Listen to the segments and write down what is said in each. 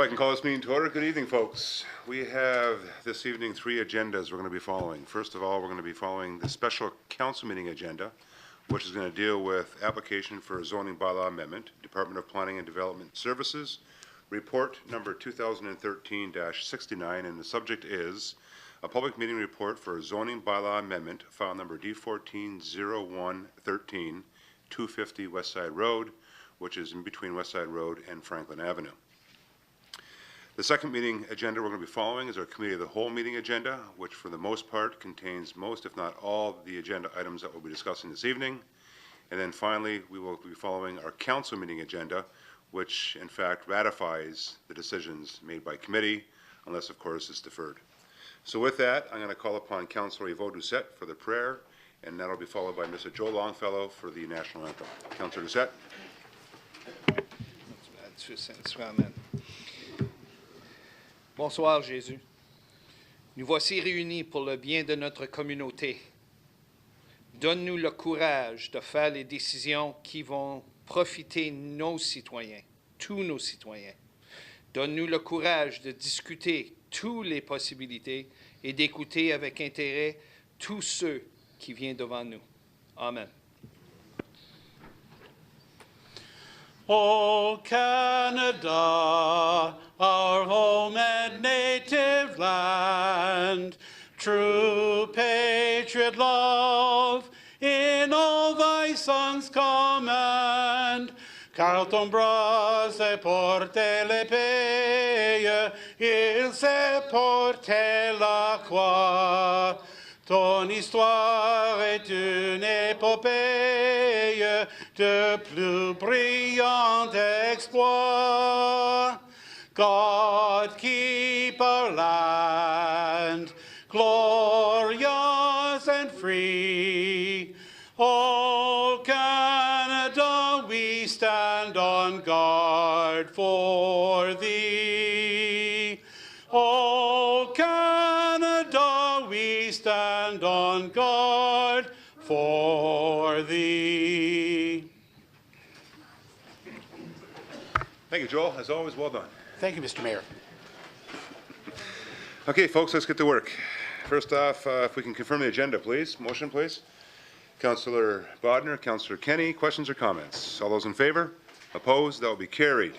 I can call this meeting to order. Good evening, folks. We have this evening 3 agendas we're going to be following. First of all, we're going to be following the special council meeting agenda, which is going to deal with application for a zoning bylaw amendment, Department of Planning and Development Services, report number 2013-69, and the subject is a public meeting report for a zoning bylaw amendment, file number D140113, 250 West Side Road, which is in between West Side Road and Franklin Avenue. The second meeting agenda we're going to be following is our Committee of the Whole meeting agenda, which for the most part contains most, if not all, the agenda items that we'll be discussing this evening. And then finally, we will be following our council meeting agenda, which in fact ratifies the decisions made by committee, unless of course it's deferred. So with that, I'm going to call upon Councillor Yvonne Doucette for the prayer, and that'll be followed by Mr. Joe Longfellow for the national anthem. Councillor Doucette. Amen. Bonsoir Jésus. Nous voici réunis pour le bien de notre communauté. Donne-nous le courage de faire les décisions qui vont profiter nos citoyens, tous nos citoyens. Donne-nous le courage de discuter toutes les possibilités et d'écouter avec intérêt tous ceux qui viennent devant nous. Amen. O Canada, our home and native land, true patriot love in all thy sons command. Car ton bras s'est porté l'épée, il s'est porté la croix. Ton histoire est une épopée de plus brillants exploits. God keep our land glorious and free. O Canada, we stand on guard for thee. O Canada, we stand on guard for thee. Thank you, Joel. As always, well done. Thank you, Mr. Mayor. Okay, folks, let's get to work. First off, if we can confirm the agenda, please. Motion, please. Councillor Bodner, Councillor Kenny, questions or comments? All those in favor? Opposed? That will be carried.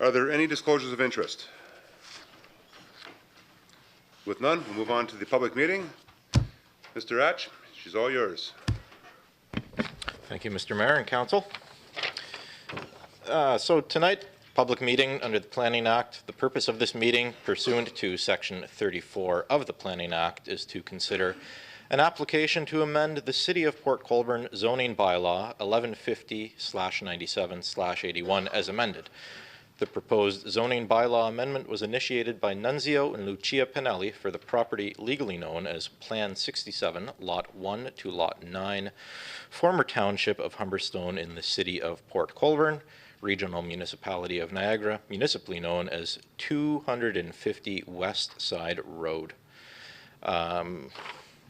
Are there any disclosures of interest? With none, we'll move on to the public meeting. Mr. Atch, she's all yours. Thank you, Mr. Mayor and Council. So tonight, public meeting under the Planning Act. The purpose of this meeting, pursuant to Section 34 of the Planning Act, is to consider an application to amend the City of Port Colborne zoning bylaw 1150/97/81 as amended. The proposed zoning bylaw amendment was initiated by Nunzio and Lucia Pinelli for the property legally known as Plan 67, Lot 1 to Lot 9, former township of Humberstone in the City of Port Colborne, Regional Municipality of Niagara, municipally known as 250 West Side Road.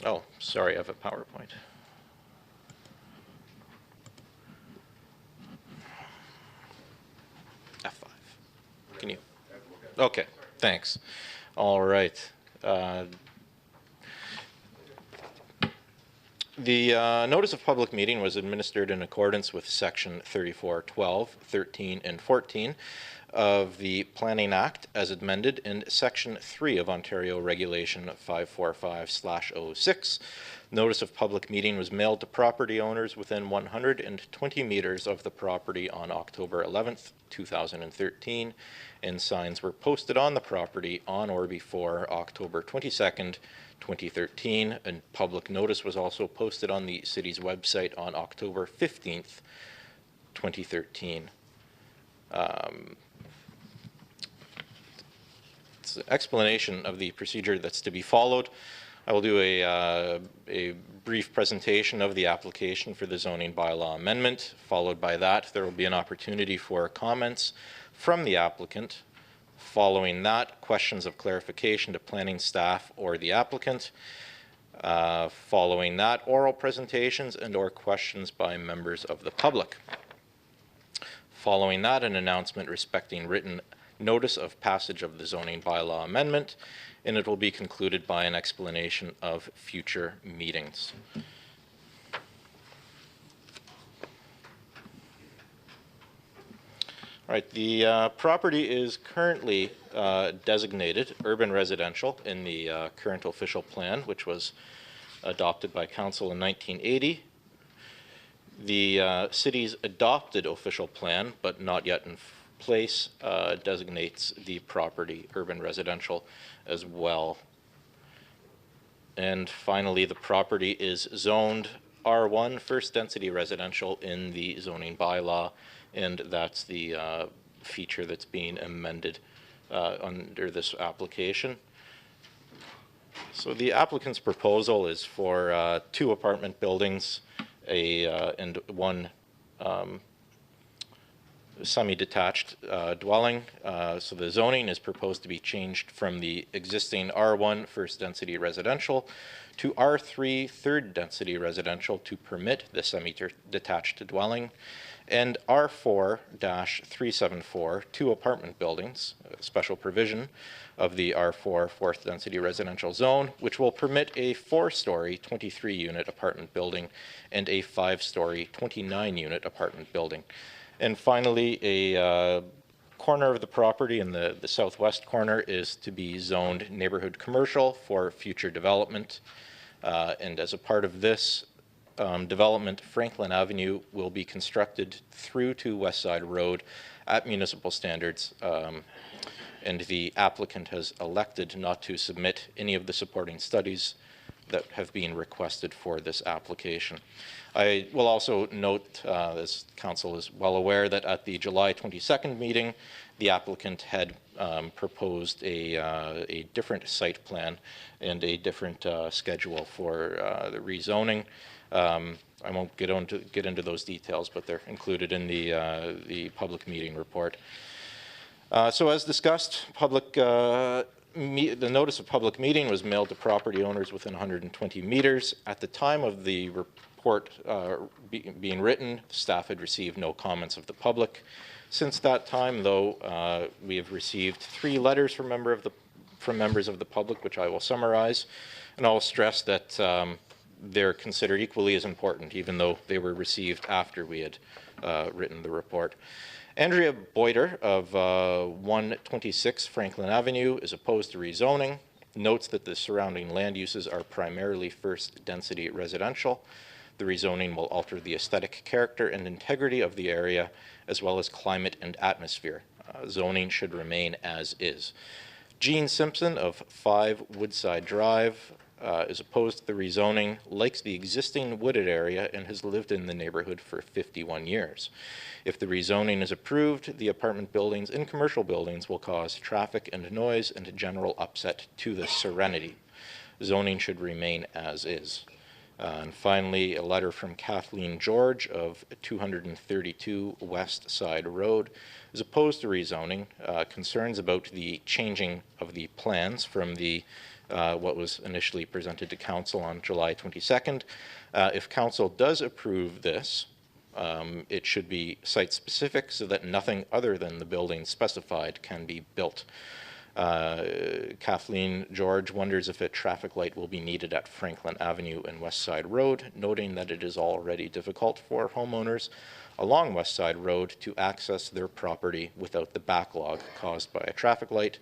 Oh, sorry, I have a PowerPoint. F5. Can you? Okay, thanks. All right. The notice of public meeting was administered in accordance with Section 34(12), 13, and 14 of the Planning Act as amended, and Section 3 of Ontario Regulation 545/06. Notice of public meeting was mailed to property owners within 120 meters of the property on October 11th, 2013, and signs were posted on the property on or before October 22nd, 2013, and public notice was also posted on the city's website on October 15th, 2013. It's an explanation of the procedure that's to be followed. I will do a brief presentation of the application for the zoning bylaw amendment. Followed by that, there will be an opportunity for comments from the applicant. Following that, questions of clarification to planning staff or the applicant. Following that, oral presentations and or questions by members of the public. Following that, an announcement respecting written notice of passage of the zoning bylaw amendment, and it will be concluded by an explanation of future meetings. All right, the property is currently designated urban residential in the current official plan, which was adopted by council in 1980. The city's adopted official plan, but not yet in place, designates the property urban residential as well. And finally, the property is zoned R1, first density residential, in the zoning bylaw, and that's the feature that's being amended under this application. So the applicant's proposal is for 2 apartment buildings, and 1 semi-detached dwelling. So the zoning is proposed to be changed from the existing R1 first density residential to R3 third density residential to permit the semi-detached dwelling, and R4-374, 2 apartment buildings, special provision of the R4 fourth density residential zone, which will permit a 4-story 23-unit apartment building and a 5-story 29-unit apartment building. And finally, a corner of the property in the southwest corner is to be zoned neighborhood commercial for future development. And as a part of this development, Franklin Avenue will be constructed through to West Side Road at municipal standards. And the applicant has elected not to submit any of the supporting studies that have been requested for this application. I will also note, as council is well aware, that at the July 22nd meeting, the applicant had proposed a different site plan and a different schedule for the rezoning. I won't get into those details, but they're included in the public meeting report. So as discussed, the notice of public meeting was mailed to property owners within 120 meters. At the time of the report being written, staff had received no comments of the public. Since that time, though, we have received 3 letters from members of the public, which I will summarize, and I'll stress that they're considered equally as important, even though they were received after we had written the report. Andrea Boyder of 126 Franklin Avenue is opposed to rezoning, notes that the surrounding land uses are primarily first density residential. The rezoning will alter the aesthetic character and integrity of the area, as well as climate and atmosphere. Zoning should remain as is. Jean Simpson of 5 Woodside Drive is opposed to the rezoning, likes the existing wooded area, and has lived in the neighborhood for 51 years. If the rezoning is approved, the apartment buildings and commercial buildings will cause traffic and noise and general upset to the serenity. Zoning should remain as is. And finally, a letter from Kathleen George of 232 West Side Road is opposed to rezoning, concerns about the changing of the plans from the what was initially presented to council on July 22nd. If council does approve this, it should be site-specific so that nothing other than the building specified can be built. Kathleen George wonders if a traffic light will be needed at Franklin Avenue and West Side Road, noting that it is already difficult for homeowners along West Side Road to access their property without the backlog caused by a traffic light.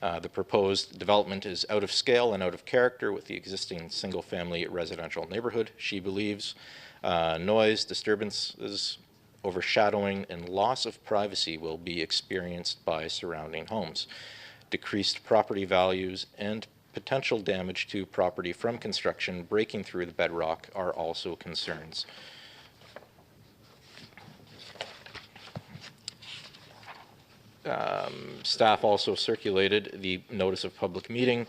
The proposed development is out of scale and out of character with the existing single-family residential neighborhood, she believes. Noise, disturbances, overshadowing, and loss of privacy will be experienced by surrounding homes. Decreased property values and potential damage to property from construction breaking through the bedrock are also concerns. Staff also circulated the notice of public meeting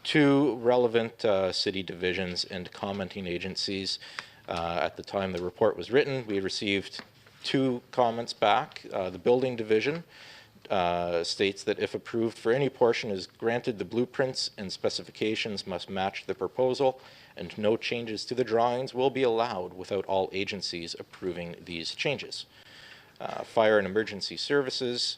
to relevant city divisions and commenting agencies. At the time the report was written, we received 2 comments back. The building division states that if approved for any portion is granted, the blueprints and specifications must match the proposal, and no changes to the drawings will be allowed without all agencies approving these changes. Fire and emergency services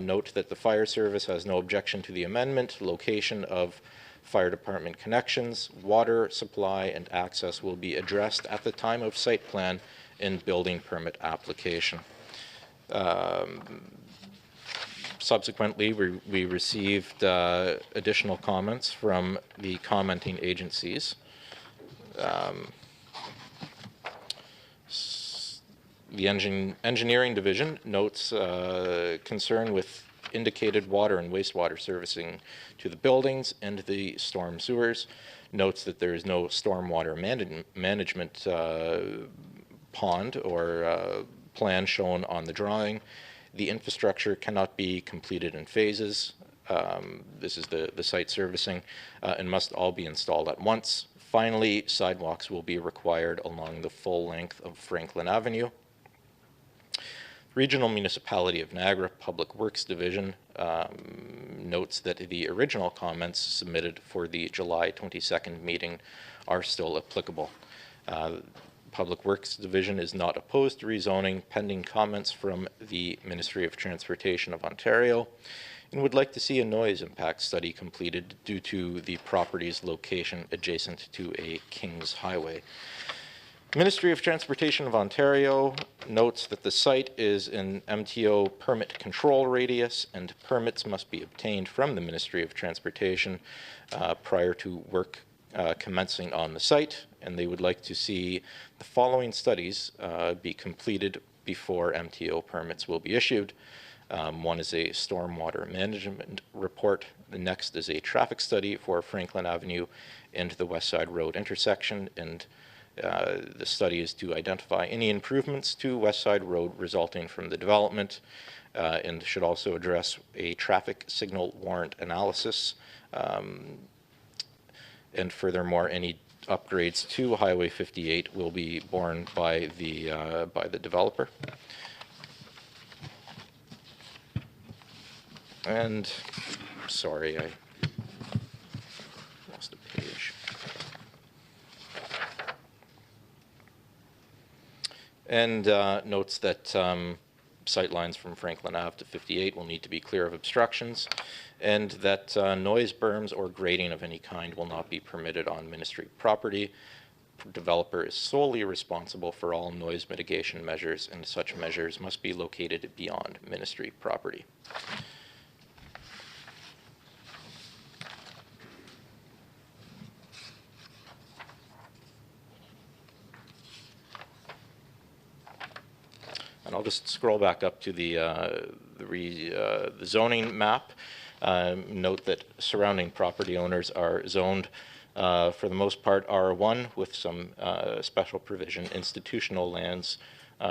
Note that the fire service has no objection to the amendment. Location of fire department connections, water supply, and access will be addressed at the time of site plan and building permit application. Subsequently, we received additional comments from the commenting agencies. The engineering division notes concern with indicated water and wastewater servicing to the buildings and the storm sewers. Notes that there is no stormwater management pond or plan shown on the drawing. The infrastructure cannot be completed in phases. This is the site servicing and must all be installed at once. Finally, sidewalks will be required along the full length of Franklin Avenue. Regional Municipality of Niagara Public Works Division notes that the original comments submitted for the July 22nd meeting are still applicable. Public Works Division is not opposed to rezoning pending comments from the Ministry of Transportation of Ontario and would like to see a noise impact study completed due to the property's location adjacent to a King's Highway. Ministry of Transportation of Ontario notes that the site is an MTO permit control radius and permits must be obtained from the Ministry of Transportation prior to work commencing on the site, and they would like to see the following studies be completed before MTO permits will be issued. One is a stormwater management report. The next is a traffic study for Franklin Avenue and the West Side Road intersection, and the study is to identify any improvements to West Side Road resulting from the development and should also address a traffic signal warrant analysis. And furthermore, any upgrades to Highway 58 will be borne by the developer. And sorry, I lost a page. And notes that sight lines from Franklin Ave to 58 will need to be clear of obstructions, and that noise berms or grading of any kind will not be permitted on ministry property. Developer is solely responsible for all noise mitigation measures, and such measures must be located beyond ministry property. And I'll just scroll back up to the zoning map. Note that surrounding property owners are zoned, for the most part, R1 with some special provision, institutional lands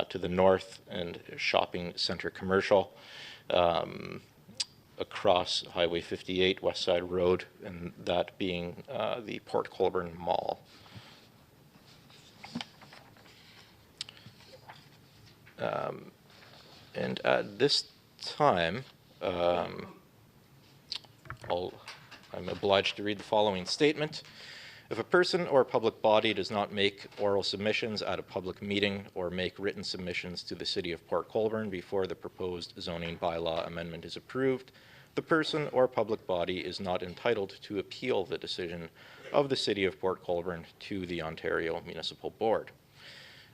to the north and shopping center commercial across Highway 58, West Side Road, and that being the Port Colborne Mall. And at this time, I'm obliged to read the following statement. If a person or public body does not make oral submissions at a public meeting or make written submissions to the City of Port Colborne before the proposed zoning bylaw amendment is approved, the person or public body is not entitled to appeal the decision of the City of Port Colborne to the Ontario Municipal Board.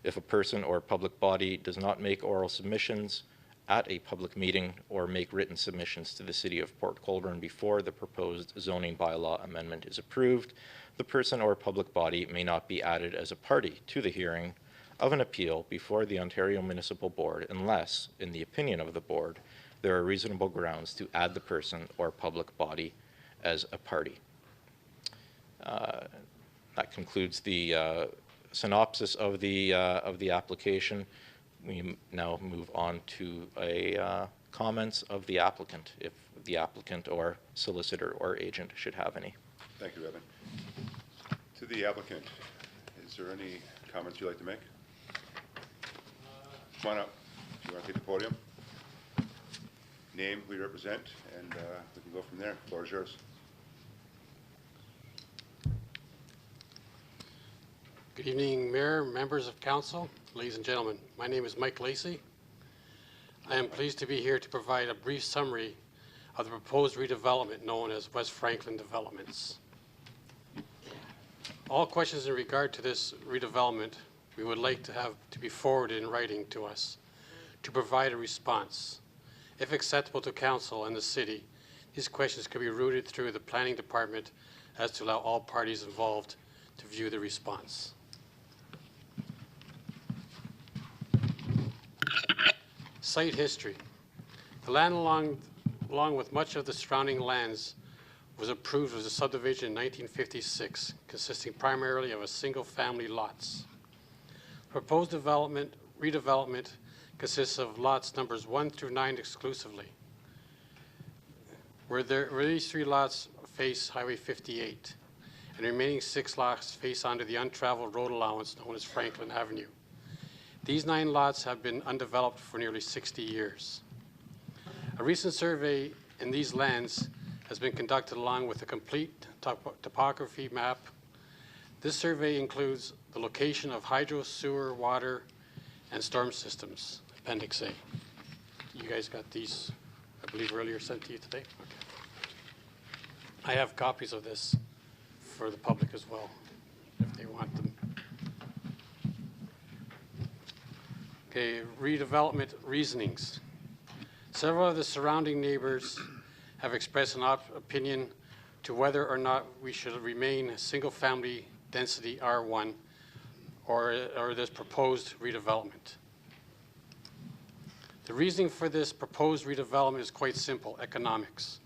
If a person or public body does not make oral submissions at a public meeting or make written submissions to the City of Port Colborne before the proposed zoning bylaw amendment is approved, the person or public body may not be added as a party to the hearing of an appeal before the Ontario Municipal Board unless, in the opinion of the Board, there are reasonable grounds to add the person or public body as a party. That concludes the synopsis of the application. We now move on to comments of the applicant, if the applicant or solicitor or agent should have any. Thank you, Evan. To the applicant, is there any comments you'd like to make? Come on up. Do you want to take the podium? Name, who you represent, and we can go from there. The floor is yours. Good evening, Mayor, members of Council, ladies and gentlemen. My name is Mike Lacey. I am pleased to be here to provide a brief summary of the proposed redevelopment known as West Franklin Developments. All questions in regard to this redevelopment we would like to have to be forwarded in writing to us to provide a response. If acceptable to Council and the City, these questions could be routed through the Planning Department as to allow all parties involved to view the response. Site history. The land along with much of the surrounding lands was approved as a subdivision in 1956, consisting primarily of a single-family lots. Proposed redevelopment consists of lots numbers 1 through 9 exclusively, where these 3 lots face Highway 58, and the remaining 6 lots face onto the untraveled road allowance known as Franklin Avenue. These 9 lots have been undeveloped for nearly 60 years. A recent survey in these lands has been conducted along with a complete topography map. This survey includes the location of hydro, sewer, water, and storm systems, Appendix A. You guys got these, I believe, earlier sent to you today? Okay. I have copies of this for the public as well, if they want them. Okay, redevelopment reasonings. Several of the surrounding neighbors have expressed an opinion to whether or not we should remain single-family density R1 or this proposed redevelopment. The reasoning for this proposed redevelopment is quite simple: economics.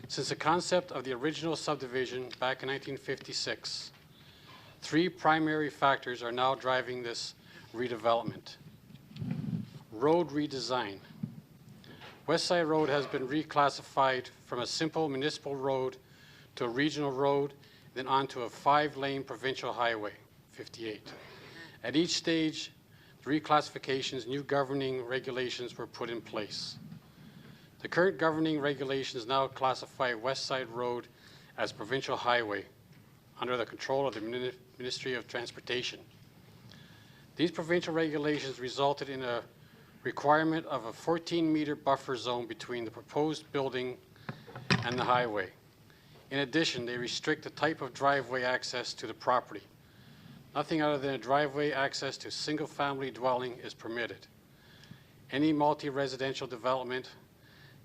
Since the concept of the original subdivision back in 1956, 3 primary factors are now driving this redevelopment. Road redesign. West Side Road has been reclassified from a simple municipal road to a regional road, then onto a 5-lane provincial highway, 58. At each stage, the reclassifications, new governing regulations were put in place. The current governing regulations now classify West Side Road as provincial highway under the control of the Ministry of Transportation. These provincial regulations resulted in a requirement of a 14-meter buffer zone between the proposed building and the highway. In addition, they restrict the type of driveway access to the property. Nothing other than a driveway access to single-family dwelling is permitted. Any multi-residential development,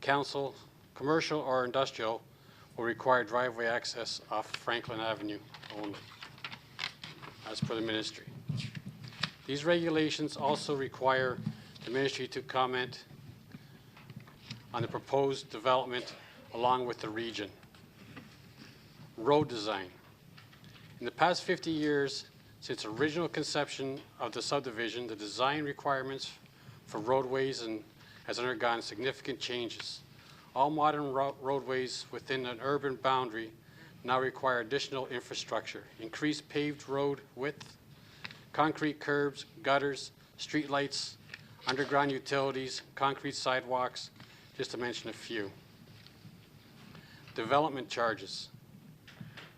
council, commercial or industrial, will require driveway access off Franklin Avenue only, as per the ministry. These regulations also require the ministry to comment on the proposed development along with the region. Road design. In the past 50 years, since original conception of the subdivision, the design requirements for roadways has undergone significant changes. All modern roadways within an urban boundary now require additional infrastructure, increased paved road width, concrete curbs, gutters, street lights, underground utilities, concrete sidewalks, just to mention a few. Development charges.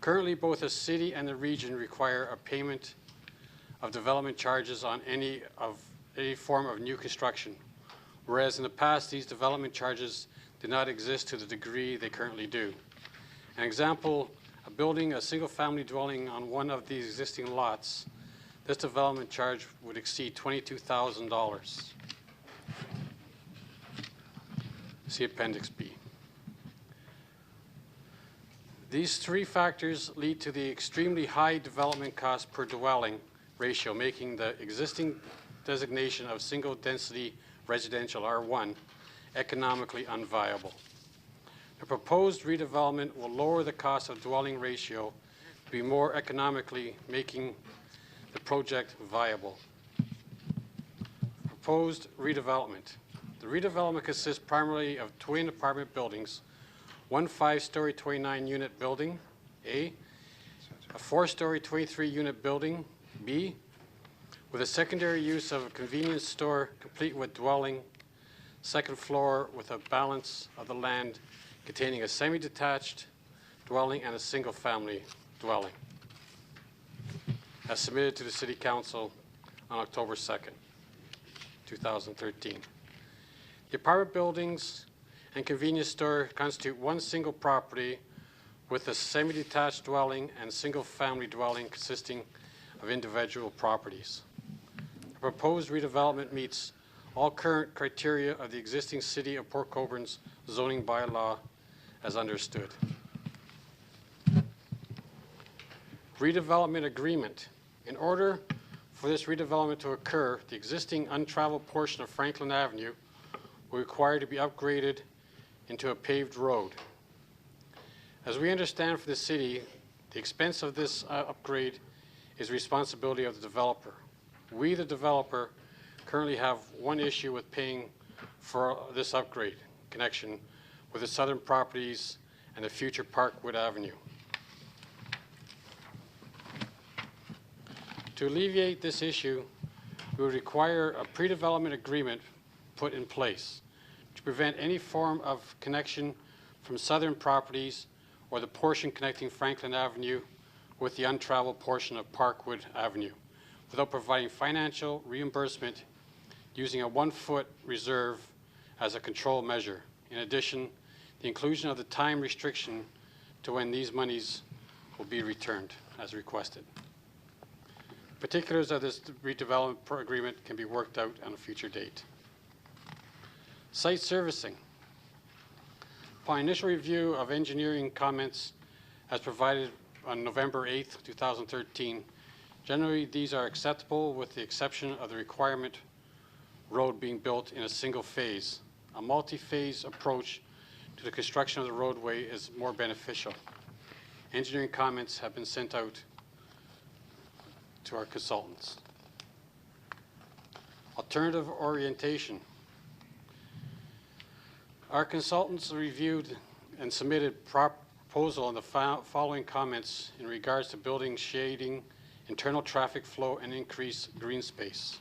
Currently, both the city and the region require a payment of development charges on any form of new construction, whereas in the past, these development charges did not exist to the degree they currently do. An example, building a single-family dwelling on one of these existing lots, this development charge would exceed $22,000. See Appendix B. These 3 factors lead to the extremely high development cost per dwelling ratio, making the existing designation of single-density residential R1 economically unviable. The proposed redevelopment will lower the cost of dwelling ratio to be more economically, making the project viable. Proposed redevelopment. The redevelopment consists primarily of twin apartment buildings, one 5-story 29-unit building, A, a 4-story 23-unit building, B, with a secondary use of a convenience store complete with dwelling, second floor with a balance of the land containing a semi-detached dwelling and a single-family dwelling, as submitted to the City Council on October 2nd, 2013. The apartment buildings and convenience store constitute one single property with a semi-detached dwelling and single-family dwelling consisting of individual properties. The proposed redevelopment meets all current criteria of the existing City of Port Colborne's zoning bylaw as understood. Redevelopment agreement. In order for this redevelopment to occur, the existing untraveled portion of Franklin Avenue will require to be upgraded into a paved road. As we understand for the city, the expense of this upgrade is the responsibility of the developer. We, the developer, currently have one issue with paying for this upgrade connection with the southern properties and the future Parkwood Avenue. To alleviate this issue, we would require a pre-development agreement put in place to prevent any form of connection from southern properties or the portion connecting Franklin Avenue with the untraveled portion of Parkwood Avenue without providing financial reimbursement using a 1-foot reserve as a control measure. In addition, the inclusion of the time restriction to when these monies will be returned as requested. Particulars of this redevelopment agreement can be worked out on a future date. Site servicing. Upon initial review of engineering comments as provided on November 8th, 2013, generally these are acceptable with the exception of the requirement road being built in a single phase. A multi-phase approach to the construction of the roadway is more beneficial. Engineering comments have been sent out to our consultants. Alternative orientation. Our consultants reviewed and submitted proposal on the following comments in regards to building shading, internal traffic flow, and increased green space.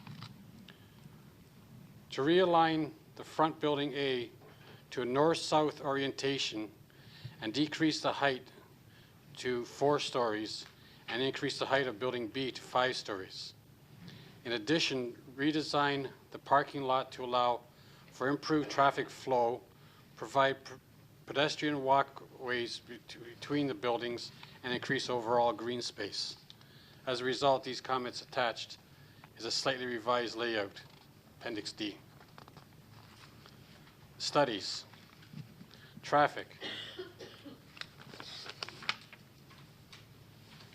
To realign the front building A to a north-south orientation and decrease the height to 4 stories and increase the height of building B to 5 stories. In addition, redesign the parking lot to allow for improved traffic flow, provide pedestrian walkways between the buildings, and increase overall green space. As a result, these comments attached is a slightly revised layout, Appendix D. Studies. Traffic.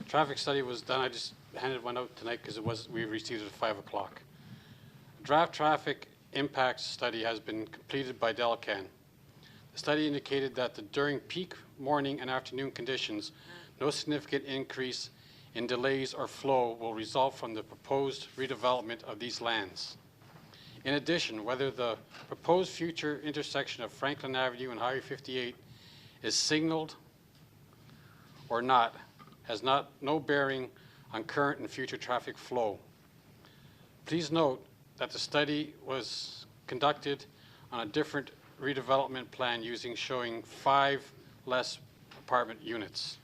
Traffic study was done. I just handed one out tonight because we received it at 5 o'clock. Draft traffic impact study has been completed by Delcan. The study indicated that during peak morning and afternoon conditions, no significant increase in delays or flow will result from the proposed redevelopment of these lands. In addition, whether the proposed future intersection of Franklin Avenue and Highway 58 is signaled or not has no bearing on current and future traffic flow. Please note that the study was conducted on a different redevelopment plan showing 5 less apartment units.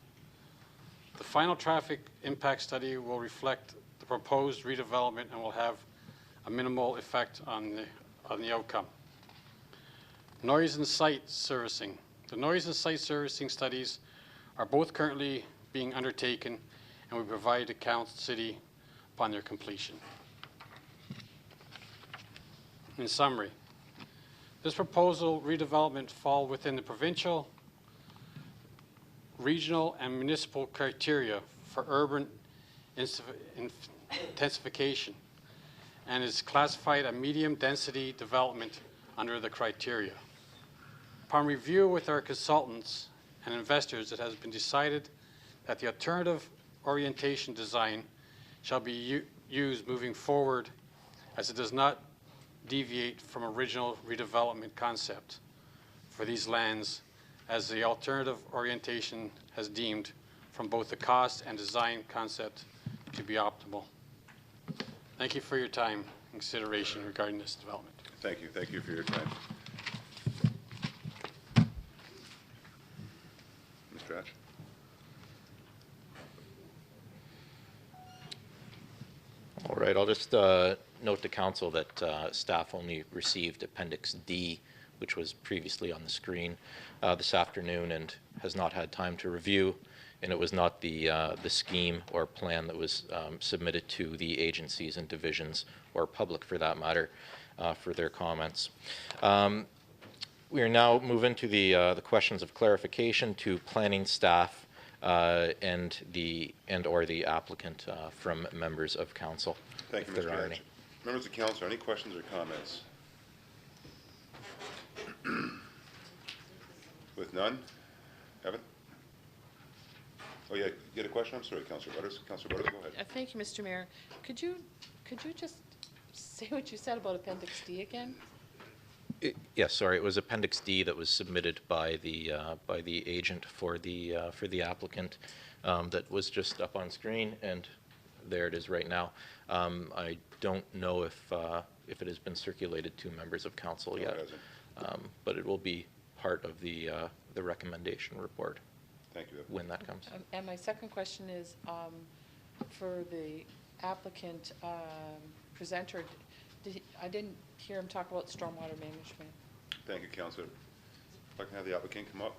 The final traffic impact study will reflect the proposed redevelopment and will have a minimal effect on the outcome. Noise and site servicing. The noise and site servicing studies are both currently being undertaken and we provide the Council City upon their completion. In summary, this proposal redevelopment fall within the provincial, regional, and municipal criteria for urban intensification and is classified a medium density development under the criteria. Upon review with our consultants and investors, it has been decided that the alternative orientation design shall be used moving forward as it does not deviate from original redevelopment concept for these lands as the alternative orientation has deemed from both the cost and design concept to be optimal. Thank you for your time and consideration regarding this development. Thank you. Thank you for your time. Mr. Hatch. All right, I'll just note to council that staff only received Appendix D, which was previously on the screen this afternoon, and has not had time to review. And it was not the scheme or plan that was submitted to the agencies and divisions, or public for that matter, for their comments. We are now moving to the questions of clarification to planning staff and or the applicant from members of council. Thank you, if there Mr. are Hatch. Members of council, any questions or comments? With none, Evan? Oh, yeah, you had a question? I'm sorry, Councillor Butters. Councillor Butters, go ahead. Thank you, Mr. Mayor. Could you just say what you said about Appendix D again? Yes, sorry, it was Appendix D that was submitted by the agent for the applicant that was just up on screen, and there it is right now. I don't know if it has been circulated to members of council No, yet, it hasn't. but it will be part of the recommendation report. Thank you, Evan. When that comes. And my second question is, for the applicant presenter, I didn't hear him talk about stormwater management. Thank you, Councillor. If I can have the applicant come up.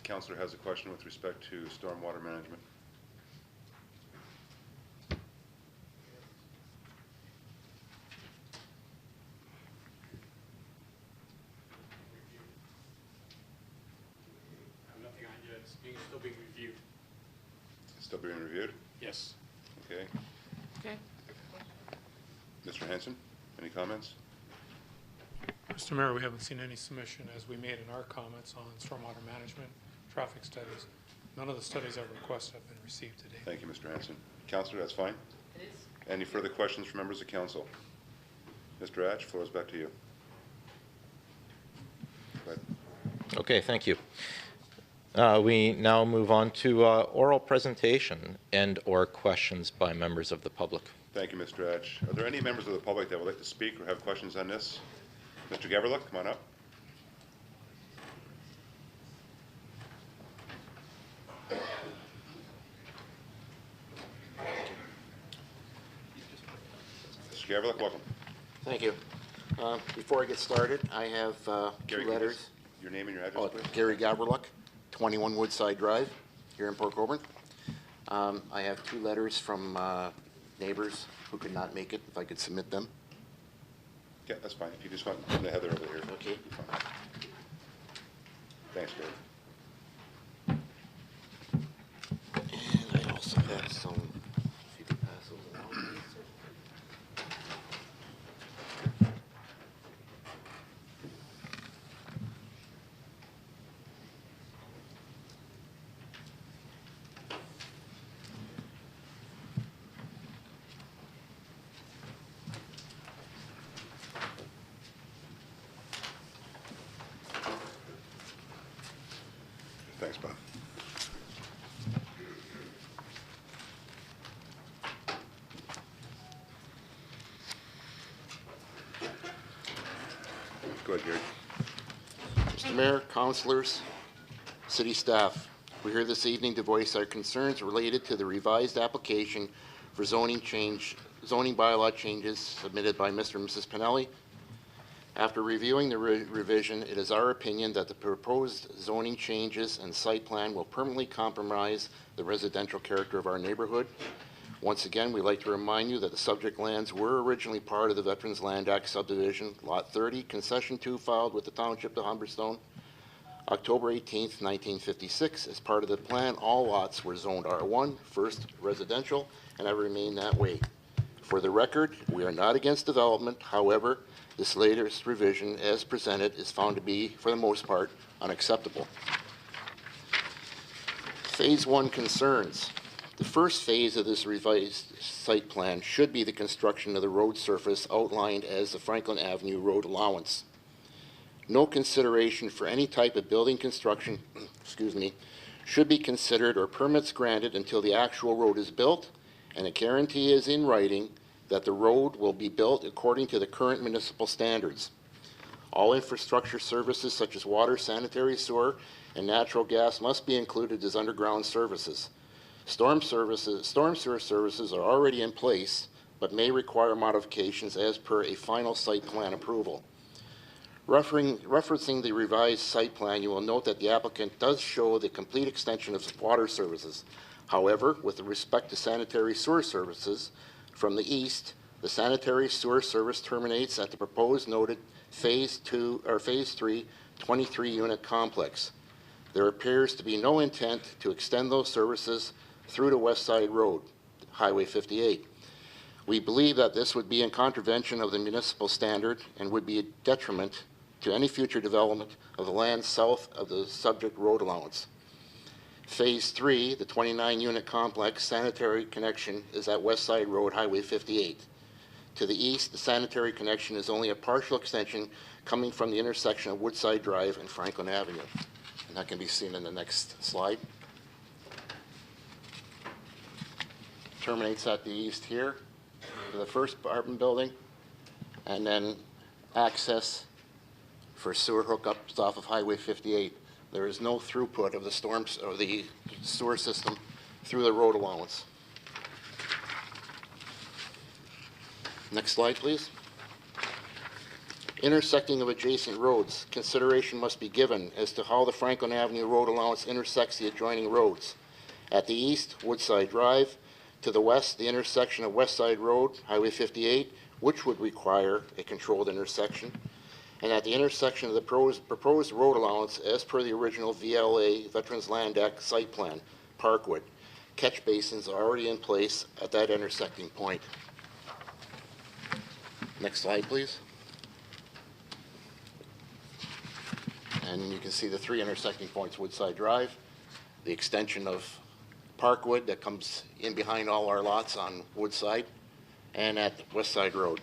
Councillor has a question with respect to stormwater management. Nothing on it yet. It's still being reviewed. It's still being reviewed? Yes. Okay. Okay. Mr. Hanson, any comments? Mr. Mayor, we haven't seen any submission, as we made in our comments on stormwater management, traffic studies. None of the studies I've requested have been received today. Thank you, Mr. Hanson. Councillor, that's fine? It is. Any further questions from members of council? Mr. Hatch, floor is back to you. Go ahead. Okay, thank you. We now move on to oral presentation and or questions by members of the public. Thank you, Mr. Hatch. Are there any members of the public that would like to speak or have questions on this? Mr. Gaverluck, come on up. Mr. Gaverluck, welcome. Thank you. Before I get started, I have Gary, two give us letters. your name and your address, please. Gary Gaverluck, 21 Woodside Drive, here in Port Colborne. I have two letters from neighbors who could not make it, if I could submit them. Yeah, that's fine. If you just want the Heather over here. Okay. you'll be fine. Thanks, Gary. And I also have some, if you could pass those around, please. Thanks, Bob. Go ahead, Gary. Mr. Mayor, councilors, city staff, we're here this evening to voice our concerns related to the revised application for zoning bylaw changes submitted by Mr. and Mrs. Pinelli. After reviewing the revision, it is our opinion that the proposed zoning changes and site plan will permanently compromise the residential character of our neighborhood. Once again, we'd like to remind you that the subject lands were originally part of the Veterans Land Act subdivision, Lot 30, Concession 2, filed with the Township of Humberstone, October 18th, 1956. As part of the plan, all lots were zoned R1, first residential, and have remained that way. For the record, we are not against development. However, this latest revision, as presented, is found to be, for the most part, unacceptable. Phase 1 concerns. The first phase of this revised site plan should be the construction of the road surface outlined as the Franklin Avenue Road allowance. No consideration for any type of building construction, should be considered or permits granted until the actual road is built, and a guarantee is in writing that the road will be built according to the current municipal standards. All infrastructure services such as water, sanitary sewer, and natural gas must be included as underground services. Storm sewer services are already in place but may require modifications as per a final site plan approval. Referencing the revised site plan, you will note that the applicant does show the complete extension of water services. However, with respect to sanitary sewer services, from the east, the sanitary sewer service terminates at the proposed noted Phase 3 23-unit complex. There appears to be no intent to extend those services through to West Side Road, Highway 58. We believe that this would be in contravention of the municipal standard and would be a detriment to any future development of the land south of the subject road allowance. Phase 3, the 29-unit complex sanitary connection is at West Side Road, Highway 58. To the east, the sanitary connection is only a partial extension coming from the intersection of Woodside Drive and Franklin Avenue. And that can be seen in the next slide. Terminates at the east here to the first apartment building, and then access for sewer hookups off of Highway 58. There is no throughput of the storms or the sewer system through the road allowance. Next slide, please. Intersecting of adjacent roads. Consideration must be given as to how the Franklin Avenue road allowance intersects the adjoining roads. At the east, Woodside Drive. To the west, the intersection of West Side Road, Highway 58, which would require a controlled intersection. And at the intersection of the proposed road allowance as per the original VLA, Veterans Land Act site plan, Parkwood. Catch basins are already in place at that intersecting point. Next slide, please. And you can see the three intersecting points: Woodside Drive, the extension of Parkwood that comes in behind all our lots on Woodside, and at West Side Road.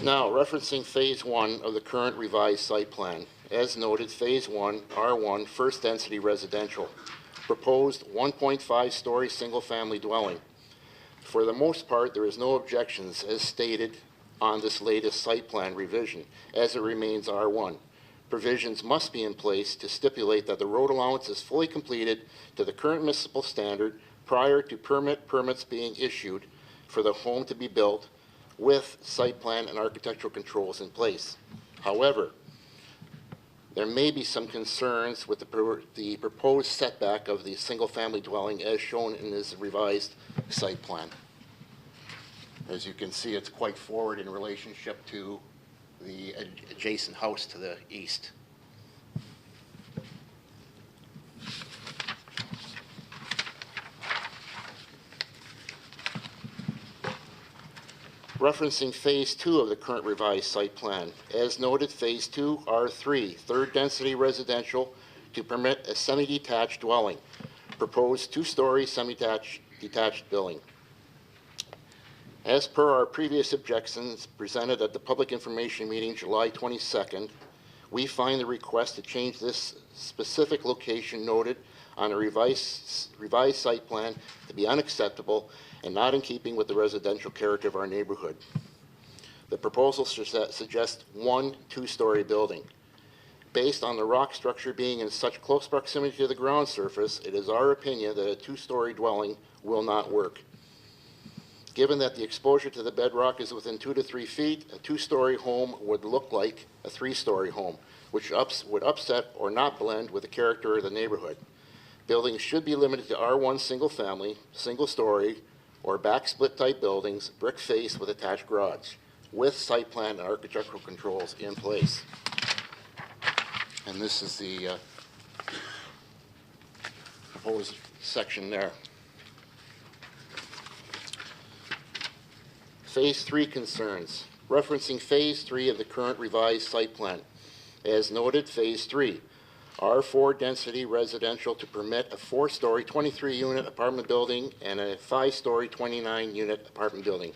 Now, referencing Phase 1 of the current revised site plan. As noted, Phase 1, R1, first density residential. Proposed 1.5-story single-family dwelling. For the most part, there is no objections as stated on this latest site plan revision, as it remains R1. Provisions must be in place to stipulate that the road allowance is fully completed to the current municipal standard prior to permits being issued for the home to be built with site plan and architectural controls in place. However, there may be some concerns with the proposed setback of the single-family dwelling as shown in this revised site plan. As you can see, it's quite forward in relationship to the adjacent house to the east. Referencing Phase 2 of the current revised site plan. As noted, Phase 2, R3, third density residential to permit a semi-detached dwelling. Proposed 2-story semi-detached building. As per our previous objections presented at the public information meeting July 22nd, we find the request to change this specific location noted on a revised site plan to be unacceptable and not in keeping with the residential character of our neighborhood. The proposal suggests 1 2-story building. Based on the rock structure being in such close proximity to the ground surface, it is our opinion that a 2-story dwelling will not work. Given that the exposure to the bedrock is within 2 to 3 feet, a 2-story home would look like a 3-story home, which would upset or not blend with the character of the neighborhood. Buildings should be limited to R1 single-family, single-story, or back-split type buildings, brick face with attached garage, with site plan and architectural controls in place. And this is the proposed section there. Phase 3 concerns. Referencing Phase 3 of the current revised site plan. As noted, Phase 3, R4 density residential to permit a 4-story 23-unit apartment building and a 5-story 29-unit apartment building.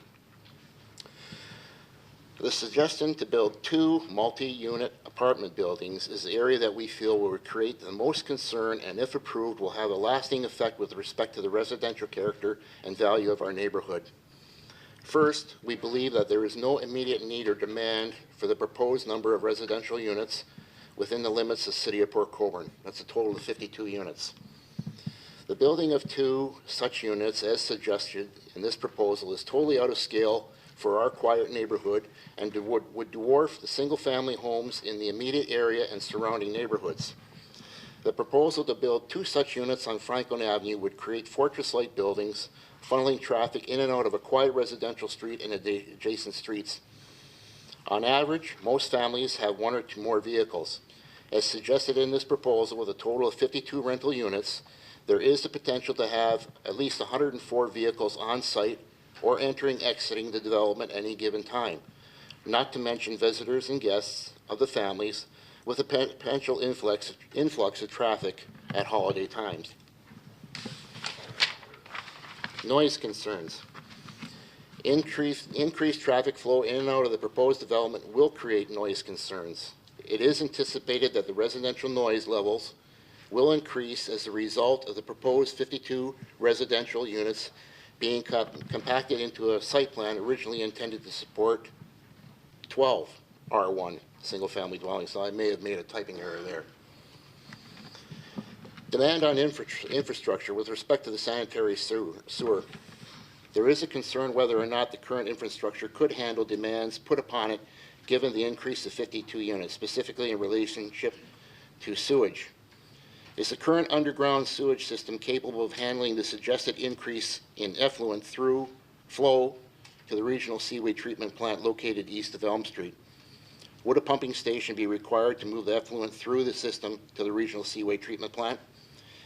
The suggestion to build 2 multi-unit apartment buildings is the area that we feel will create the most concern and, if approved, will have a lasting effect with respect to the residential character and value of our neighborhood. First, we believe that there is no immediate need or demand for the proposed number of residential units within the limits of the City of Port Colborne. That's a total of 52 units. The building of 2 such units, as suggested in this proposal, is totally out of scale for our quiet neighborhood and would dwarf the single-family homes in the immediate area and surrounding neighborhoods. The proposal to build 2 such units on Franklin Avenue would create fortress-like buildings, funneling traffic in and out of a quiet residential street and adjacent streets. On average, most families have 1 or 2 more vehicles. As suggested in this proposal, with a total of 52 rental units, there is the potential to have at least 104 vehicles on site or exiting the development at any given time, not to mention visitors and guests of the families with a potential influx of traffic at holiday times. Noise concerns. Increased traffic flow in and out of the proposed development will create noise concerns. It is anticipated that the residential noise levels will increase as a result of the proposed 52 residential units being compacted into a site plan originally intended to support 12 R1 single-family dwellings. So I may have made a typing error there. Demand on infrastructure with respect to the sanitary sewer. There is a concern whether or not the current infrastructure could handle demands put upon it given the increase of 52 units, specifically in relationship to sewage. Is the current underground sewage system capable of handling the suggested increase in effluent flow to the regional seaweed treatment plant located east of Elm Street? Would a pumping station be required to move the effluent through the system to the regional seaweed treatment plant?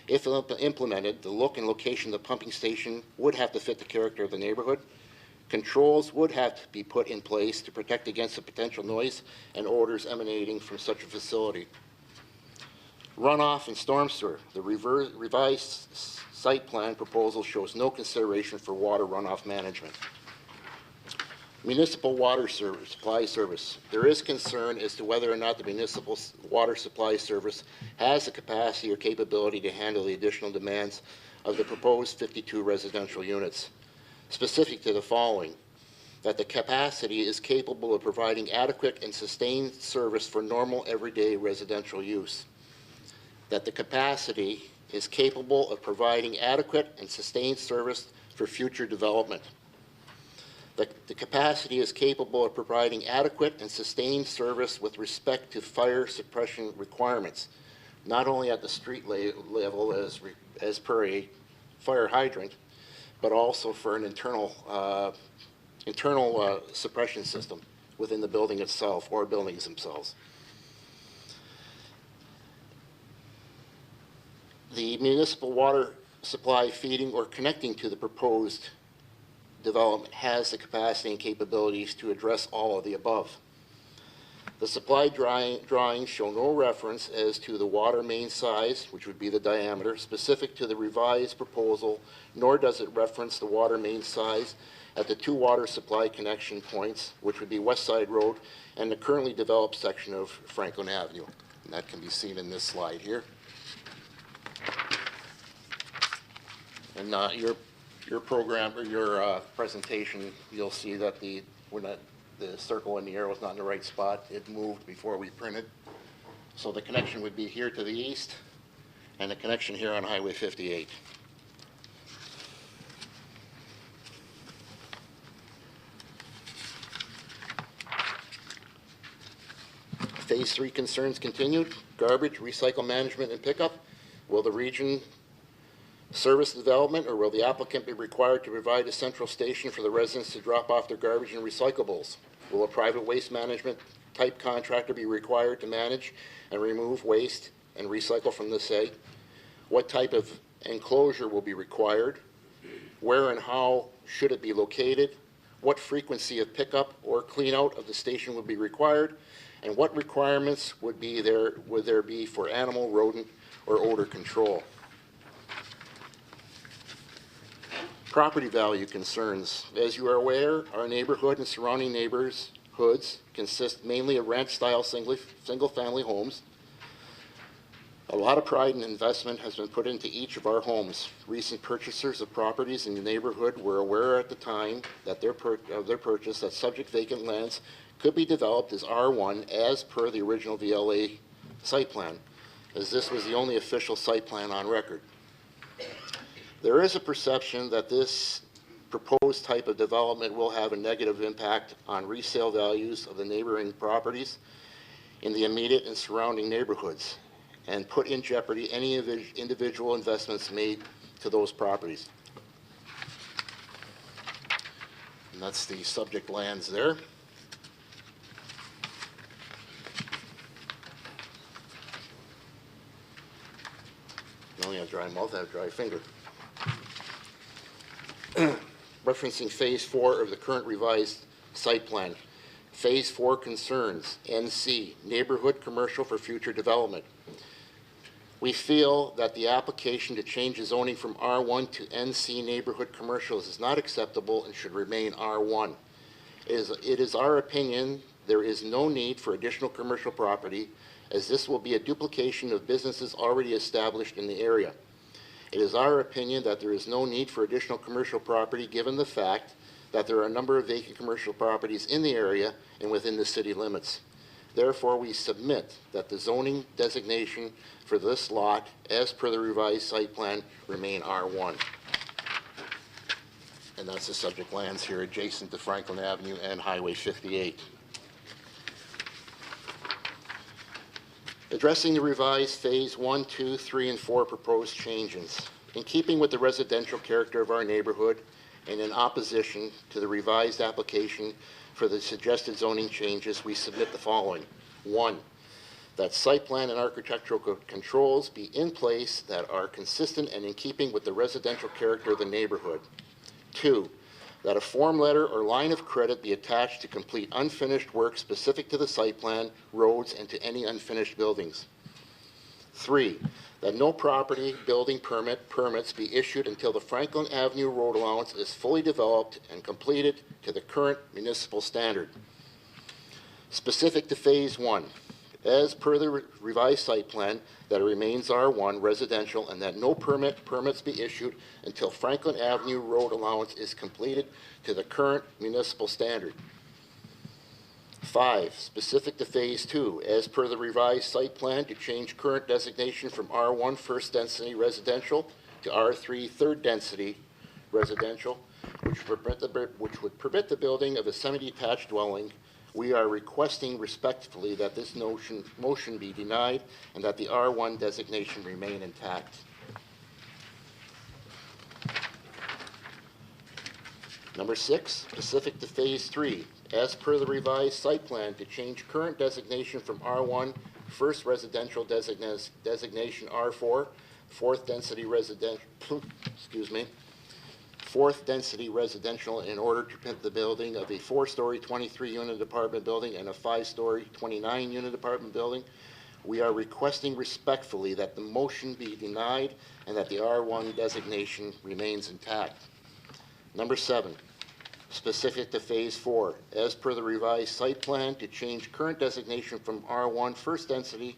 If implemented, the look and location of the pumping station would have to fit the character of the neighborhood. Controls would have to be put in place to protect against the potential noise and odors emanating from such a facility. Runoff and storm sewer. The revised site plan proposal shows no consideration for water runoff management. Municipal water supply service. There is concern as to whether or not the municipal water supply service has the capacity or capability to handle the additional demands of the proposed 52 residential units. Specific to the following: that the capacity is capable of providing adequate and sustained service for normal everyday residential use. That the capacity is capable of providing adequate and sustained service for future development. That the capacity is capable of providing adequate and sustained service with respect to fire suppression requirements, not only at the street level as per a fire hydrant, but also for an internal suppression system within the building itself or buildings themselves. The municipal water supply feeding or connecting to the proposed development has the capacity and capabilities to address all of the above. The supply drawings show no reference as to the water main size, which would be the diameter, specific to the revised proposal, nor does it reference the water main size at the 2 water supply connection points, which would be West Side Road and the currently developed section of Franklin Avenue. And that can be seen in this slide here. And your program or your presentation, you'll see that the circle in the arrow is not in the right spot. It moved before we printed. So the connection would be here to the east and the connection here on Highway 58. Phase 3 concerns continued. Garbage, recycle management, and pickup. Will the region service development, or will the applicant be required to provide a central station for the residents to drop off their garbage and recyclables? Will a private waste management type contractor be required to manage and remove waste and recycle from the site? What type of enclosure will be required? Where and how should it be located? What frequency of pickup or clean out of the station would be required? And what requirements would there be for animal, rodent, or odor control? Property value concerns. As you are aware, our neighborhood and surrounding neighborhoods consist mainly of ranch-style single-family homes. A lot of pride and investment has been put into each of our homes. Recent purchasers of properties in the neighborhood were aware at the time that their purchase that subject vacant lands could be developed as R1 as per the original VLA site plan, as this was the only official site plan on record. There is a perception that this proposed type of development will have a negative impact on resale values of the neighboring properties in the immediate and surrounding neighborhoods and put in jeopardy any individual investments made to those properties. And that's the subject lands there. I only have dry mouth, I have dry finger. Referencing Phase 4 of the current revised site plan. Phase 4 concerns, NC, neighborhood commercial for future development. We feel that the application to change the zoning from R1 to NC neighborhood commercials is not acceptable and should remain R1. It is our opinion there is no need for additional commercial property, as this will be a duplication of businesses already established in the area. It is our opinion that there is no need for additional commercial property given the fact that there are a number of vacant commercial properties in the area and within the city limits. Therefore, we submit that the zoning designation for this lot, as per the revised site plan, remain R1. And that's the subject lands here adjacent to Franklin Avenue and Highway 58. Addressing the revised Phase 1, 2, 3, and 4 proposed changes. In keeping with the residential character of our neighborhood and in opposition to the revised application for the suggested zoning changes, we submit the following. 1, that site plan and architectural controls be in place that are consistent and in keeping with the residential character of the neighborhood. 2, that a form letter or line of credit be attached to complete unfinished work specific to the site plan, roads, and to any unfinished buildings. 3, that no property building permits be issued until the Franklin Avenue road allowance is fully developed and completed to the current municipal standard. Specific to Phase 1, as per the revised site plan, that it remains R1 residential and that no permits be issued until Franklin Avenue road allowance is completed to the current municipal standard. 5, specific to Phase 2, as per the revised site plan, to change current designation from R1 first density residential to R3 third density residential, which would permit the building of a semi-detached dwelling. We are requesting respectfully that this motion be denied and that the R1 designation remain intact. Number 6, specific to Phase 3, as per the revised site plan, to change current designation from R1 first residential designation R4 fourth density residential, fourth density residential in order to permit the building of a 4-story 23-unit apartment building and a 5-story 29-unit apartment building. We are requesting respectfully that the motion be denied and that the R1 designation remains intact. Number 7, specific to Phase 4, as per the revised site plan, to change current designation from R1 first density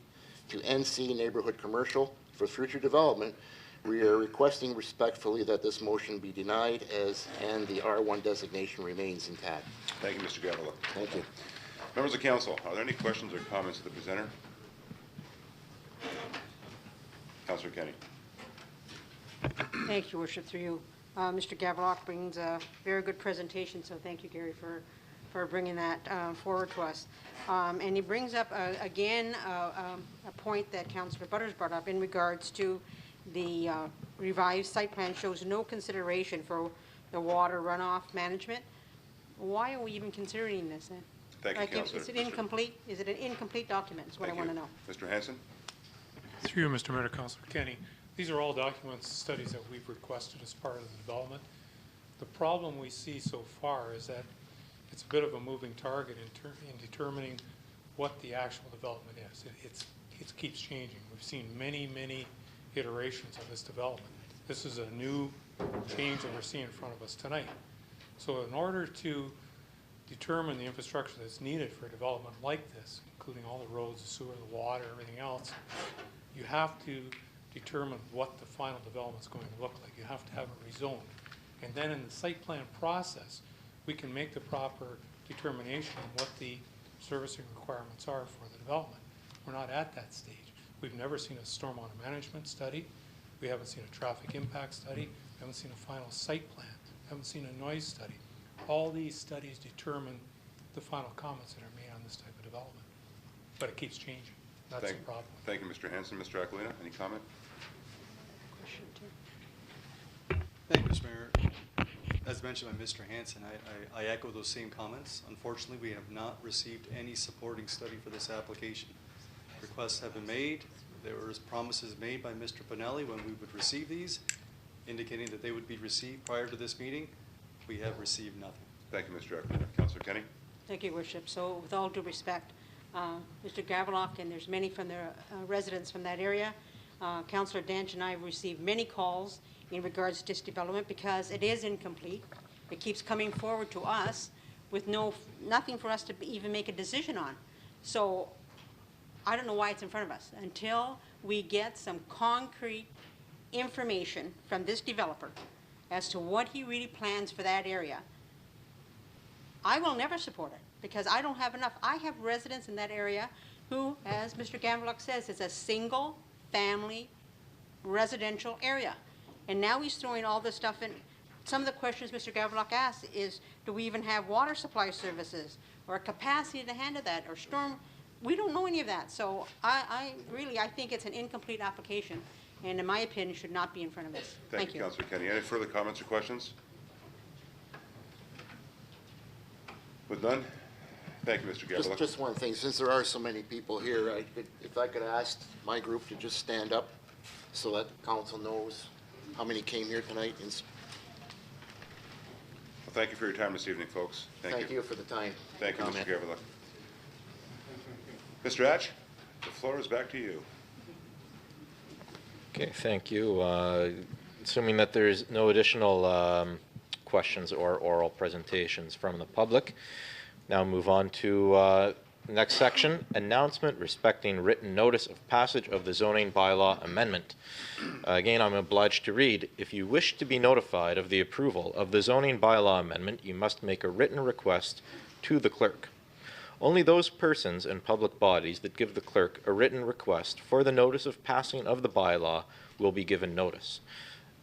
to NC neighborhood commercial for future development. We are requesting respectfully that this motion be denied and the R1 designation remains intact. Thank you, Mr. Gavila. Thank you. Members of council, are there any questions or comments of the presenter? Councillor Kenny. Thank you, Worship, through you. Mr. Gavelock brings a very good presentation, so thank you, Gary, for bringing that forward to us. And he brings up, again, a point that Councillor Butters brought up in regards to the revised site plan shows no consideration for the water runoff management. Why are we even considering this then? Thank you, Councillor. Is it incomplete? Is it an incomplete document is what I want to know. Mr. Hanson? Through you, Mr. Mayor, Councillor Kenny, these are all documents, studies that we've requested as part of the development. The problem we see so far is that it's a bit of a moving target in determining what the actual development is. It keeps changing. We've seen many iterations of this development. This is a new change that we're seeing in front of us tonight. So in order to determine the infrastructure that's needed for a development like this, including all the roads, the sewer, the water, everything else, you have to determine what the final development is going to look like. You have to have it rezoned. And then in the site plan process, we can make the proper determination on what the servicing requirements are for the development. We're not at that stage. We've never seen a stormwater management study. We haven't seen a traffic impact study. We haven't seen a final site plan. We haven't seen a noise study. All these studies determine the final comments that are made on this type of development. But it keeps changing. That's the problem. Thank you, Mr. Hanson. Mr. Aquilina, any comment? Thank you, Mr. Mayor. As mentioned by Mr. Hanson, I echo those same comments. Unfortunately, we have not received any supporting study for this application. Requests have been made. There was promises made by Mr. Pinelli when we would receive these, indicating that they would be received prior to this meeting. We have received nothing. Thank you, Mr. Aquilina. Councillor Kenny? Thank you, Worship. So with all due respect, Mr. Gavelock, and there's many from the residents from that area, Councillor Dench and I have received many calls in regards to this development because it is incomplete. It keeps coming forward to us with nothing for us to even make a decision on. So I don't know why it's in front of us. Until we get some concrete information from this developer as to what he really plans for that area, I will never support it because I don't have enough. I have residents in that area who, as Mr. Gavelock says, is a single family residential area. And now he's throwing all this stuff in. Some of the questions Mr. Gavelock asked is, do we even have water supply services or a capacity to handle that or storm? We don't know any of that. So I think it's an incomplete application and in my opinion should not be in front of us. Thank you, Councillor Kenny. Any further comments or questions? With none, thank you, Mr. Gavelock. Just one thing, since there are so many people here, if I could ask my group to just stand up so that council knows how many came here tonight. Well, thank you for your time this evening, folks. Thank you for the time. Thank you, Mr. Gavelock. Mr. Hatch, the floor is back to you. Okay, thank you. Assuming that there's no additional questions or oral presentations from the public, now move on to the next section, announcement respecting written notice of passage of the zoning bylaw amendment. Again, I'm obliged to read, if you wish to be notified of the approval of the zoning bylaw amendment, you must make a written request to the clerk. Only those persons and public bodies that give the clerk a written request for the notice of passing of the bylaw will be given notice.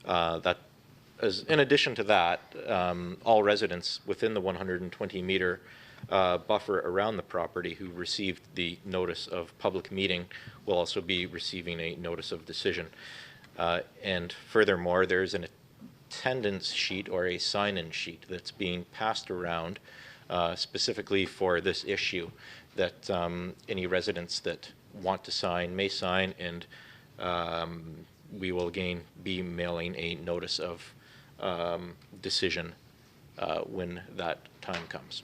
In addition to that, all residents within the 120-meter buffer around the property who received the notice of public meeting will also be receiving a notice of decision. And furthermore, there's an attendance sheet or a sign-in sheet that's being passed around specifically for this issue that any residents that want to sign may sign, and we will again be mailing a notice of decision when that time comes.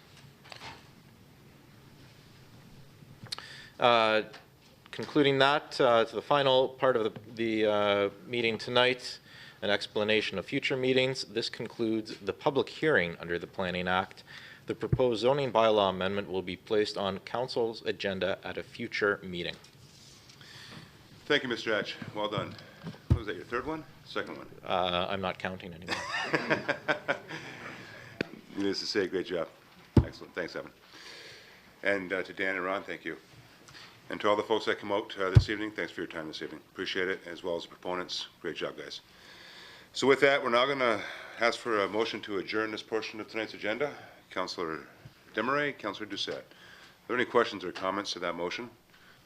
Concluding that to the final part of the meeting tonight, an explanation of future meetings. This concludes the public hearing under the Planning Act. The proposed zoning bylaw amendment will be placed on Council's agenda at a future meeting. Thank you, Mr. Hatch. Well done. What was that, your third one? Second one? I'm not counting anymore. Needless to say, great job. Excellent. Thanks, Evan. And to Dan and Ron, thank you. And to all the folks that come out this evening, thanks for your time this evening. Appreciate it, as well as the proponents. Great job, guys. So with that, we're now going to ask for a motion to adjourn this portion of tonight's agenda. Councillor Desmarais, Councillor Doucette. Are there any questions or comments to that motion?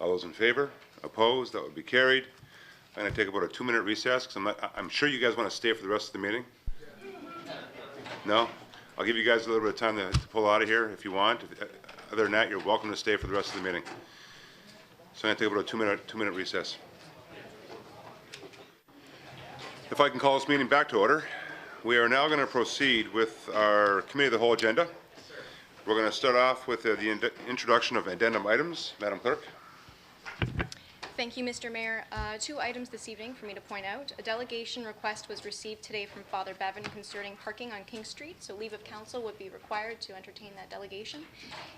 All those in favor? Opposed? That would be carried. I'm going to take about a 2-minute recess because I'm sure you guys want to stay for the rest of the meeting. No? I'll give you guys a little bit of time to pull out of here if you want. Other than that, you're welcome to stay for the rest of the meeting. So I'm going to take about a 2-minute recess. If I can call this meeting back to order, we are now going to proceed with our Committee of the Whole agenda. We're going to start off with the introduction of addendum items. Madam Clerk. Thank you, Mr. Mayor. 2 items this evening for me to point out. A delegation request was received today from Father Bevan concerning parking on King Street, so leave of council would be required to entertain that delegation.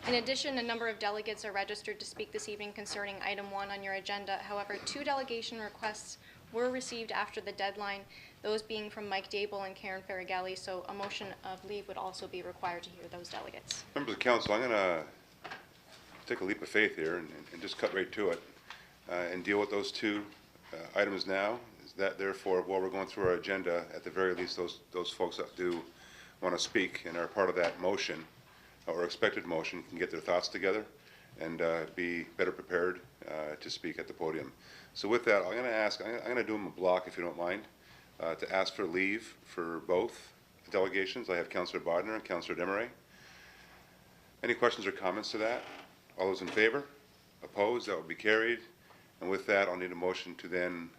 In addition, a number of delegates are registered to speak this evening concerning item 1 on your agenda. However, 2 delegation requests were received after the deadline, those being from Mike Dable and Karen Faragalli, so a motion of leave would also be required to hear those delegates. Members of Council, I'm going to take a leap of faith here and just cut right to it and deal with those 2 items now. that therefore, while we're going through our agenda, at the very least, those folks that do want to speak and are part of that motion, or expected motion, can get their thoughts together and be better prepared to speak at the podium. So with that, I'm going to do them a block, if you don't mind, to ask for leave for both delegations. I have Councillor Bodner and Councillor Desmarais. Any questions or comments to that? All those in favor? Opposed? That will be carried. And with that, I'll need a motion to then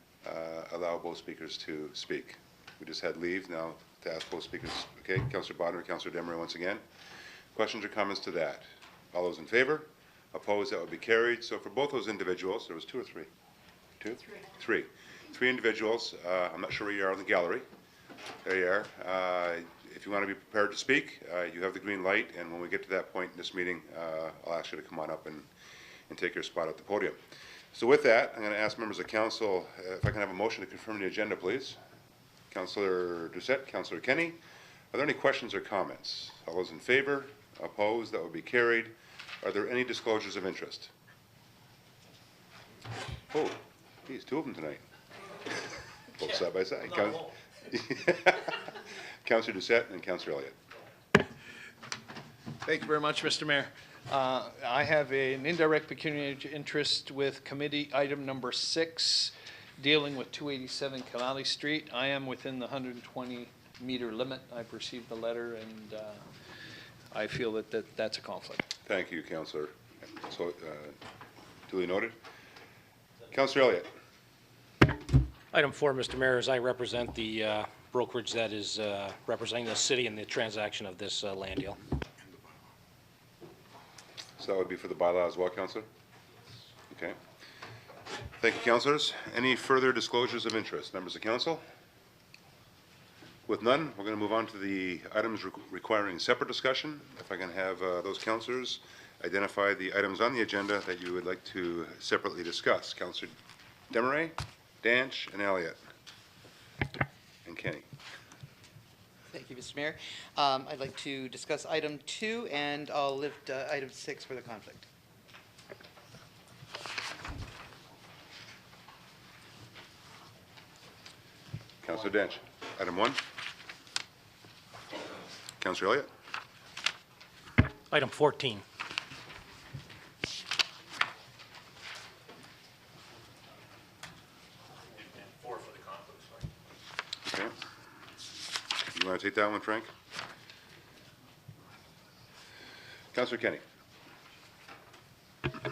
allow both speakers to speak. We just had leave, now to ask both speakers. Okay, Councillor Bodner, Councillor Desmarais once again. Questions or comments to that? All those in favor? Opposed? That would be carried. So for both those individuals, there was two or three? Two? Three. Three individuals. I'm not sure where you are in the gallery. There you are. If you want to be prepared to speak, you have the green light, and when we get to that point in this meeting, I'll ask you to come on up and take your spot at the podium. So with that, I'm going to ask members of council if I can have a motion to confirm the agenda, please. Councillor Doucette, Councillor Kenny. Are there any questions or comments? All those in favor? Opposed? That would be carried. Are there any disclosures of interest? Oh, geez, two of them tonight. Both side by side. Councillor Doucette and Councillor Elliott. Thank you very much, Mr. Mayor. I have an indirect pecuniary interest with committee item number 6, dealing with 287 Canale Street. I am within the 120-meter limit. I've received the letter, and I feel that that's a conflict. Thank you, Councillor. So, duly noted. Councillor Elliott. Item 4, Mr. Mayor, is I represent the brokerage that is representing the city in the transaction of this land deal. So that would be for the bylaw as well, Councillor? Okay. Thank you, Councillors. Any further disclosures of interest? Members of Council? With none, we're going to move on to the items requiring separate discussion. If I can have those Councillors identify the items on the agenda that you would like to separately discuss. Councillor Desmarais, Danch, and Elliott. And Kenny. Thank you, Mr. Mayor. I'd like to discuss item 2, and I'll lift item 6 for the conflict. Councillor Danch. Item 1. Councillor Elliott. Item 14. Okay. You want to take that one, Frank? Councillor Kenny.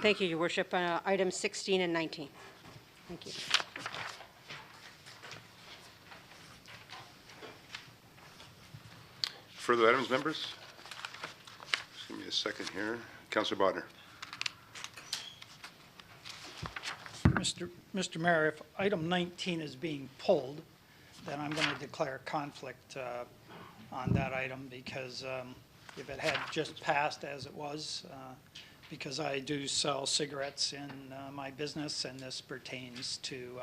Thank you, Your Worship. Items 16 and 19. Thank you. Further items, members? Just give me a second here. Councillor Bodner. Mr. Mayor, if item 19 is being pulled, then I'm going to declare conflict on that item, because if it had just passed as it was, because I do sell cigarettes in my business, and this pertains to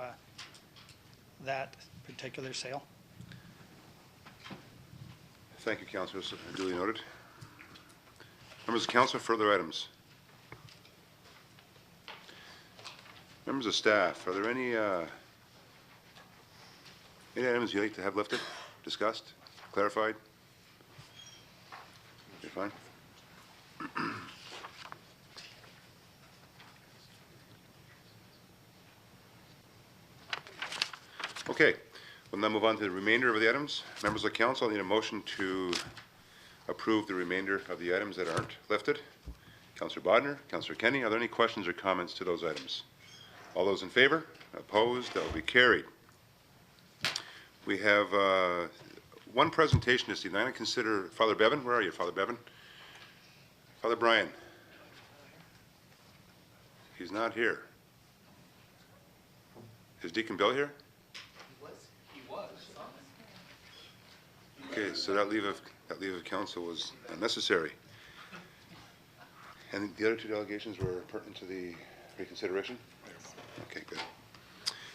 that particular sale. Thank you, Councillors. Duly noted. Members of Council, further items? Members of staff, are there any items you'd like to have lifted, discussed, clarified? You're fine. Okay, we'll now move on to the remainder of the items. Members of council, I need a motion to approve the remainder of the items that aren't lifted. Councillor Bodner, Councillor Kenny, are there any questions or comments to those items? All those in favor? Opposed? That will be carried. We have one presentation this evening. I'm going to consider Father Bevan. Where are you, Father Bevan? Father Brian. He's not here. Is Deacon Bill here? He was. Okay, so that leave of council was unnecessary. And the other two delegations were pertinent to the reconsideration? Okay, good.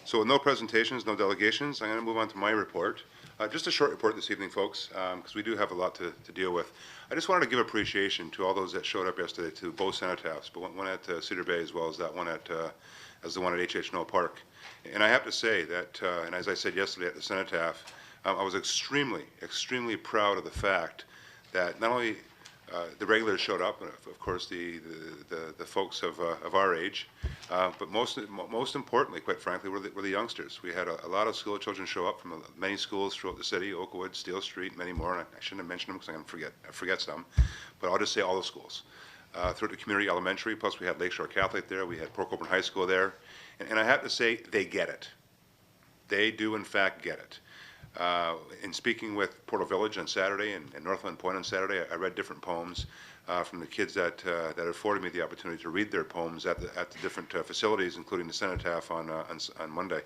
So with no presentations, no delegations, I'm going to move on to my report. Just a short report this evening, folks, because we do have a lot to deal with. I just wanted to give appreciation to all those that showed up yesterday to both cenotaphs, but one at Cedar Bay as well as that one at the one at H.H. Noel Park. And I have to say that, and as I said yesterday at the Cenotaph, I was extremely, extremely proud of the fact that not only the regulars showed up, and of course the folks of our age, but most importantly, quite frankly, were the youngsters. We had a lot of school children show up from many schools throughout the city, Oakwood, Steele Street, many more. And I shouldn't have mentioned them because I'm going to forget some, but I'll just say all the schools. Throughout the community elementary, plus we had Lakeshore Catholic there, we had Colborne High School there, and I have to say, they get it. They do in fact get it. In speaking with Portal Village on Saturday and Northland Point on Saturday, I read different poems from the kids that afforded me the opportunity to read their poems at the different facilities, including the Cenotaph on Monday.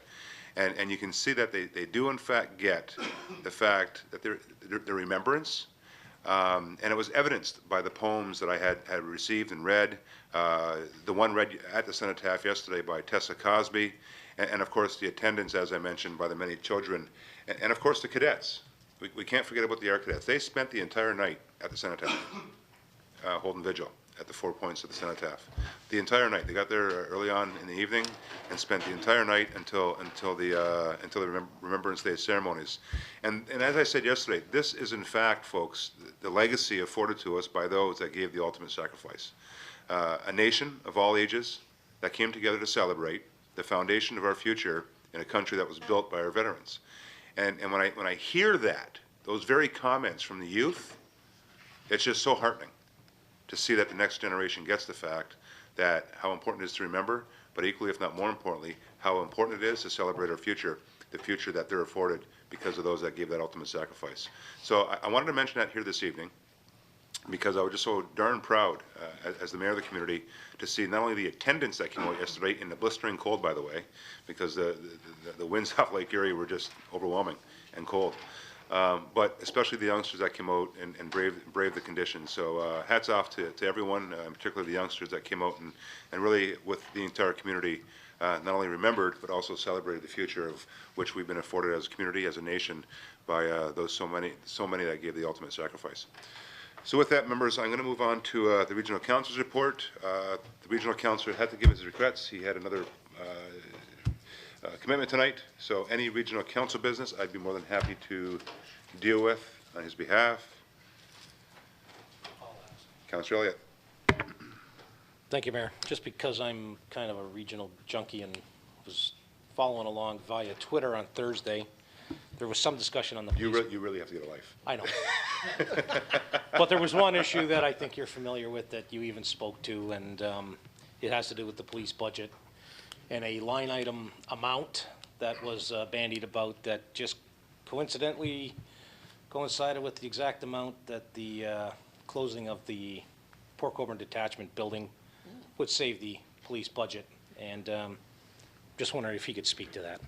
And you can see that they do in fact get the fact that their remembrance, and it was evidenced by the poems that I had received and read. The one read at the Cenotaph yesterday by Tessa Cosby, and of course the attendance, as I mentioned, by the many children, and of course the cadets. We can't forget about the Air Cadets. They spent the entire night at the Cenotaph, holding vigil at the 4 points of the Cenotaph. The entire night. They got there early on in the evening and spent the entire night until the Remembrance Day ceremonies. And as I said yesterday, this is in fact, folks, the legacy afforded to us by those that gave the ultimate sacrifice. A nation of all ages that came together to celebrate the foundation of our future in a country that was built by our veterans. And when I hear that, those very comments from the youth, it's just so heartening to see that the next generation gets the fact that how important it is to remember, but equally, if not more importantly, how important it is to celebrate our future, the future that they're afforded because of those that gave that ultimate sacrifice. So I wanted to mention that here this evening, because I was just so darn proud as the mayor of the community to see not only the attendance that came out yesterday in the blistering cold, by the way, because the winds off Lake Erie were just overwhelming and cold, but especially the youngsters that came out and braved the conditions. So hats off to everyone, particularly the youngsters that came out and really, with the entire community, not only remembered, but also celebrated the future of which we've been afforded as a community, as a nation, by those so many that gave the ultimate sacrifice. So with that, members, I'm going to move on to the Regional Council's report. The Regional Councilor had to give his regrets. He had another commitment tonight, so any Regional Council business I'd be more than happy to deal with on his behalf. Councilor Elliott. Thank you, Mayor. Just because I'm kind of a regional junkie and was following along via Twitter on Thursday, there was some discussion on the police. You really have to get a life. I know. But there was one issue that I think you're familiar with that you even spoke to, and it has to do with the police budget and a line item amount that was bandied about that just coincidentally coincided with the exact amount that the closing of the Port Colborne Detachment building would save the police budget. And just wondering if he could speak to that.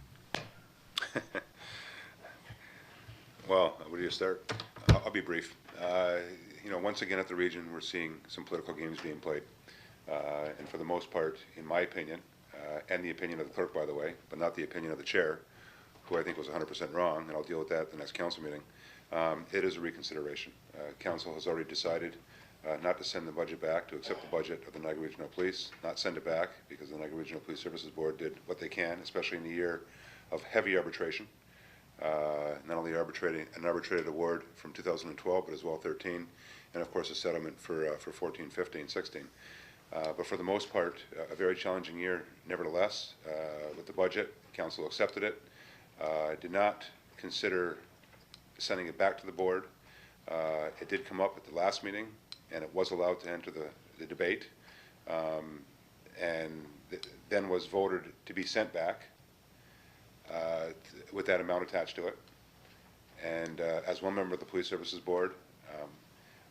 Well, where do you start? I'll be brief. You know, once again at the region, we're seeing some political games being played. And for the most part, in my opinion, and the opinion of the clerk, by the way, but not the opinion of the chair, who I think was 100% wrong, and I'll deal with that at the next council meeting, it is a reconsideration. Council has already decided not to send the budget back, to accept the budget of the Niagara Regional Police, not send it back because the Niagara Regional Police Services Board did what they can, especially in the year of heavy arbitration. Not only an arbitrated award from 2012, but as well 13, and of course a settlement for 14, 15, 16. But for the most part, a very challenging year. Nevertheless, with the budget, council accepted it. Did not consider sending it back to the board. It did come up at the last meeting, and it was allowed to enter the debate, and then was voted to be sent back with that amount attached to it. And as one member of the Police Services Board,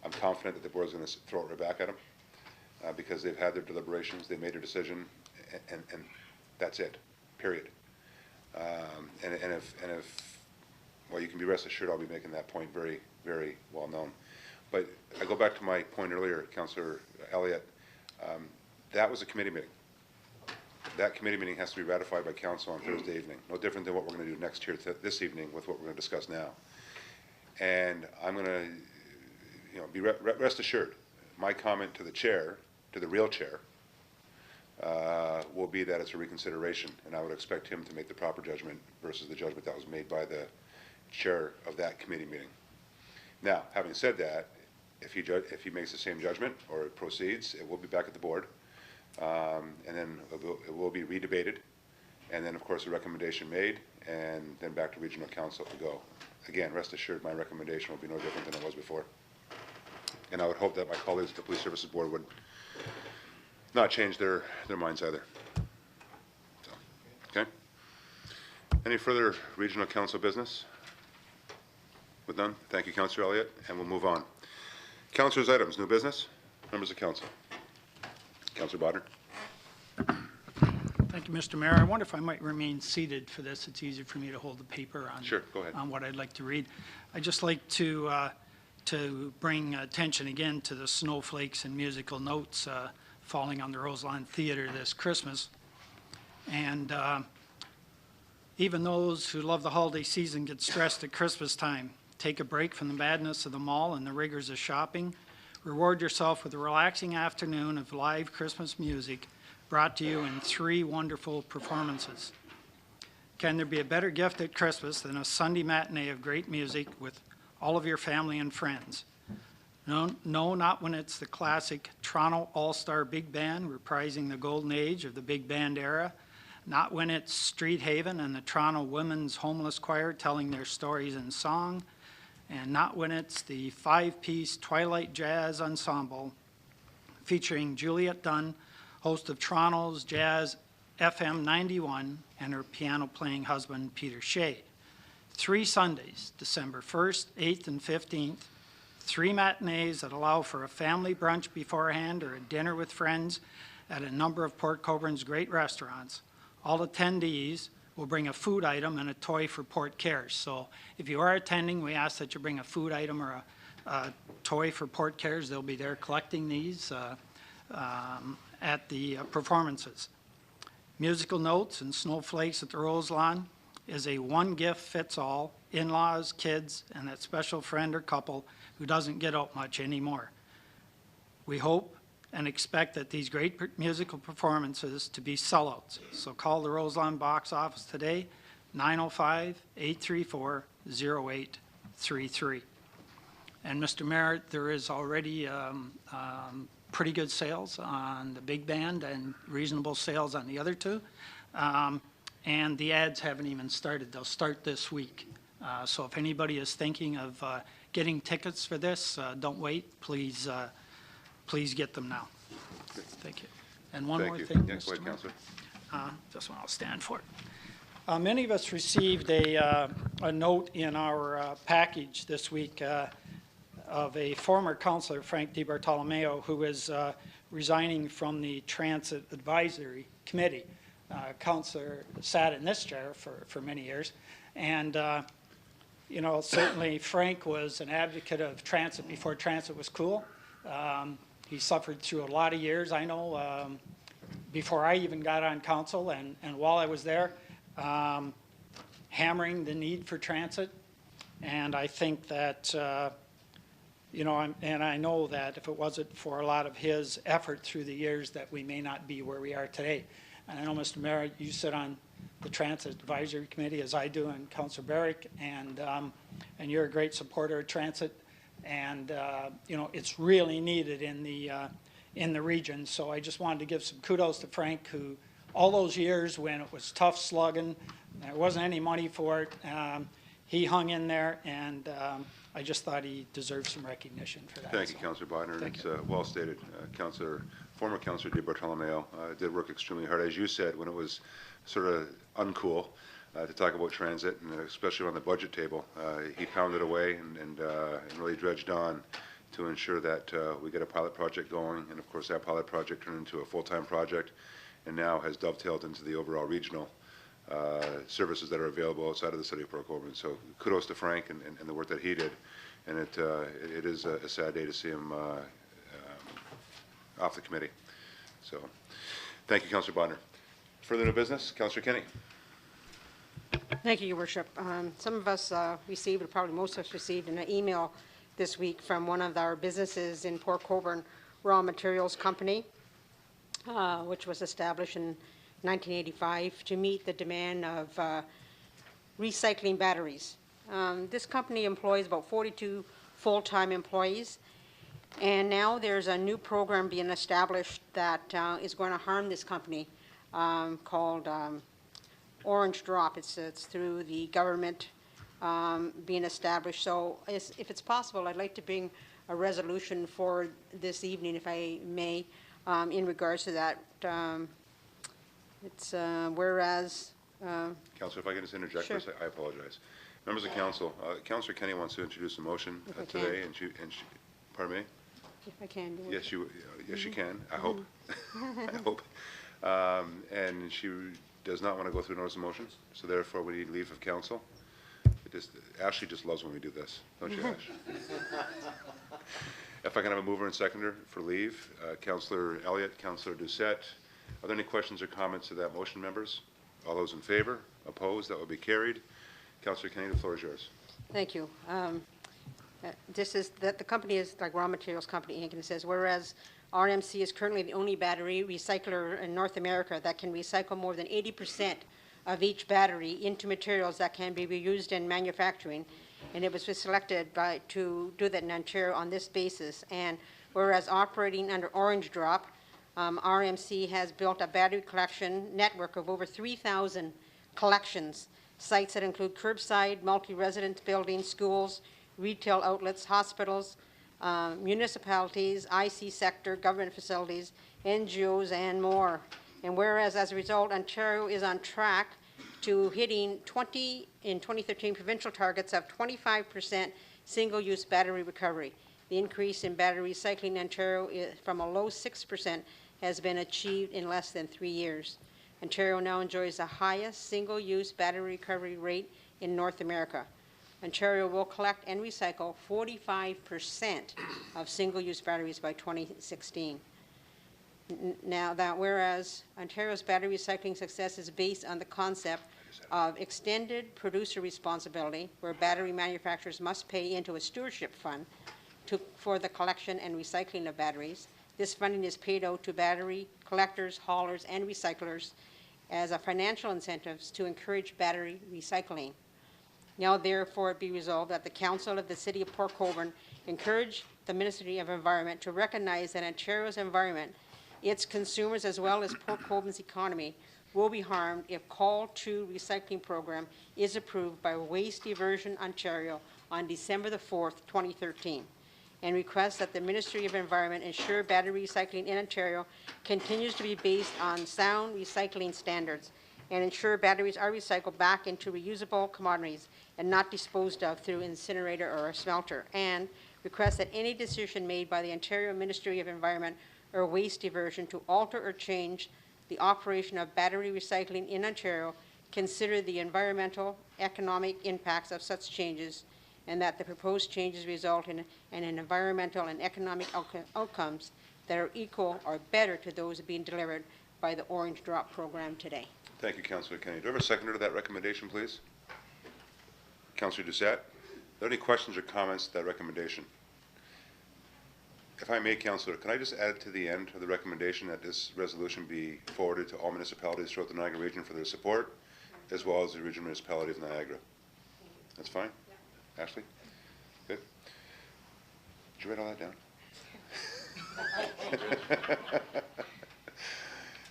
I'm confident that the board is going to throw it right back at them because they've had their deliberations, they made their decision, and that's it, period. And if, well, you can be rest assured I'll be making that point very, very well known. But I go back to my point earlier, Councillor Elliott, that was a committee meeting. That committee meeting has to be ratified by council on Thursday evening. No different than what we're going to do next year, this evening, with what we're going to discuss now. And I'm going to, you know, be rest assured. My comment to the chair, to the real chair, will be that it's a reconsideration, and I would expect him to make the proper judgment versus the judgment that was made by the chair of that committee meeting. Now, having said that, if he makes the same judgment or it proceeds, it will be back at the board, and then it will be redebated, and then, of course, a recommendation made, and then back to regional council to go. Again, rest assured, my recommendation will be no different than it was before. And I would hope that my colleagues at the Police Services Board would not change their minds either. So, okay? Any further regional council business? With none, thank you, Councillor Elliott, and we'll move on. Councillors' items, new business, members of council. Councillor Bodner. Thank you, Mr. Mayor. I wonder if I might remain seated for this. It's easier for me to hold the paper on, Sure, go ahead. on what I'd like to read. I'd just like to bring attention again to the snowflakes and musical notes falling on the Roselawn Theatre this Christmas. And even those who love the holiday season get stressed at Christmas time. Take a break from the madness of the mall and the rigors of shopping. Reward yourself with a relaxing afternoon of live Christmas music brought to you in 3 wonderful performances. Can there be a better gift at Christmas than a Sunday matinee of great music with all of your family and friends? No, not when it's the classic Toronto All-Star Big Band reprising the golden age of the big band era. Not when it's Street Haven and the Toronto Women's Homeless Choir telling their stories in song. And not when it's the 5-piece Twilight Jazz Ensemble featuring Juliet Dunn, host of Toronto's Jazz FM 91, and her piano-playing husband, Peter Shea. 3 Sundays, December 1st, 8th, and 15th. 3 matinees that allow for a family brunch beforehand or a dinner with friends at a number of Port Colborne's great restaurants. All attendees will bring a food item and a toy for Port Cares. So if you are attending, we ask that you bring a food item or a toy for Port Cares. They'll be there collecting these at the performances. Musical notes and snowflakes at the Roselawn is a one-gift-fits-all, in-laws, kids, and that special friend or couple who doesn't get out much anymore. We hope and expect that these great musical performances to be sellouts. So call the Roselawn box office today, 905-834-0833. And Mr. Mayor, there is already pretty good sales on the big band and reasonable sales on the other 2. And the ads haven't even started. They'll start this week. So if anybody is thinking of getting tickets for this, don't wait. Please get them now. Thank you. And one more thing, Mr. Mayor. This one I'll stand for. Many of us received a note in our package this week of a former councillor, Frank DiBartolomeo, who is resigning from the Transit Advisory Committee. Councillor sat in this chair for many years. And, you know, certainly Frank was an advocate of transit before transit was cool. He suffered through a lot of years, I know, before I even got on council and while I was there, hammering the need for transit. And I think that, you know, and I know that if it wasn't for a lot of his effort through the years that we may not be where we are today. And I know, Mr. Mayor, you sit on the Transit Advisory Committee as I do, and Councillor Barrick, and you're a great supporter of transit. And you know, it's really needed in the region. So I just wanted to give some kudos to Frank, who all those years when it was tough slugging, there wasn't any money for it, he hung in there, and I just thought he deserved some recognition for that. Thank you, Councillor Bodner. It's well stated. Former Councillor DiBartolomeo did work extremely hard, as you said, when it was sort of uncool to talk about transit, and especially on the budget table. He pounded away and really dredged on to ensure that we get a pilot project going, and of course that pilot project turned into a full-time project, and now has dovetailed into the overall regional services that are available outside of the city of Port Colborne. So kudos to Frank and the work that he did, and it is a sad day to see him off the committee. So thank you, Councillor Bodner. Further new business, Councillor Kenny. Thank you, Your Worship. Some of us received, or probably most of us received, an email this week from one of our businesses in Port Colborne, Raw Materials Company. which was established in 1985 to meet the demand of recycling batteries. This company employs about 42 full-time employees, and now there's a new program being established that is going to harm this company called Orange Drop. It's through the government being established. So if it's possible, I'd like to bring a resolution for this evening, if I may, in regards to that. It's whereas... Councillor, if I can just interject Sure. for a sec, I apologize. Members of council, Councillor Kenny wants to introduce a motion If I today, can. and she, pardon me? If I can. do it. Yes, you Mm-hmm. can, I hope. I hope. And she does not want to go through notice of motion, so therefore we need leave of council. Ashley just loves when we do this, don't you, Ash? If I can have a mover and seconder for leave, Councillor Elliott, Councillor Doucette. Are there any questions or comments to that motion, members? All those in favor? Opposed? That will be carried. Councillor Kenny, the floor is yours. Thank you. This is that the company is like Raw Materials Company Inc. and it says, whereas RMC is currently the only battery recycler in North America that can recycle more than 80% of each battery into materials that can be reused in manufacturing, and it was selected to do that in Ontario on this basis. And whereas operating under Orange Drop, RMC has built a battery collection network of over 3,000 collections, sites that include curbside, multi-residence buildings, schools, retail outlets, hospitals, municipalities, IC sector, government facilities, NGOs, and more. And whereas as a result, Ontario is on track to hitting in 2013 provincial targets of 25% single-use battery recovery. The increase in battery recycling in Ontario from a low 6% has been achieved in less than 3 years. Ontario now enjoys the highest single-use battery recovery rate in North America. Ontario will collect and recycle 45% of single-use batteries by 2016. Now that whereas Ontario's battery recycling success is based on the concept of extended producer responsibility, where battery manufacturers must pay into a stewardship fund for the collection and recycling of batteries. This funding is paid out to battery collectors, haulers, and recyclers as a financial incentives to encourage battery recycling. Now therefore it be resolved that the Council of the City of Port Colborne encourage the Ministry of Environment to recognize that Ontario's environment, its consumers, as well as Port Colborne's economy, will be harmed if Call 2 recycling program is approved by Waste Diversion Ontario on December the 4th, 2013, and request that the Ministry of Environment ensure battery recycling in Ontario continues to be based on sound recycling standards and ensure batteries are recycled back into reusable commodities and not disposed of through incinerator or a smelter, and request that any decision made by the Ontario Ministry of Environment or Waste Diversion to alter or change the operation of battery recycling in Ontario consider the environmental, economic impacts of such changes, and that the proposed changes result in an environmental and economic outcomes that are equal or better to those being delivered by the Orange Drop program today. Thank you, Councillor Kenny. Do I have a seconder to that recommendation, please? Councillor Doucette. Are there any questions or comments to that recommendation? If I may, Councillor, can I just add to the end of the recommendation that this resolution be forwarded to all municipalities throughout the Niagara region for their support, as well as the regional municipality of Niagara? That's fine? Yeah. Ashley? Good. Did you write all that down?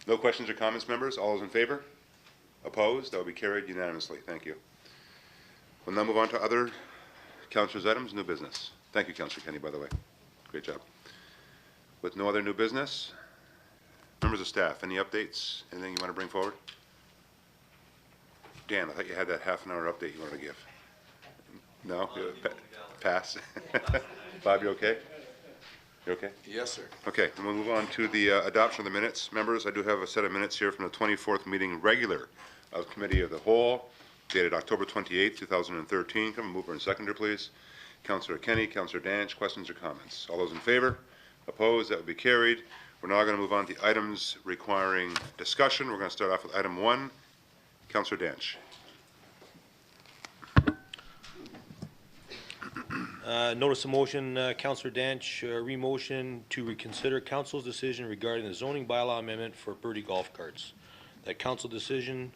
No questions or comments, members? All those in favor? Opposed? That will be carried unanimously. Thank you. We'll now move on to other Councillors' items, new business. Thank you, Councillor Kenny, by the way. Great job. With no other new business, members of staff, any updates? Anything you want to bring forward? Dan, I thought you had that half-an-hour update you wanted to give. No? Pass? Bob, you okay? You okay? Yes, sir. Okay, and we'll move on to the adoption of the minutes. Members, I do have a set of minutes here from the 24th meeting regular of Committee of the Whole, dated October 28, 2013. Come, mover and seconder, please. Councillor Kenny, Councillor Danch, questions or comments? All those in favor? Opposed? That will be carried. We're now going to move on to items requiring discussion. We're going to start off with item 1. Councillor Danch. Notice of motion, Councillor Danch, re-motion to reconsider council's decision regarding the zoning bylaw amendment for Birdie golf carts. That council decision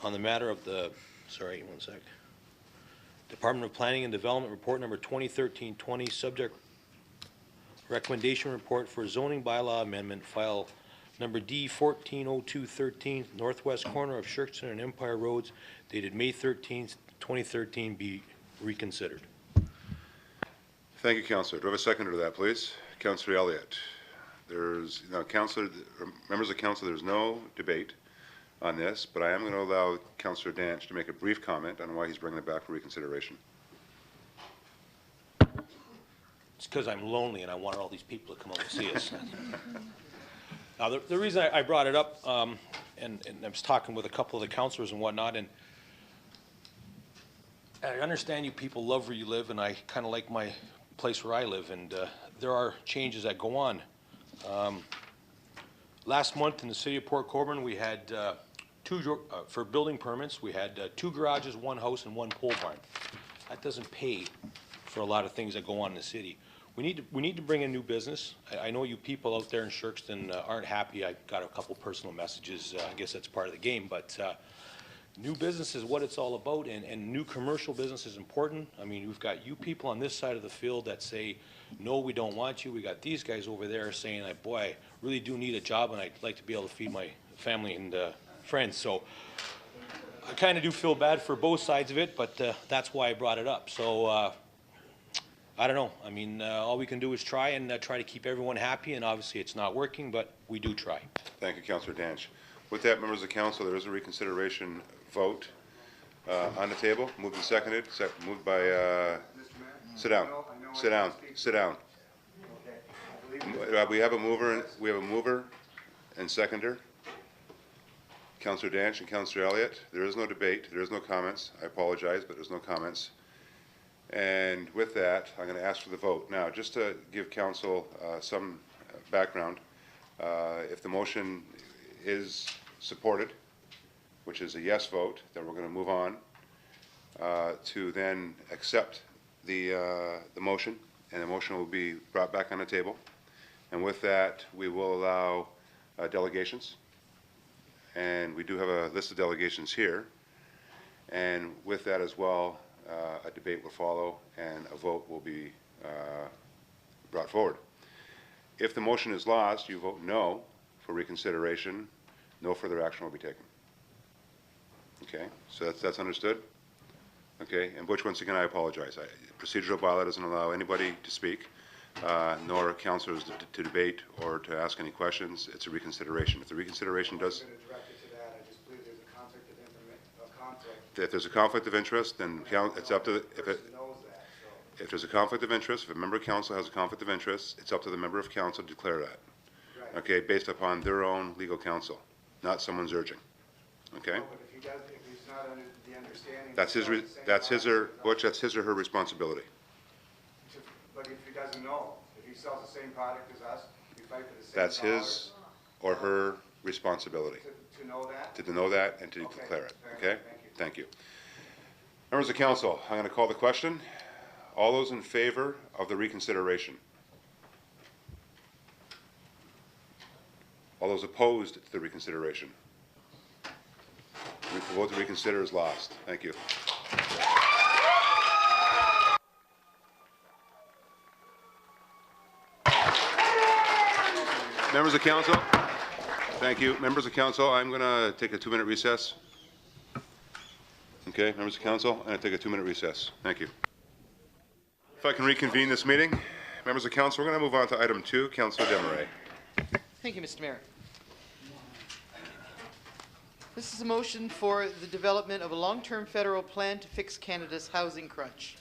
on the matter of the, sorry, one sec. Department of Planning and Development Report Number 2013-20, subject recommendation report for zoning bylaw amendment, file number D 140213, northwest corner of Shirkston and Empire Roads, dated May 13th, 2013, be reconsidered. Thank you, Councillor. Do I have a seconder to that, please? Councillor Elliott. There's, now, Councillor, members of Council, there's no debate on this, but I am going to allow Councillor Danch to make a brief comment on why he's bringing it back for reconsideration. It's because I'm lonely and I wanted all these people to come out and see us. Now, the reason I brought it up, and I was talking with a couple of the councillors and whatnot, and I understand you people love where you live, and I kind of like my place where I live, and there are changes that go on. Last month in the city of Port Colborne, we had for building permits, we had 2 garages, 1 house, and 1 pole barn. That doesn't pay for a lot of things that go on in the city. We need to bring in new business. I know you people out there in Shirkston aren't happy. I got a couple personal messages. I guess that's part of the game, but new business is what it's all about, and new commercial business is important. I mean, we've got you people on this side of the field that say, no, we don't want you. We got these guys over there saying, like, boy, I really do need a job, and I'd like to be able to feed my family and friends. So I kind of do feel bad for both sides of it, but that's why I brought it up. So I don't know. I mean, all we can do is try and try to keep everyone happy, and obviously it's not working, but we do try. Thank you, Councillor Danch. With that, members of council, there is a reconsideration vote on the table. Moved and seconded. Moved by. Sit down. Sit down. Sit down. We have a mover. We have a mover and seconder. Councillor Danch and Councillor Elliott. There is no debate. There is no comments. I apologize, but there's no comments. And with that, I'm going to ask for the vote. Now, just to give council some background, if the motion is supported, which is a yes vote, then we're going to move on to then accept the motion, and the motion will be brought back on the table. And with that, we will allow delegations, and we do have a list of delegations here. And with that as well, a debate will follow, and a vote will be brought forward. If the motion is lost, you vote no for reconsideration. No further action will be taken. Okay, so that's understood? Okay, and Butch, once again, I apologize. Procedural bylaw doesn't allow anybody to speak, nor councillors to debate or to ask any questions. It's a reconsideration. If the reconsideration does... If there's a conflict of interest, then it's up to if there's a conflict of interest, if a member of council has a conflict of interest, it's up to the member of council to declare that. Okay, based upon their own legal counsel, not someone's urging. Okay. No, but if he's not under the understanding. That's his or her responsibility. But if he doesn't know, if he sells the same product as us, we fight for the same. That's his or her responsibility. To know that. To know that and to declare it. Okay. Thank you. Members of council, I'm going to call the question. All those in favor of the reconsideration? All those opposed to the reconsideration? The vote to reconsider is lost. Thank you. Members of council, thank you. Members of council, I'm going to take a 2-minute recess. Okay, members of council, I'm going to take a 2-minute recess. Thank you. If I can reconvene this meeting, members of council, we're going to move on to item 2. Councillor Desmarais. Thank you, Mr. Mayor. This is a motion for the development of a long-term federal plan to fix Canada's housing crunch.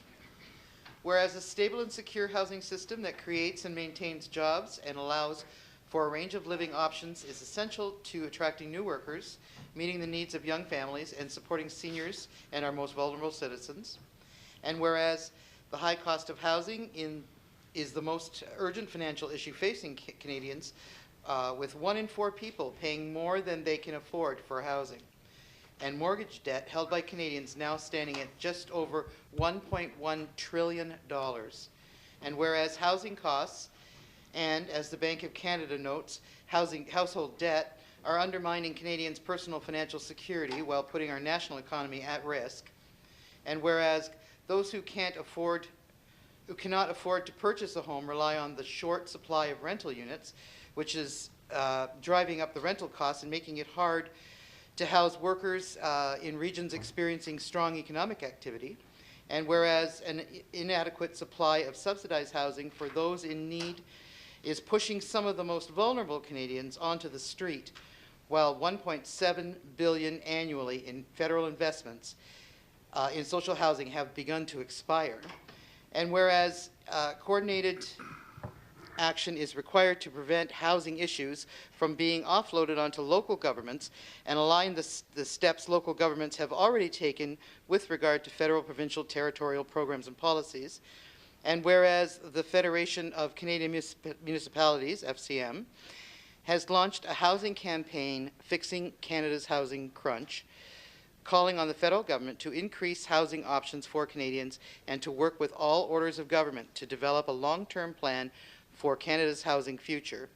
Whereas a stable and secure housing system that creates and maintains jobs and allows for a range of living options is essential to attracting new workers, meeting the needs of young families, and supporting seniors and our most vulnerable citizens. And whereas the high cost of housing is the most urgent financial issue facing Canadians, with 1 in 4 people paying more than they can afford for housing. and mortgage debt held by Canadians now standing at just over $1.1 trillion. And whereas housing costs and, as the Bank of Canada notes, household debt are undermining Canadians' personal financial security while putting our national economy at risk, and whereas those who cannot afford to purchase a home rely on the short supply of rental units, which is driving up the rental costs and making it hard to house workers in regions experiencing strong economic activity, and whereas an inadequate supply of subsidized housing for those in need is pushing some of the most vulnerable Canadians onto the street, while $1.7 billion annually in federal investments in social housing have begun to expire, and whereas coordinated action is required to prevent housing issues from being offloaded onto local governments and align the steps local governments have already taken with regard to federal, provincial, territorial programs and policies, and whereas the Federation of Canadian Municipalities, FCM, has launched a housing campaign, Fixing Canada's Housing Crunch, calling on the federal government to increase housing options for Canadians and to work with all orders of government to develop a long-term plan for Canada's housing future.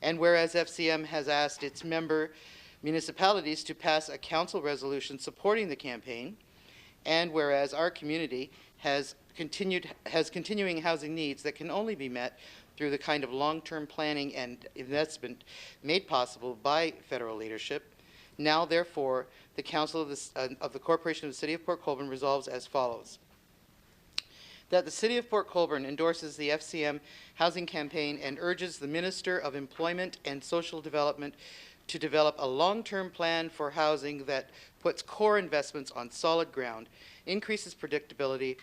And whereas FCM has asked its member municipalities to pass a council resolution supporting the campaign, and whereas our community has continuing housing needs that can only be met through the kind of long-term planning and investment made possible by federal leadership, now therefore the Council of the Corporation of the City of Port Colborne resolves as follows: that the City of Port Colborne endorses the FCM housing campaign and urges the Minister of Employment and Social Development to develop a long-term plan for housing that puts core investments on solid ground, increases predictability,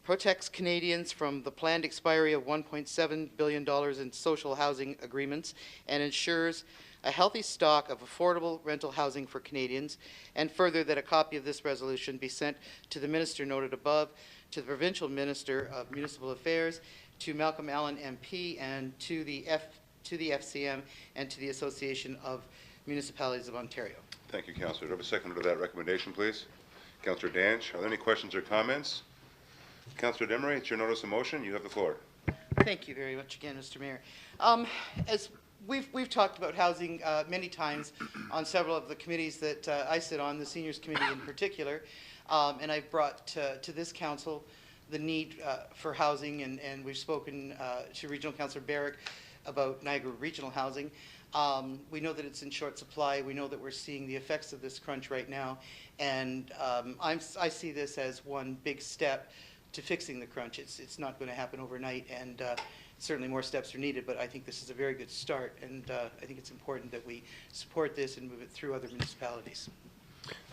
protects Canadians from the planned expiry of $1.7 billion in social housing agreements, and ensures a healthy stock of affordable rental housing for Canadians, and further that a copy of this resolution be sent to the Minister noted above, to the Provincial Minister of Municipal Affairs, to Malcolm Allen MP, and to the FCM, and to the Association of Municipalities of Ontario. Thank you, Councillor. Do I have a seconder to that recommendation, please? Councillor Danch, are there any questions or comments? Councillor Demery, it's your notice of motion. You have the floor. Thank you very much again, Mr. Mayor. As we've talked about housing many times on several of the committees that I sit on, the Seniors Committee in particular, and I've brought to this council the need for housing, and we've spoken to Regional Councillor Barrick about Niagara Regional Housing. We know that it's in short supply. We know that we're seeing the effects of this crunch right now, and I see this as one big step to fixing the crunch. It's not going to happen overnight, and certainly more steps are needed, but I think this is a very good start, and I think it's important that we support this and move it through other municipalities.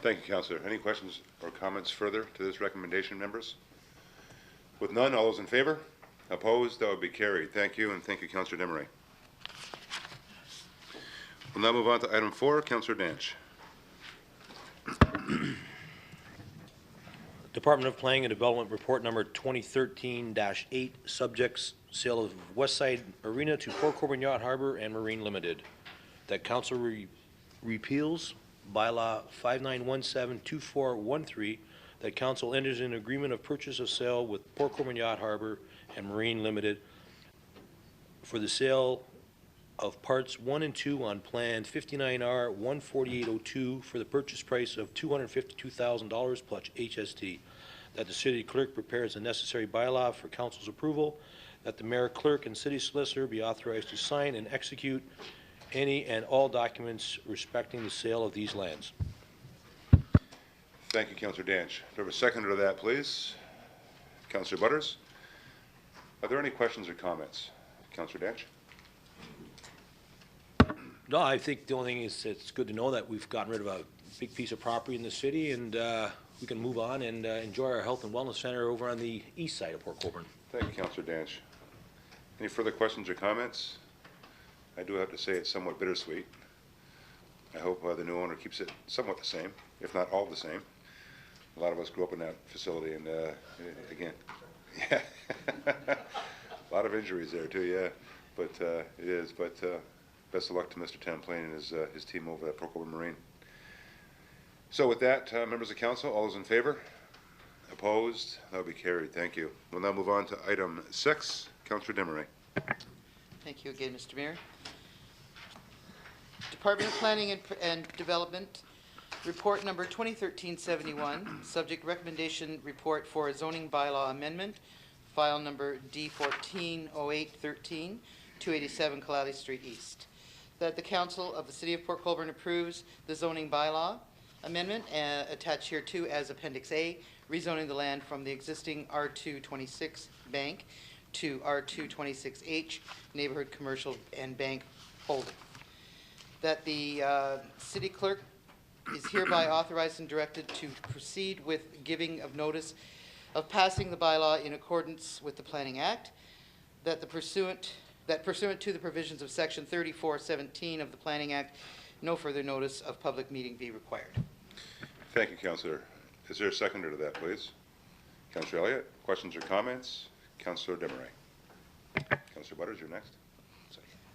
Thank you, Councillor. Any questions or comments further to this recommendation, members? With none, all those in favor? Opposed? That would be carried. Thank you, and thank you, Councillor Demery. We'll now move on to item 4, Councillor Danch. Department of Planning and Development Report Number 2013-8, subjects sale of Westside Arena to Port Colborne Yacht Harbor and Marine Limited. That Council repeals Bylaw 59172413, that Council enters in agreement of purchase of sale with Port Colborne Yacht Harbor and Marine Limited for the sale of parts 1 and 2 on Plan 59R 14802 for the purchase price of $252,000 plus HST. That the City Clerk prepares the necessary bylaw for Council's approval. That the Mayor, Clerk, and City Solicitor be authorized to sign and execute any and all documents respecting the sale of these lands. Thank you, Councillor Danch. Do I have a seconder to that, please? Councillor Butters. Are there any questions or comments? Councillor Danch. No, I think the only thing is it's good to know that we've gotten rid of a big piece of property in the city, and we can move on and enjoy our health and wellness center over on the east side of Port Colborne. Thank you, Councillor Danch. Any further questions or comments? I do have to say it's somewhat bittersweet. I hope the new owner keeps it somewhat the same, if not all the same. A lot of us grew up in that facility, and again, yeah, a lot of injuries there too, yeah. But it is. But best of luck to Mr. Tamplane and his team over at Port Colborne Marine. So with that, members of council, all those in favor? Opposed? That will be carried. Thank you. We'll now move on to item 6. Councillor Desmarais. Thank you again, Mr. Mayor. Department of Planning and Development, report number 2013-71, subject recommendation report for a zoning bylaw amendment, file number D140813, 287 Kalali Street East. That the Council of the City of Port Colborne approves the zoning bylaw amendment attached here too as Appendix A, rezoning the land from the existing R226 bank to R226H, neighborhood commercial and bank holding. That the city clerk is hereby authorized and directed to proceed with giving of notice of passing the bylaw in accordance with the Planning Act. That pursuant to the provisions of Section 3417 of the Planning Act, no further notice of public meeting be required. Thank you, Councillor. Is there a seconder to that, please? Councillor Elliott, questions or comments? Councillor Desmarais. Councillor Butters, you're next.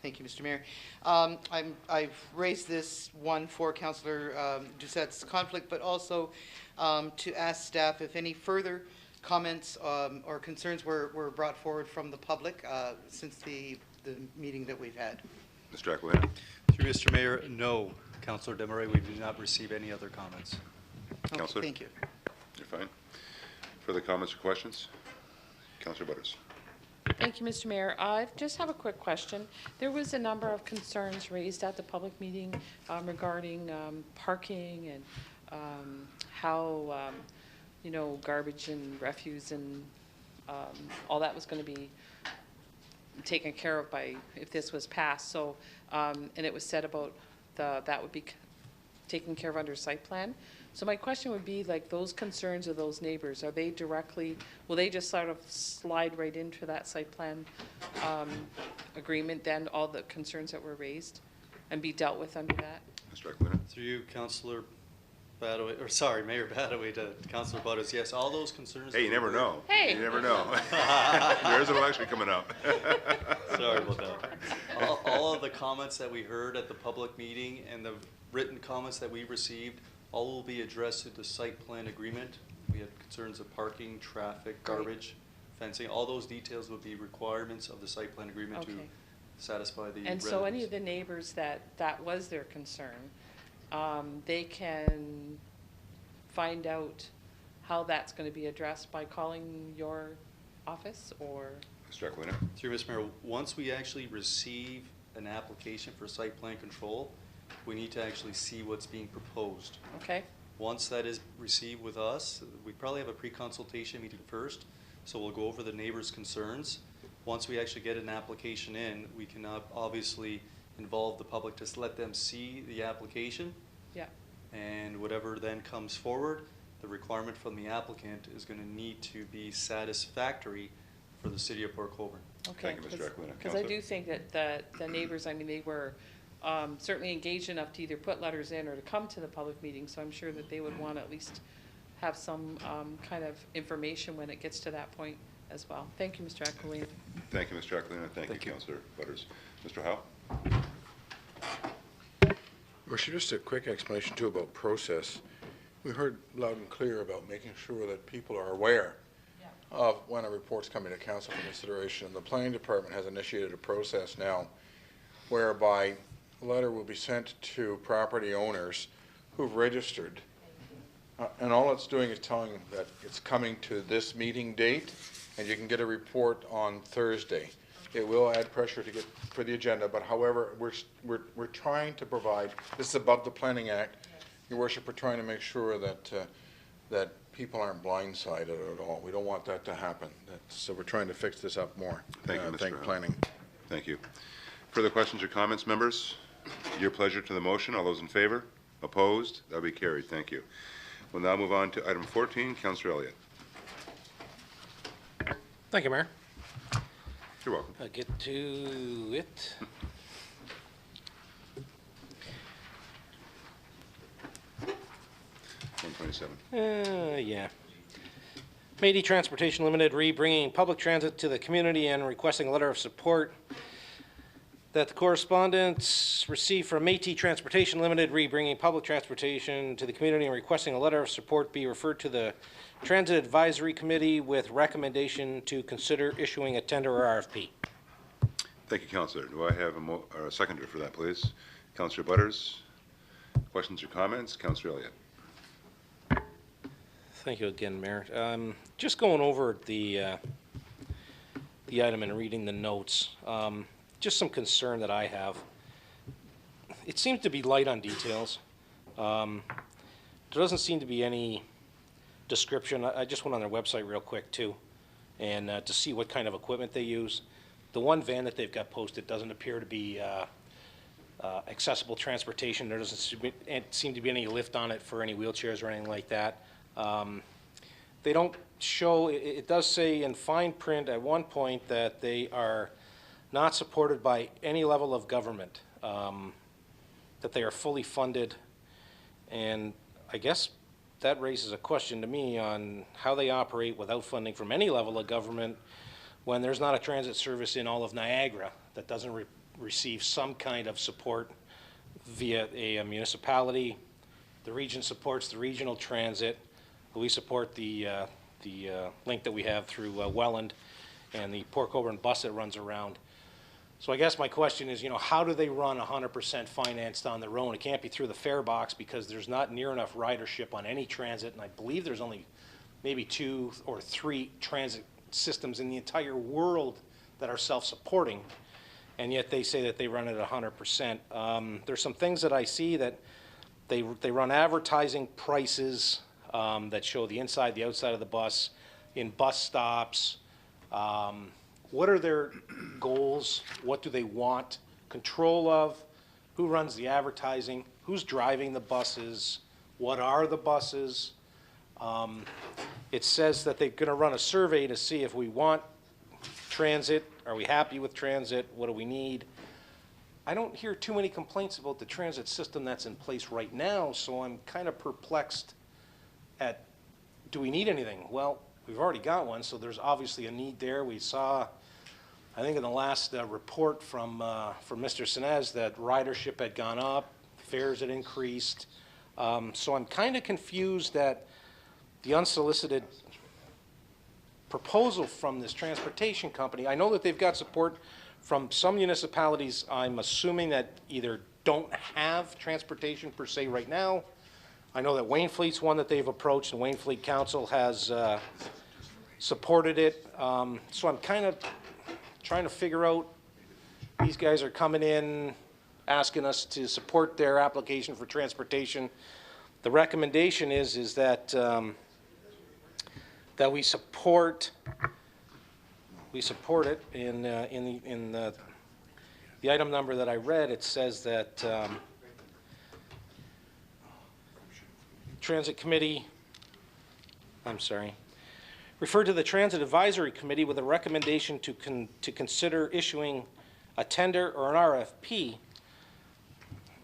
Thank you, Mr. Mayor. I've raised this one for Councillor Doucette's conflict, but also to ask staff if any further comments or concerns were brought forward from the public since the meeting that we've had. Mr. Aquilina. Through Mr. Mayor, no, Councillor Desmarais, we did not receive any other comments. Okay, Councillor? thank you. You're fine. Further comments or questions? Councillor Butters. Thank you, Mr. Mayor. I just have a quick question. There was a number of concerns raised at the public meeting regarding parking and how, you know, garbage and refuse and all that was going to be taken care of by if this was passed. So, and it was said about that would be taken care of under site plan. So my question would be, like, those concerns of those neighbors, are they directly, will they just sort of slide right into that site plan agreement, then all the concerns that were raised, and be dealt with under that? Mr. Aquilina. Through you, Councillor Badaway, or sorry, Mayor Badaway to Councillor Butters. Yes, all those concerns. Hey, you never know. Hey. You never know. There is an election coming up. Sorry about that. All of the comments that we heard at the public meeting and the written comments that we received, all will be addressed to the site plan agreement. We had concerns of parking, traffic, garbage, fencing. All those details would be requirements of the site plan agreement to satisfy the And residents. so any of the neighbors that was their concern, they can find out how that's going to be addressed by calling your office, or? Mr. Aquilina. Through Mr. Mayor, once we actually receive an application for site plan control, we need to actually see what's being proposed. Okay. Once that is received with us, we probably have a pre-consultation meeting first, so we'll go over the neighbors' concerns. Once we actually get an application in, we can obviously involve the public to let them see the application. Yeah. And whatever then comes forward, the requirement from the applicant is going to need to be satisfactory for the city of Port Colborne. Okay. Thank you, Mr. Aquilina. Because I do think that the neighbors, I mean, they were certainly engaged enough to either put letters in or to come to the public meeting, so I'm sure that they would want to at least have some kind of information when it gets to that point as well. Thank you, Mr. Aquilina. Thank you, Mr. Aquilina. Thank you, Councillor Butters. Mr. Howe. Worship, just a quick explanation too about process. We heard loud and clear about making sure that people are aware of when a report's coming to council for consideration. The planning department has initiated a process now whereby a letter will be sent to property owners who've registered. And all it's doing is telling them that it's coming to this meeting date and you can get a report on Thursday. It will add pressure to get for the agenda, but however, we're trying to provide, this is above the Planning Act, Your Worship, we're trying to make sure that that people aren't blindsided at all. We don't want that to happen. So we're trying to fix this up more. Thank you, Mr. Thank Howe. Planning. Thank you. Further questions or comments, members? Your pleasure to the motion. All those in favor? Opposed? That will be carried. Thank you. We'll now move on to item 14. Councillor Elliott. Thank you, Mayor. You're welcome. I'll get to it. Yeah. Métis Transportation Limited, bringing public transit to the community and requesting a letter of support that the correspondence received from Métis Transportation Limited, bringing public transportation to the community and requesting a letter of support be referred to the Transit Advisory Committee with recommendation to consider issuing a tender or RFP. Thank you, Councillor. Do I have a seconder for that, please? Councillor Butters. Questions or comments? Councillor Elliott. Thank you again, Mayor. Just going over the item and reading the notes, just some concern that I have. It seems to be light on details. There doesn't seem to be any description. I just went on their website real quick too, and to see what kind of equipment they use. The one van that they've got posted doesn't appear to be accessible transportation. There doesn't seem to be any lift on it for any wheelchairs or anything like that. They don't show, it does say in fine print at one point that they are not supported by any level of government, that they are fully funded, and I guess that raises a question to me on how they operate without funding from any level of government when there's not a transit service in all of Niagara that doesn't receive some kind of support via a municipality. The region supports the regional transit. We support the link that we have through Welland and the Port Colborne bus that runs around. So I guess my question is, how do they run 100% financed on their own? It can't be through the fare box because there's not near enough ridership on any transit, and I believe there's only maybe 2 or 3 transit systems in the entire world that are self-supporting, and yet they say that they run it 100%. There's some things that I see that they run advertising prices that show the inside, the outside of the bus, in bus stops. What are their goals? What do they want control of? Who runs the advertising? Who's driving the buses? What are the buses? It says that they're going to run a survey to see if we want transit. Are we happy with transit? What do we need? I don't hear too many complaints about the transit system that's in place right now, so I'm kind of perplexed at, do we need anything? Well, we've already got one, so there's obviously a need there. We saw, I think in the last report from Mr. Sinez, that ridership had gone up, fares had increased. So I'm kind of confused that the unsolicited proposal from this transportation company, I know that they've got support from some municipalities, I'm assuming that either don't have transportation per se right now. I know that Wainfleet's one that they've approached, and Wainfleet Council has supported it. So I'm kind of trying to figure out, these guys are coming in, asking us to support their application for transportation. The recommendation is that that we support it. In the item number that I read, it says that Transit Committee, refer to the Transit Advisory Committee with a recommendation to consider issuing a tender or an RFP.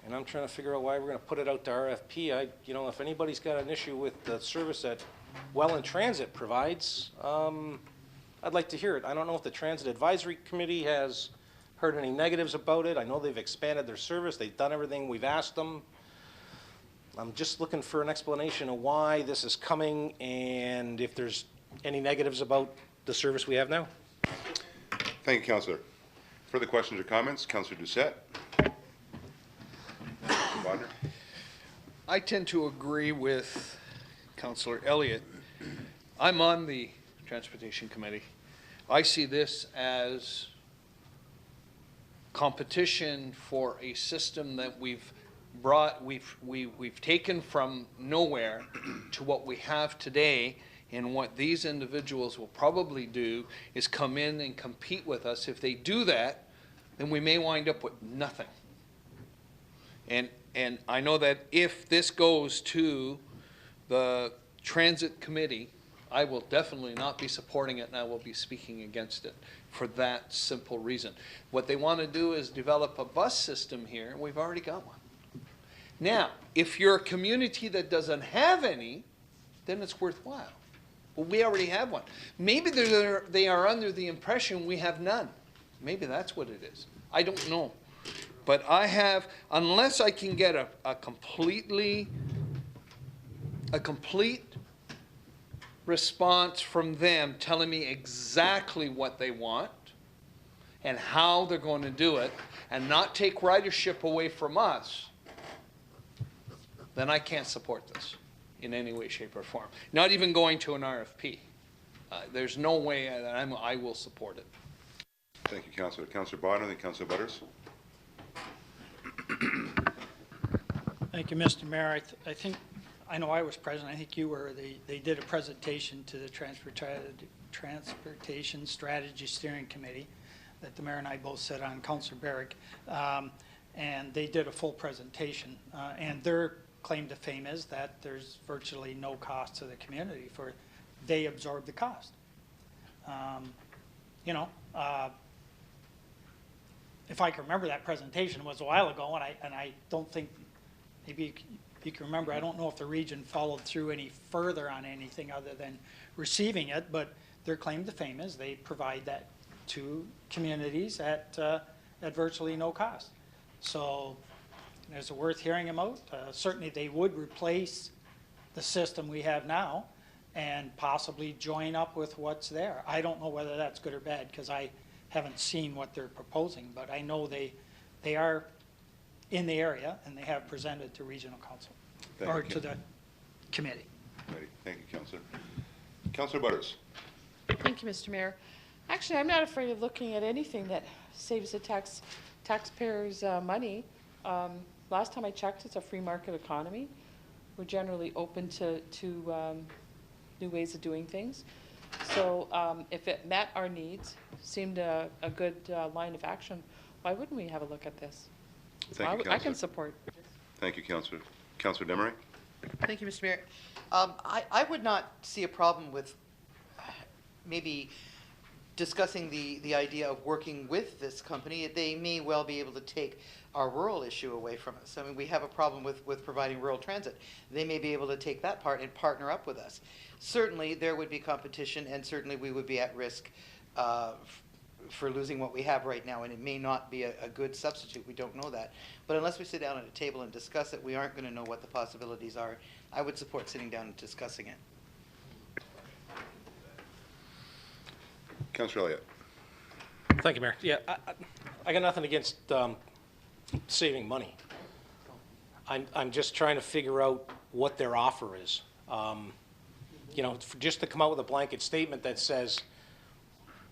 And I'm trying to figure out why we're going to put it out to RFP. If anybody's got an issue with the service that Welland Transit provides, I'd like to hear it. I don't know if the Transit Advisory Committee has heard any negatives about it. I know they've expanded their service. They've done everything we've asked them. I'm just looking for an explanation of why this is coming and if there's any negatives about the service we have now. Thank you, Councillor. Further questions or comments? Councillor Doucette. Wagner. I tend to agree with Councillor Elliott. I'm on the Transportation Committee. I see this as competition for a system that we've taken from nowhere to what we have today, and what these individuals will probably do is come in and compete with us. If they do that, then we may wind up with nothing. And I know that if this goes to the Transit Committee, I will definitely not be supporting it, and I will be speaking against it for that simple reason. What they want to do is develop a bus system here, and we've already got one. Now, if you're a community that doesn't have any, then it's worthwhile. Well, we already have one. Maybe they are under the impression we have none. Maybe that's what it is. I don't know. But I have, unless I can get a complete response from them telling me exactly what they want and how they're going to do it, and not take ridership away from us, then I can't support this in any way, shape, or form. Not even going to an RFP. There's no way that I will support it. Thank you, Councillor. Councillor Bodnar, then Councillor Butters. Thank you, Mr. Mayor. I think, I know I was present, I think you were, they did a presentation to the Transportation Strategy Steering Committee that the mayor and I both sat on, Councillor Barrick, and they did a full presentation. And their claim to fame is that there's virtually no cost to the community for, they absorb the cost. You know, if I can remember, that presentation was a while ago, and I don't think, maybe you can remember, I don't know if the region followed through any further on anything other than receiving it, but their claim to fame is they provide that to communities at virtually no cost. So is it worth hearing them out? Certainly they would replace the system we have now and possibly join up with what's there. I don't know whether that's good or bad because I haven't seen what they're proposing, but I know they are in the area and they have presented to regional council or to the committee. Thank you, Councillor. Councillor Butters. Thank you, Mr. Mayor. Actually, I'm not afraid of looking at anything that saves the taxpayers money. Last time I checked, it's a free market economy. We're generally open to new ways of doing things. So if it met our needs, seemed a good line of action, why wouldn't we have a look at this? Thank you, I can support. Thank you, Councillor. Councillor Demery. Thank you, Mr. Mayor. I would not see a problem with maybe discussing the idea of working with this company. They may well be able to take our rural issue away from us. I mean, we have a problem with providing rural transit. They may be able to take that part and partner up with us. Certainly, there would be competition, and certainly we would be at risk for losing what we have right now, and it may not be a good substitute. We don't know that. But unless we sit down at a table and discuss it, we aren't going to know what the possibilities are. I would support sitting down and discussing it. Councillor Elliott. Thank you, Mayor. Yeah, I got nothing against saving money. I'm just trying to figure out what their offer is. You know, just to come out with a blanket statement that says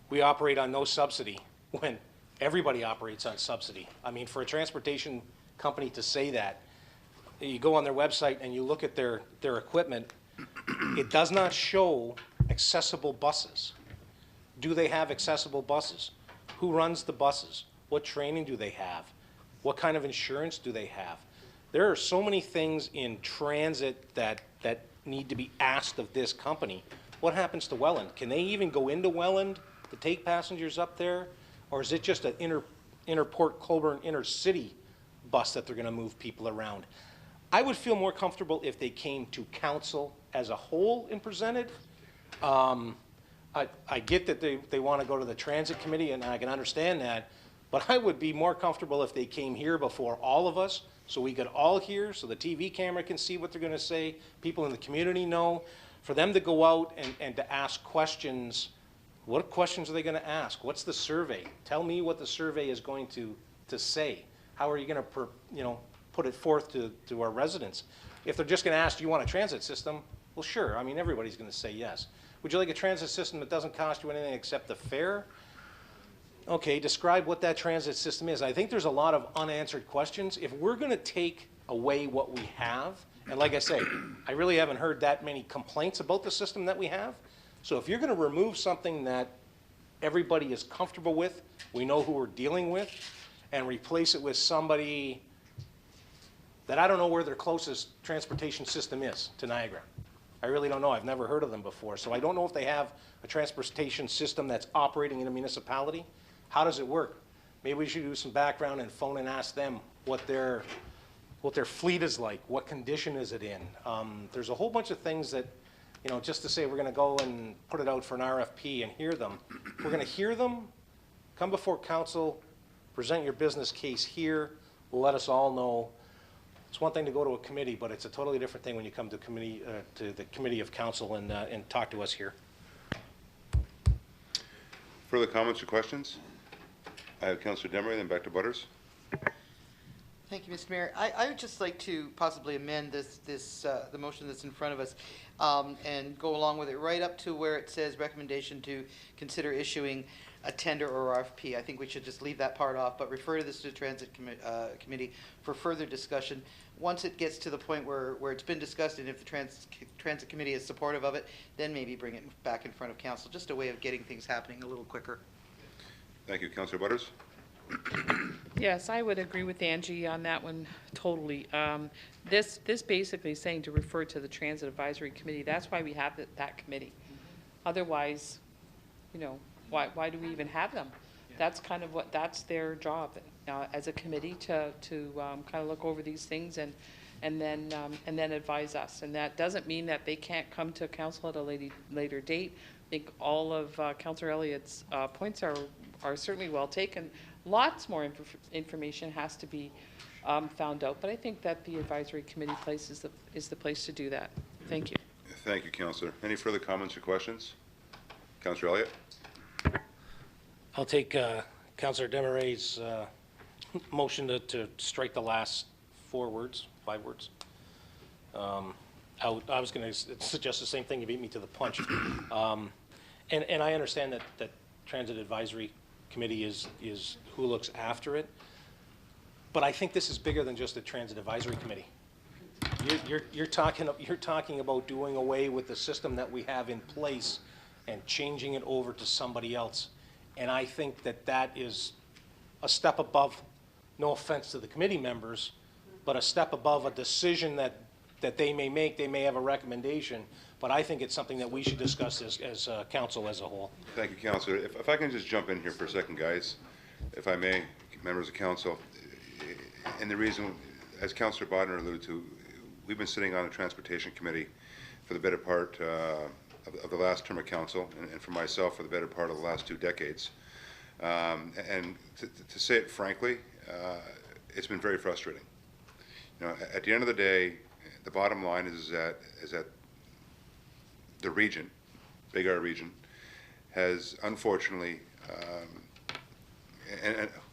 we operate on no subsidy when everybody operates on subsidy. I mean, for a transportation company to say that, you go on their website and you look at their equipment, it does not show accessible buses. Do they have accessible buses? Who runs the buses? What training do they have? What kind of insurance do they have? There are so many things in transit that need to be asked of this company. What happens to Welland? Can they even go into Welland to take passengers up there? Or is it just an inter-port Colborne intercity bus that they're going to move people around? I would feel more comfortable if they came to council as a whole and presented. I get that they want to go to the transit committee, and I can understand that, but I would be more comfortable if they came here before all of us, so we could all hear, so the TV camera can see what they're going to say, people in the community know, for them to go out and to ask questions. What questions are they going to ask? What's the survey? Tell me what the survey is going to say. How are you going to put it forth to our residents? If they're just going to ask, do you want a transit system? Well, sure. I mean, everybody's going to say yes. Would you like a transit system that doesn't cost you anything except the fare? Okay, describe what that transit system is. I think there's a lot of unanswered questions. If we're going to take away what we have, and like I say, I really haven't heard that many complaints about the system that we have. So if you're going to remove something that everybody is comfortable with, we know who we're dealing with, and replace it with somebody that I don't know where their closest transportation system is to Niagara. I really don't know. I've never heard of them before. So I don't know if they have a transportation system that's operating in a municipality. How does it work? Maybe we should do some background and phone and ask them what their fleet is like. What condition is it in? There's a whole bunch of things that, just to say we're going to go and put it out for an RFP and hear them. We're going to hear them, come before council, present your business case here, let us all know. It's one thing to go to a committee, but it's a totally different thing when you come to committee, to the committee of council and talk to us here. Further comments or questions? I have Councillor Demery, then back to Butters. Thank you, Mr. Mayor. I would just like to possibly amend the motion that's in front of us and go along with it right up to where it says recommendation to consider issuing a tender or RFP. I think we should just leave that part off, but refer to this to the Transit Committee for further discussion. Once it gets to the point where it's been discussed, and if the Transit Committee is supportive of it, then maybe bring it back in front of council. Just a way of getting things happening a little quicker. Thank you. Councillor Butters? Yes, I would agree with Angie on that one totally. This basically is saying to refer to the Transit Advisory Committee. That's why we have that committee. Otherwise, you know, why do we even have them? That's kind of that's their job as a committee to kind of look over these things and then advise us. And that doesn't mean that they can't come to council at a later date. I think all of Councillor Elliott's points are certainly well taken. Lots more information has to be found out, but I think that the advisory committee place is the place to do that. Thank you. Thank you, Councillor. Any further comments or questions? Councillor Elliott? I'll take Councillor Demery's motion to strike the last 5 words. I was going to suggest the same thing. You beat me to the punch. And I understand that Transit Advisory Committee is who looks after it, but I think this is bigger than just a Transit Advisory Committee. You're talking about doing away with the system that we have in place and changing it over to somebody else, and I think that is a step above. No offense to the committee members, but a step above a decision that they may make. They may have a recommendation, but I think it's something that we should discuss as council as a whole. Thank you, Councillor. If I can just jump in here for a second, guys, if I may, members of council. And the reason, as Councillor Bodnar alluded to, we've been sitting on the Transportation Committee for the better part of the last term of council, and for myself for the better part of the last 2 decades. And to say it frankly, it's been very frustrating. You know, at the end of the day, the bottom line is that the region, Big R region, has unfortunately,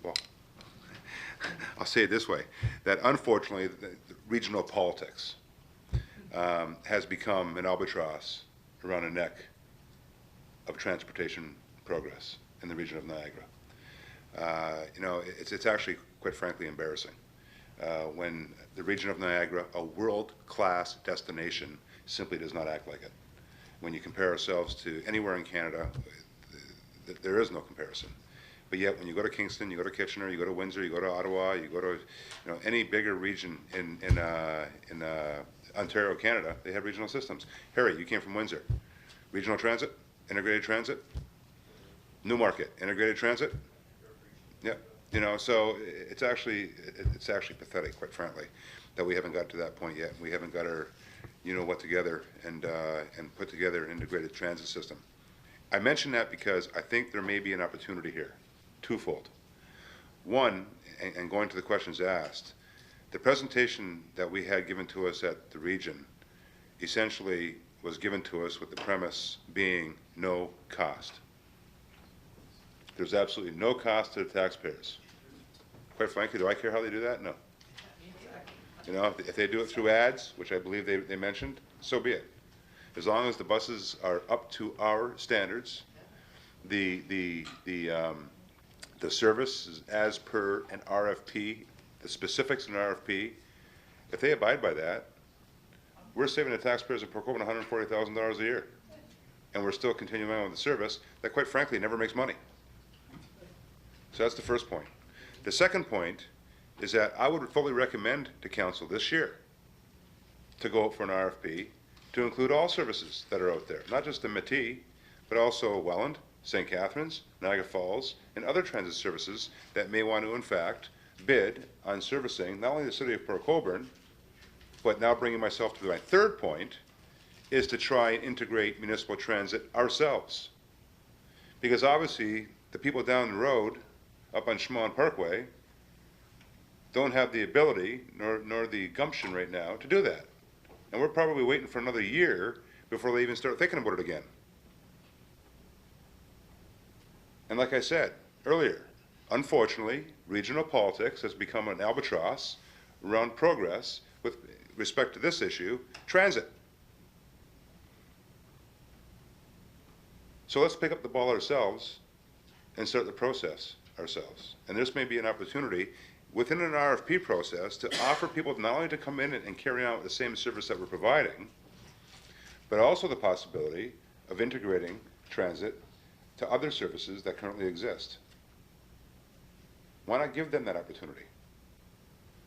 well, I'll say it this way, that unfortunately the regional politics has become an albatross around the neck of transportation progress in the region of Niagara. You know, it's actually, quite frankly, embarrassing when the region of Niagara, a world-class destination, simply does not act like it. When you compare ourselves to anywhere in Canada, there is no comparison. But yet, when you go to Kingston, you go to Kitchener, you go to Windsor, you go to Ottawa, you go to any bigger region in Ontario, Canada, they have regional systems. Harry, you came from Windsor. Regional transit, integrated transit, Newmarket, integrated transit. Yeah, you know, so it's actually pathetic, quite frankly, that we haven't got to that point yet. We haven't got our, what together and put together an integrated transit system. I mention that because I think there may be an opportunity here, twofold. One, and going to the questions asked, the presentation that we had given to us at the region essentially was given to us with the premise being no cost. There's absolutely no cost to the taxpayers. Quite frankly, do I care how they do that? No. You know, if they do it through ads, which I believe they mentioned, so be it. As long as the buses are up to our standards, the service is as per an RFP, the specifics in an RFP, if they abide by that, we're saving the taxpayers of Port Colborne $140,000 a year. And we're still continuing on with the service that, quite frankly, never makes money. So that's the first point. The second point is that I would fully recommend to council this year to go out for an RFP to include all services that are out there, not just the Métis, but also Welland, St. Catharines, Niagara Falls, and other transit services that may want to, in fact, bid on servicing not only the city of Port Colborne, but now bringing myself to my third point, is to try and integrate municipal transit ourselves. Because obviously, the people down the road up on Schmont Parkway don't have the ability nor the gumption right now to do that. And we're probably waiting for another year before they even start thinking about it again. And like I said earlier, unfortunately, regional politics has become an albatross around progress with respect to this issue, transit. So let's pick up the ball ourselves and start the process ourselves. And this may be an opportunity within an RFP process to offer people not only to come in and carry out the same service that we're providing, but also the possibility of integrating transit to other services that currently exist. Why not give them that opportunity?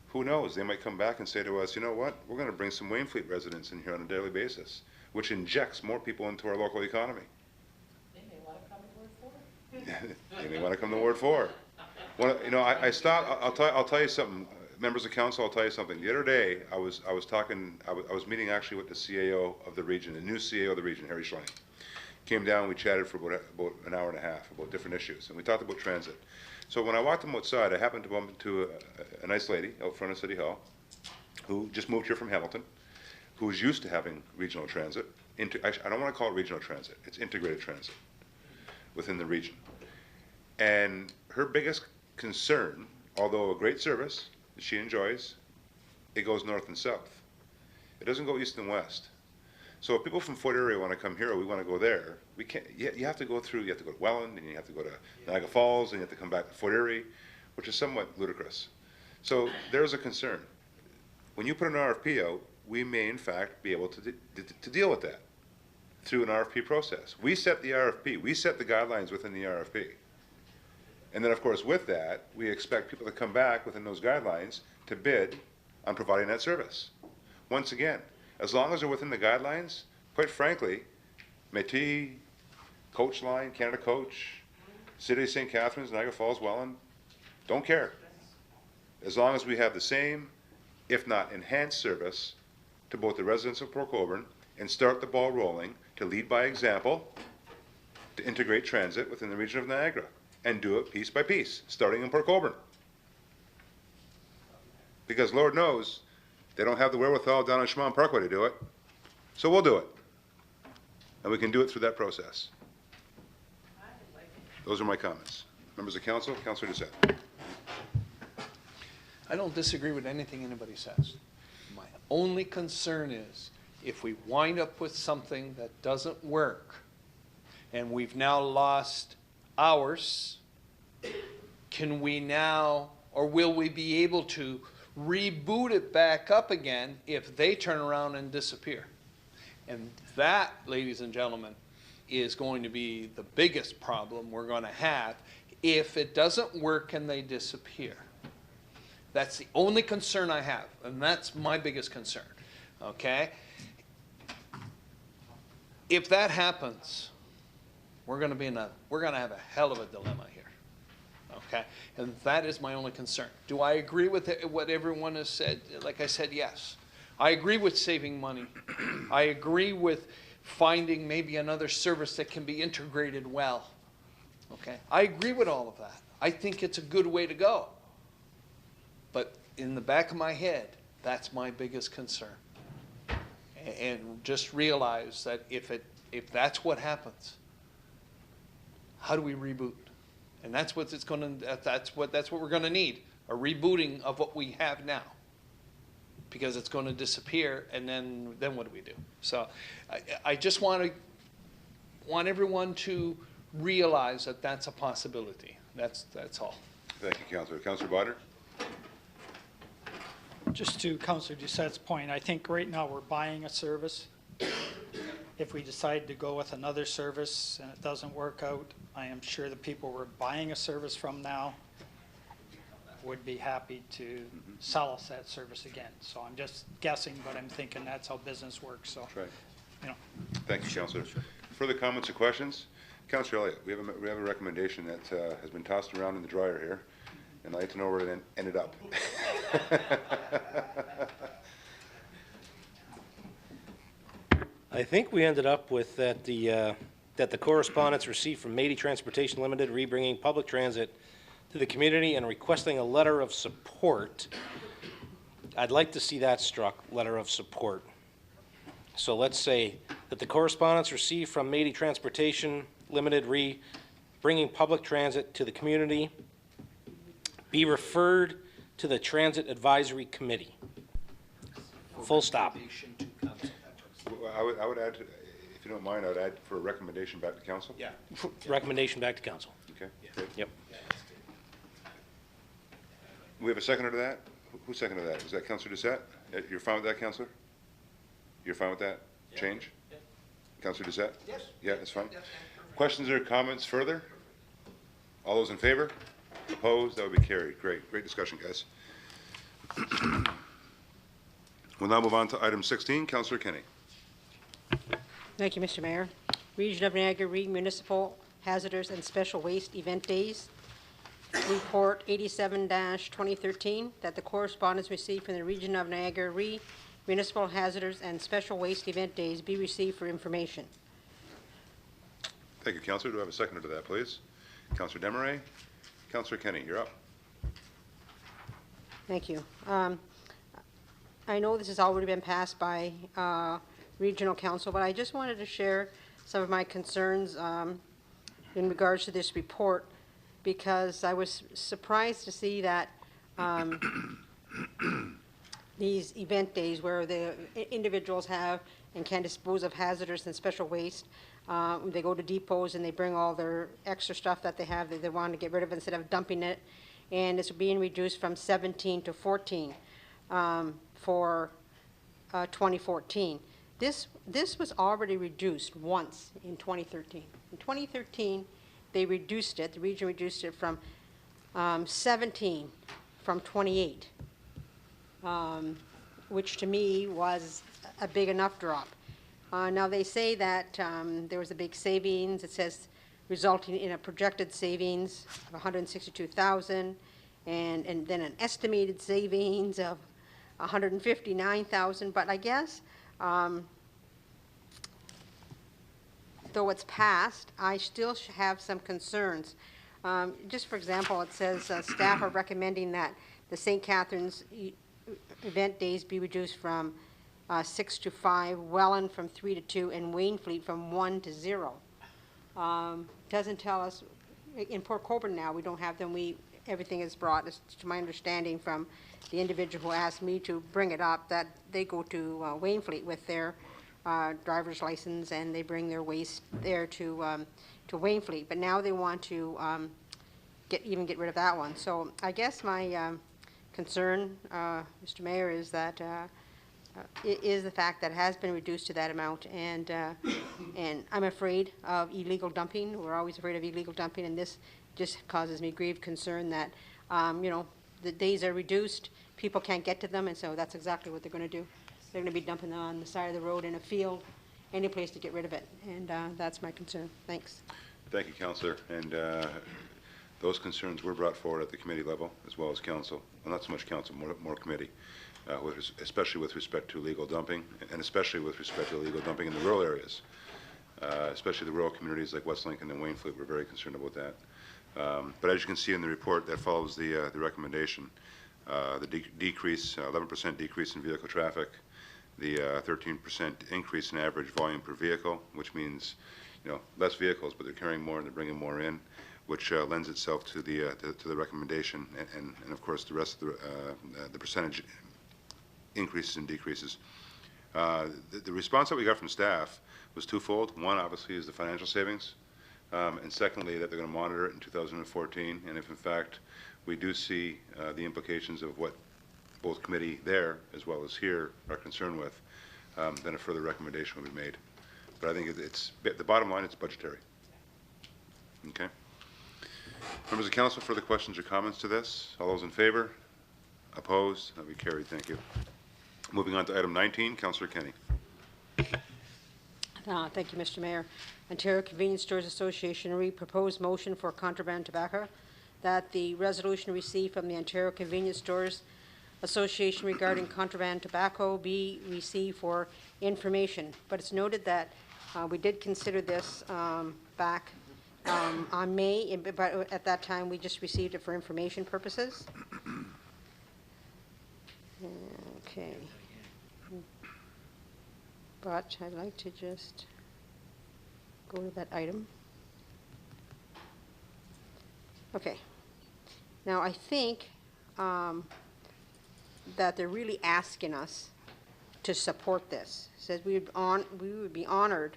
Who knows? They might come back and say to us, you know what, we're going to bring some Waynfleet residents in here on a daily basis, which injects more people into our local economy. They may want to come to Ward 4. They may want to come to Ward 4. You know, I stopped. I'll tell you something, members of council. I'll tell you something. The other day, I was meeting actually with the CAO of the region, the new CAO of the region, Harry Schlein. Came down. We chatted for about an hour and a half about different issues, and we talked about transit. So when I walked him outside, I happened to bump into a nice lady out front of City Hall, who just moved here from Hamilton, who is used to having regional transit. Actually, I don't want to call it regional transit. It's integrated transit within the region. And her biggest concern, although a great service that she enjoys, it goes north and south. It doesn't go east and west. So if people from Fort Erie want to come here, or we want to go there, we can't. You have to go through. You have to go to Welland, and you have to go to Niagara Falls, and you have to come back to Fort Erie, which is somewhat ludicrous. So there's a concern. When you put an RFP out, we may in fact be able to deal with that through an RFP process. We set the RFP. We set the guidelines within the RFP. And then, of course, with that, we expect people to come back within those guidelines to bid on providing that service. Once again, as long as they're within the guidelines, quite frankly, Métis, Coach Line, Canada Coach, City of St. Catharines, Niagara Falls, Welland, don't care. As long as we have the same, if not enhanced service to both the residents of Port Colborne and start the ball rolling to lead by example, to integrate transit within the region of Niagara. And do it piece by piece, starting in Port Colborne. Because Lord knows, they don't have the wherewithal down on Schmont Parkway to do it. So we'll do it. And we can do it through that process. Those are my comments. Members of council, Councilor Doucette. I don't disagree with anything anybody says. My only concern is if we wind up with something that doesn't work and we've now lost hours, can we now, or will we be able to reboot it back up again if they turn around and disappear? And that, ladies and gentlemen, is going to be the biggest problem we're going to have if it doesn't work and they disappear. That's the only concern I have, and that's my biggest concern, okay? If that happens, we're going to have a hell of a dilemma here, okay? And that is my only concern. Do I agree with what everyone has said? Like I said, yes. I agree with saving money. I agree with finding maybe another service that can be integrated well, okay? I agree with all of that. I think it's a good way to go. But in the back of my head, that's my biggest concern. And just realize that if that's what happens, how do we reboot? And that's what it's going to. That's what we're going to need, a rebooting of what we have now, because it's going to disappear. And then what do we do? So, I just want everyone to realize that that's a possibility. That's all. Thank you, Councilor. Councilor Bodner. Just to Councilor Doucette's point, I think right now we're buying a service. If we decide to go with another service and it doesn't work out, I am sure the people we're buying a service from now would be happy to sell us that service again. So I'm just guessing, but I'm thinking that's how business works. So, right. You know. Thank you, Councilor. Further comments or questions? Councilor Elliott, we have a recommendation that has been tossed around in the dryer here, and I'd like to know where it ended up. I think we ended up with that the correspondence received from Métis Transportation Limited rebringing public transit to the community and requesting a letter of support. I'd like to see that struck, letter of support. So let's say that the correspondence received from Mady Transportation Limited bringing public transit to the community be referred to the Transit Advisory Committee. Full stop. I would add, if you don't mind, I would add for a recommendation back to council. Yeah. Recommendation back to council. Okay, great. Yep. We have a seconder to that? Who seconded that? Is that Councillor Doucette? You're fine with that, Councillor? You're fine with that change? Yeah. Councillor Doucette? Yes. Yeah, that's fine. Questions or comments further? All those in favor? Opposed? That would be carried. Great. Great discussion, guys. We'll now move on to item 16. Councillor Kenny. Thank you, Mr. Mayor. Region of Niagara Municipal Hazardous and Special Waste Event Days. Report 87-2013, that the correspondence received from the Region of Niagara Municipal Hazardous and Special Waste Event Days be received for information. Thank you, Councillor. Do I have a seconder to that, please? Councillor Desmarais. Councillor Kenny, you're up. Thank you. I know this has already been passed by Regional Council, but I just wanted to share some of my concerns in regards to this report, because I was surprised to see that these event days where the individuals have and can dispose of hazardous and special waste, they go to depots and they bring all their extra stuff that they have that they want to get rid of instead of dumping it, and it's being reduced from 17 to 14 for 2014. This was already reduced once in 2013. In 2013, they reduced it, the region reduced it from 17 from 28, which to me was a big enough drop. Now they say that there was a big savings. It says resulting in a projected savings of 162,000 and then an estimated savings of 159,000, but I guess though it's passed, I still have some concerns. Just for example, it says staff are recommending that the St. Catharines event days be reduced from 6 to 5, Welland from 3 to 2, and Wainfleet from 1 to 0. Doesn't tell us, in Port Colborne now, we don't have them. Everything is brought, to my understanding from the individual who asked me to bring it up, that they go to Wainfleet with their driver's license and they bring their waste there to Wainfleet. But now they want to get rid of that one. So I guess my concern, Mr. Mayor, is that is the fact that it has been reduced to that amount, and I'm afraid of illegal dumping. We're always afraid of illegal dumping, and this just causes me grave concern that you know, the days are reduced, people can't get to them, and so that's exactly what they're going to do. They're going to be dumping them on the side of the road, in a field, any place to get rid of it, and that's my concern. Thanks. Thank you, Councillor. And those concerns were brought forward at the committee level as well as council. Well, not so much council, more committee, especially with respect to illegal dumping, and especially with respect to illegal dumping in the rural areas, especially the rural communities like West Lincoln and Wainfleet. We're very concerned about that. But as you can see in the report, that follows the recommendation. The decrease, 11% decrease in vehicle traffic, the 13% increase in average volume per vehicle, which means, you know, less vehicles, but they're carrying more and they're bringing more in, which lends itself to the recommendation, and of course the rest of the percentage increases and decreases. The response that we got from staff was twofold. One, obviously, is the financial savings, and secondly, that they're going to monitor it in 2014, and if in fact we do see the implications of what both committee there as well as here are concerned with, then a further recommendation will be made. But I think it's the bottom line, it's budgetary. Okay. Members of council, further questions or comments to this? All those in favor? Opposed? That will be carried. Thank you. Moving on to item 19, Councillor Kenny. Thank you, Mr. Mayor. Ontario Convenience Stores Association proposed motion for contraband tobacco, that the resolution received from the Ontario Convenience Stores Association regarding contraband tobacco be received for information. But it's noted that we did consider this back on May, but at that time, we just received it for information purposes. Okay. But I'd like to just go to that item. Okay. Now, I think that they're really asking us to support this. It says we would be honored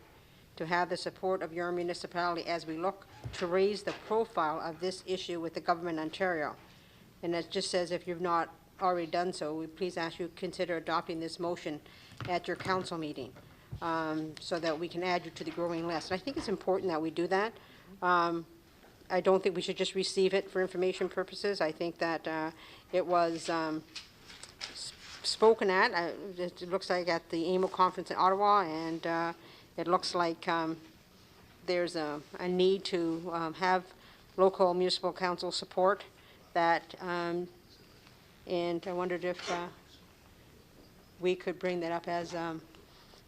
to have the support of your municipality as we look to raise the profile of this issue with the government of Ontario. And it just says if you've not already done so, we please ask you to consider adopting this motion at your council meeting so that we can add you to the growing list. And I think it's important that we do that. I don't think we should just receive it for information purposes. I think that it was spoken at, it looks like at the AMO conference in Ottawa, and it looks like there's a need to have local municipal council support that, and I wondered if we could bring that up as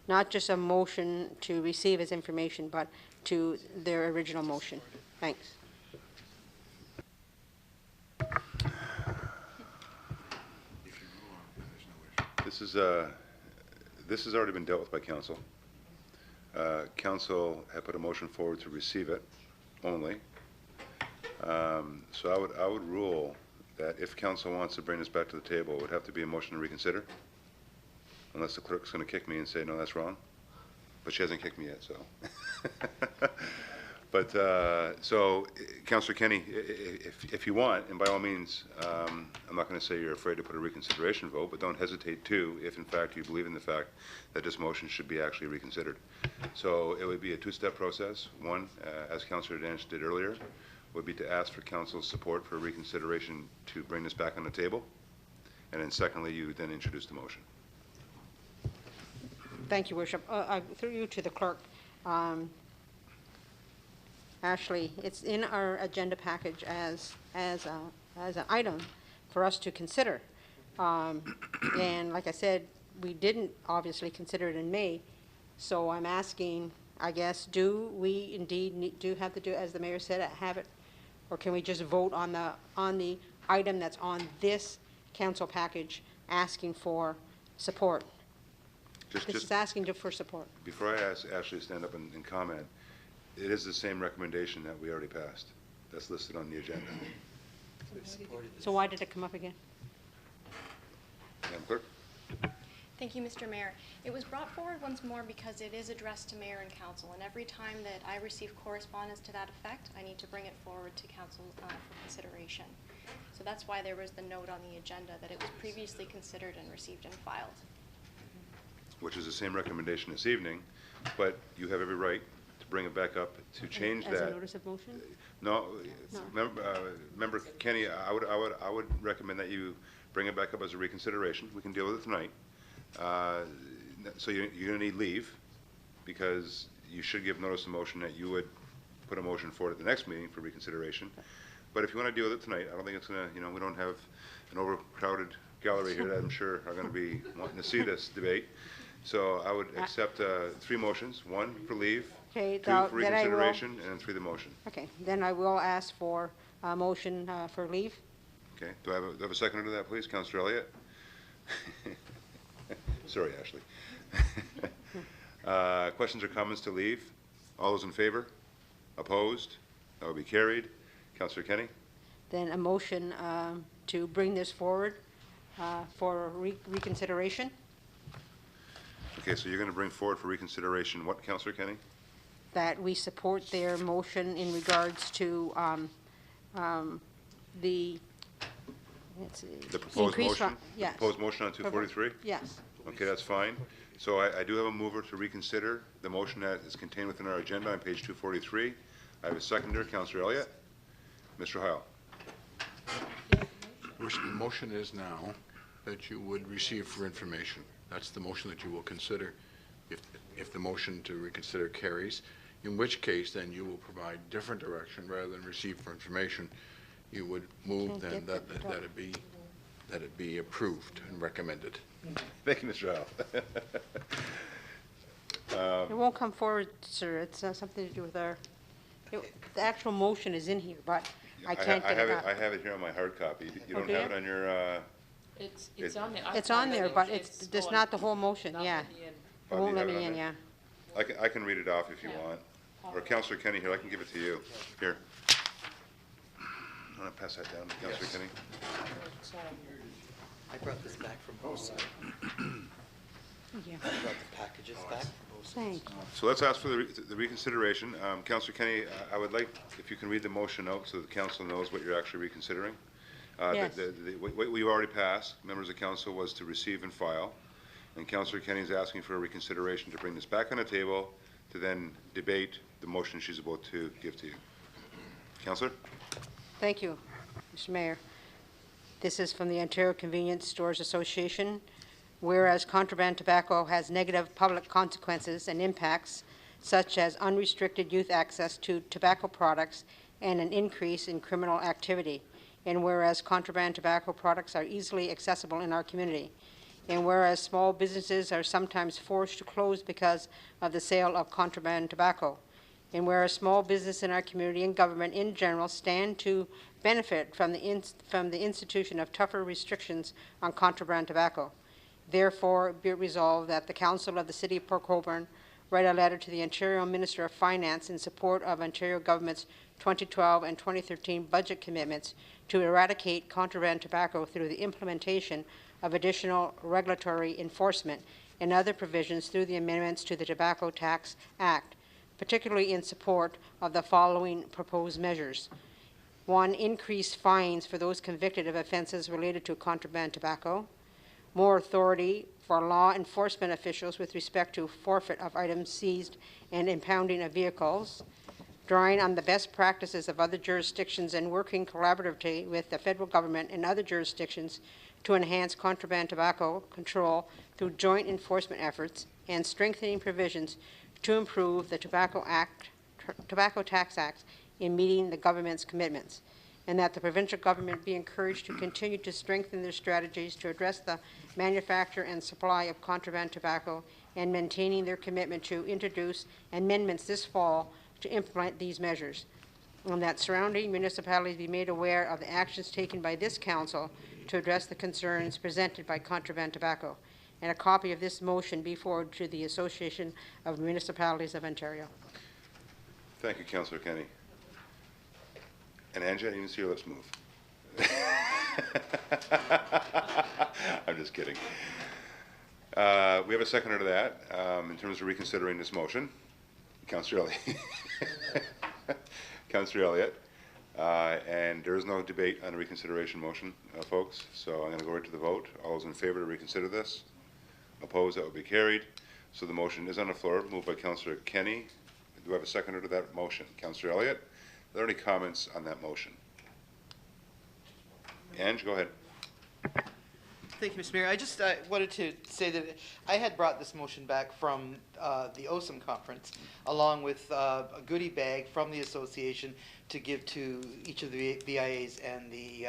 not just a motion to receive as information, but to their original motion. Thanks. This has already been dealt with by council. Council had put a motion forward to receive it only. So I would rule that if council wants to bring this back to the table, it would have to be a motion to reconsider, unless the clerk's going to kick me and say, no, that's wrong. But she hasn't kicked me yet, so. But, so, Councillor Kenny, if you want, and by all means, I'm not going to say you're afraid to put a reconsideration vote, but don't hesitate to, if in fact you believe in the fact that this motion should be actually reconsidered. So it would be a two-step process. One, as Councillor Danch did earlier, would be to ask for council's support for reconsideration to bring this back on the table. And then secondly, you then introduce the motion. Thank you, Worship. Through you to the clerk. Ashley, it's in our agenda package as an item for us to consider. And like I said, we didn't obviously consider it in May. So I'm asking, I guess, do we indeed do have to do, as the mayor said, have it? Or can we just vote on the item that's on this council package asking for support? This is asking for support. Before I ask Ashley to stand up and comment, it is the same recommendation that we already passed. That's listed on the agenda. So why did it come up again? Madam Clerk? Thank you, Mr. Mayor. It was brought forward once more because it is addressed to Mayor and Council, and every time that I receive correspondence to that effect, I need to bring it forward to Council for consideration. So that's why there was the note on the agenda that it was previously considered and received and filed. Which is the same recommendation this evening, but you have every right to bring it back up to change that. As a notice of motion? No, Member Kenny, I would recommend that you bring it back up as a reconsideration. We can deal with it tonight. So you're going to need leave, because you should give notice of motion that you would put a motion forward at the next meeting for reconsideration. But if you want to deal with it tonight, I don't think it's going to, we don't have an overcrowded gallery here that I'm sure are going to be wanting to see this debate. So I would accept 3 motions, 1 for leave, Okay, 2 for reconsideration, and 3 the motion. Okay, then I will ask for a motion for leave. Okay, do I have a seconder to that, please? Councillor Elliott? Sorry, Ashley. Questions or comments to leave? All those in favor? Opposed? That will be carried. Councillor Kenny? Then a motion to bring this forward for reconsideration. Okay, so you're going to bring forward for reconsideration what, Councillor Kenny? That we support their motion in regards to the, let's see. The proposed motion? Yes. The proposed motion on 243? Yes. Okay, that's fine. So I do have a mover to reconsider the motion that is contained within our agenda on page 243. I have a seconder, Councillor Elliott. Mr. Heil. The motion is now that you would receive for information. That's the motion that you will consider if the motion to reconsider carries, in which case then you will provide different direction rather than receive for information. You would move then that it be approved and recommended. Thank you, Mr. Heil. It won't come forward, sir. It's something to do with our The actual motion is in here, but I ha- can't get it up. I have it here on my hard copy. You don't Okay. have it on your, It's on there. It's on there, but it's not the whole motion, yeah. It Oh, do won't you let have it me on in, there? yeah. I can read it off if you want. Or Councillor Kenny here, I can give it to you. Here. I'm gonna pass that down to Councillor Kenny. I brought this back from both sides. Yeah. I brought the packages back from both sides. Thank you. So let's ask for the reconsideration. Councillor Kenny, I would like, if you can read the motion out so the council knows what you're actually reconsidering. Yes. What we've already passed, members of council, was to receive and file. And Councillor Kenny is asking for a reconsideration to bring this back on the table to then debate the motion she's about to give to you. Councillor? Thank you, Mr. Mayor. This is from the Ontario Convenience Stores Association. Whereas contraband tobacco has negative public consequences and impacts, such as unrestricted youth access to tobacco products and an increase in criminal activity. And whereas contraband tobacco products are easily accessible in our community. And whereas small businesses are sometimes forced to close because of the sale of contraband tobacco. And whereas small business in our community and government in general stand to benefit from the institution of tougher restrictions on contraband tobacco. Therefore, be it resolved that the Council of the City of Port Colborne write a letter to the Ontario Minister of Finance in support of Ontario Government's 2012 and 2013 budget commitments to eradicate contraband tobacco through the implementation of additional regulatory enforcement and other provisions through the amendments to the Tobacco Tax Act, particularly in support of the following proposed measures. 1, increased fines for those convicted of offenses related to contraband tobacco. More authority for law enforcement officials with respect to forfeit of items seized and impounding of vehicles. Drawing on the best practices of other jurisdictions and working collaboratively with the federal government and other jurisdictions to enhance contraband tobacco control through joint enforcement efforts and strengthening provisions to improve the Tobacco Tax Act in meeting the government's commitments, and that the provincial government be encouraged to continue to strengthen their strategies to address the manufacture and supply of contraband tobacco and maintaining their commitment to introduce amendments this fall to implement these measures, and that surrounding municipalities be made aware of the actions taken by this council to address the concerns presented by contraband tobacco, and a copy of this motion be forwarded to the Association of Municipalities of Ontario. Thank you, Councillor Kenny. And Angie, I didn't even see your lips move. I'm just kidding. We have a seconder to that in terms of reconsidering this motion. Councillor Elliott. Councillor Elliott. And there is no debate on the reconsideration motion, folks, so I'm going to go right to the vote. All those in favor to reconsider this? Opposed? That would be carried. So the motion is on the floor, moved by Councillor Kenny. Do I have a seconder to that motion? Councillor Elliott. Are there any comments on that motion? Ange, go ahead. Thank you, Mr. Mayor. I just wanted to say that I had brought this motion back from the OSAM conference, along with a goodie bag from the association to give to each of the VIAs and the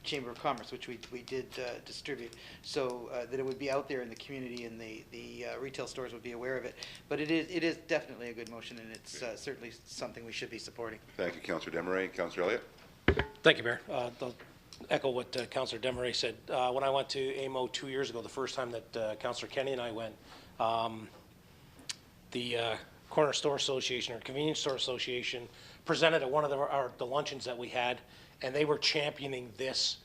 Chamber of Commerce, which we did distribute, so that it would be out there in the community and the retail stores would be aware of it. But it is definitely a good motion, and it's certainly something we should be supporting. Thank you, Councillor Desmarais. Councillor Elliott. Thank you, Mayor. I'll echo what Councillor Desmarais said. When I went to AMO 2 years ago, the first time that Councillor Kenny and I went, the Corner Store Association or Convenience Store Association presented at one of the luncheons that we had, and they were championing this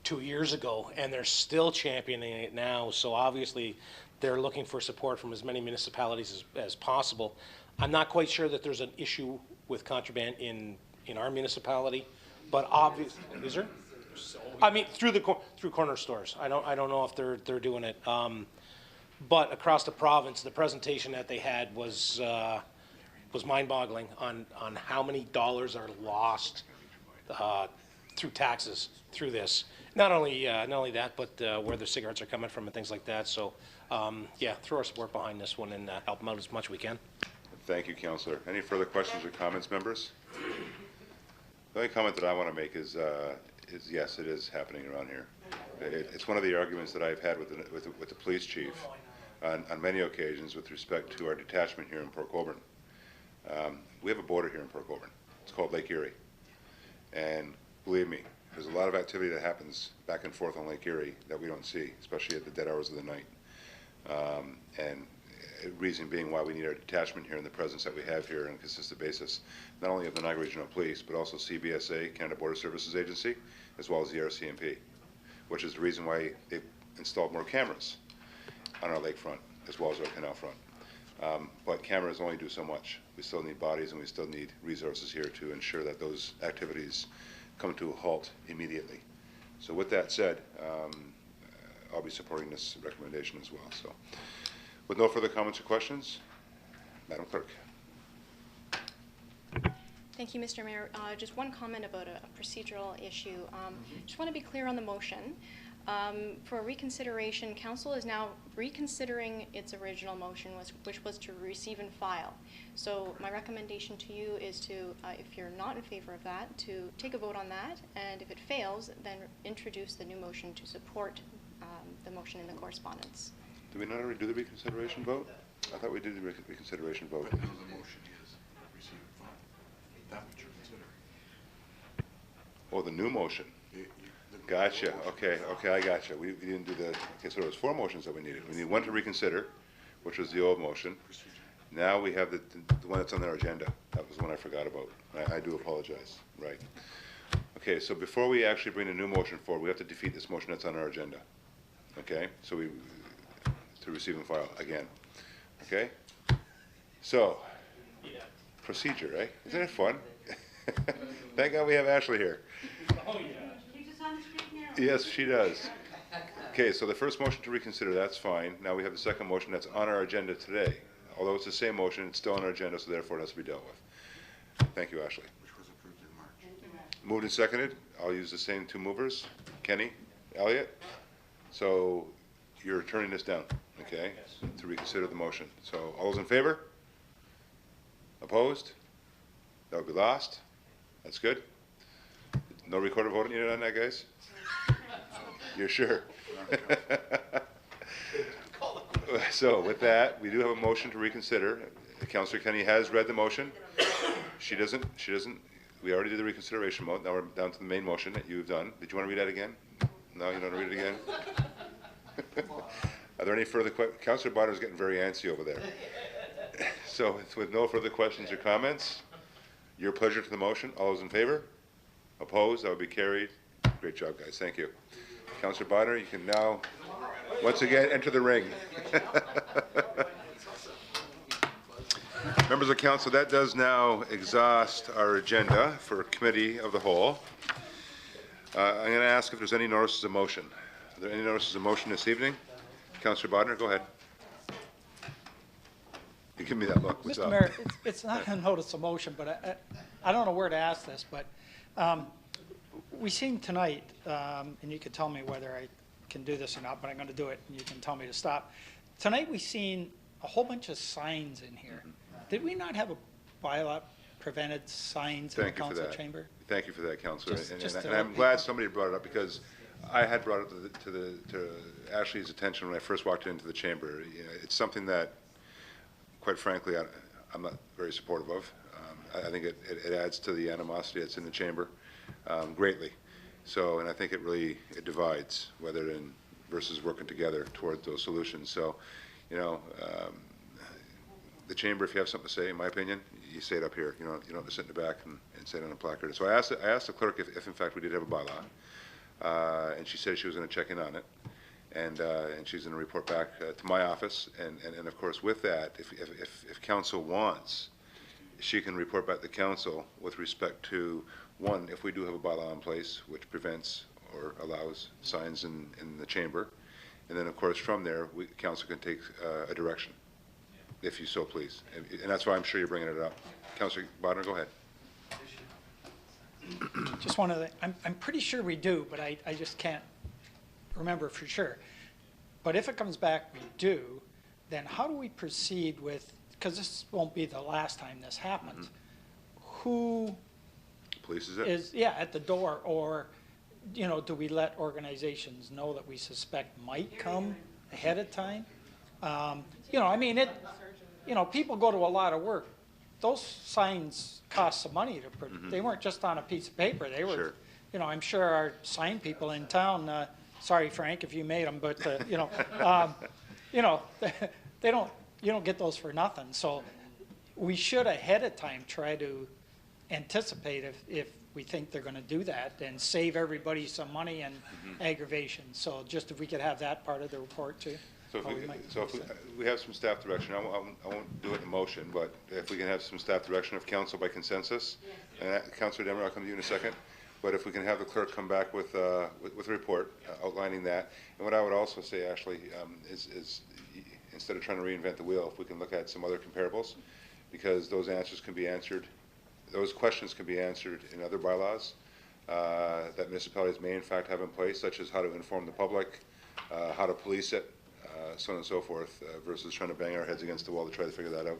2 years ago, and they're still championing it now. So obviously, they're looking for support from as many municipalities as possible. I'm not quite sure that there's an issue with contraband in our municipality, but obviously, is there? I mean, through corner stores. I don't know if they're doing it. But across the province, the presentation that they had was mind-boggling on how many dollars are lost through taxes through this. Not only that, but where the cigarettes are coming from and things like that. So, yeah, throw our support behind this one and help them out as much as we can. Thank you, Councillor. Any further questions or comments, members? The only comment that I want to make is yes, it is happening around here. It's one of the arguments that I've had with the police chief on many occasions with respect to our detachment here in Port Colborne. We have a border here in Port Colborne. It's called Lake Erie. And believe me, there's a lot of activity that happens back and forth on Lake Erie that we don't see, especially at the dead hours of the night. And reason being why we need our detachment here and the presence that we have here on a consistent basis, not only of the Niagara Regional Police, but also CBSA, Canada Border Services Agency, as well as the RCMP, which is the reason why they've installed more cameras on our lakefront, as well as our canal front. But cameras only do so much. We still need bodies and we still need resources here to ensure that those activities come to a halt immediately. So with that said, I'll be supporting this recommendation as well. So, with no further comments or questions, Madam Clerk. Thank you, Mr. Mayor. Just one comment about a procedural issue. Just want to be clear on the motion. For reconsideration, Council is now reconsidering its original motion, which was to receive and file. So my recommendation to you is to, if you're not in favor of that, to take a vote on that, and if it fails, then introduce the new motion to support the motion in the correspondence. Did we not already do the reconsideration vote? I thought we did the reconsideration vote. But now the motion is receive and file. That's what you're considering. Oh, the new motion. Gotcha. Okay, I gotcha. We didn't do the, okay, so there was 4 motions that we needed. We need one to reconsider, which was the old motion. Now we have the one that's on our agenda. That was the one I forgot about. I do apologize. Right. Okay, so before we actually bring the new motion forward, we have to defeat this motion that's on our agenda. Okay, so to receive and file again. Okay? So, procedure, right? Isn't it fun? Thank God we have Ashley here. Oh, yeah. Keeps us on the straight and narrow. Yes, she does. Okay, so the first motion to reconsider, that's fine. Now we have the second motion that's on our agenda today. Although it's the same motion, it's still on our agenda, so therefore it has to be dealt with. Thank you, Ashley. Which was approved in March. Moved and seconded. I'll use the same 2 movers. Kenny, Elliot. So you're turning this down, okay, to reconsider the motion. So all those in favor? Opposed? That would be lost. That's good. No recorded vote needed on that, guys? You're sure? So with that, we do have a motion to reconsider. Councillor Kenny has read the motion. She doesn't, we already did the reconsideration vote. Now we're down to the main motion that you've done. Did you want to read that again? No, you don't want to read it again? Are there any further questions? Councillor Bonner's getting very antsy over there. So with no further questions or comments, your pleasure to the motion. All those in favor? Opposed? That would be carried. Great job, guys. Thank you. Councillor Bonner, you can now once again enter the ring. Members of Council, that does now exhaust our agenda for Committee of the Whole. I'm going to ask if there's any notices of motion. Are there any notices of motion this evening? Councillor Bodner, go ahead. You give me that look. What's Mr. up? Mayor, it's not a notice of motion, but I don't know where to ask this, but we seen tonight, and you could tell me whether I can do this or not, but I'm going to do it, and you can tell me to stop. Tonight we seen a whole bunch of signs in here. Did we not have a bylaw prevented signs in the council chamber? Thank you for that, Councillor. Just And I'm glad somebody brought it up because I had brought it to Ashley's attention when I first walked into the chamber. You know, it's something that, quite frankly, I'm not very supportive of. I think it adds to the animosity that's in the chamber greatly. So, and I think it divides, whether in versus working together toward those solutions. So, you know, the chamber, if you have something to say, in my opinion, you say it up here. You don't have to sit in the back and say it on a placard. So I asked the clerk if in fact we did have a bylaw, and she said she was going to check in on it, and she's going to report back to my office. And of course, with that, if council wants, she can report back to council with respect to, one, if we do have a bylaw in place which prevents or allows signs in the chamber, and then of course from there, council can take a direction, if you so please. And that's why I'm sure you're bringing it up. Councillor Bodner, go ahead. Just one of the, I'm pretty sure we do, but I just can't remember for sure. But if it comes back we do, then how do we proceed with, because this won't be the last time this happens, who polices it? is, at the door, or, you know, do we let organizations know that we suspect might come ahead of time? You know, I mean, people go to a lot of work those signs cost some money to put. They weren't just on a piece of paper. They were, Sure. you know, I'm sure our sign people in town, sorry, Frank, if you made them, but, you know, they don't, you don't get those for nothing. So we should ahead of time try to anticipate if we think they're going to do that and save everybody some money and aggravation. So just if we could have that part of the report too. So if we have some staff direction, I won't do it in motion, but if we can have some staff direction of council by consensus, and Councillor Demer, I'll come to you in a second, but if we can have the clerk come back with a report outlining that. And what I would also say, Ashley, is instead of trying to reinvent the wheel, if we can look at some other comparables, because those answers can be answered, those questions can be answered in other bylaws that municipalities may in fact have in place, such as how to inform the public, how to police it, so on and so forth, versus trying to bang our heads against the wall to try to figure that out.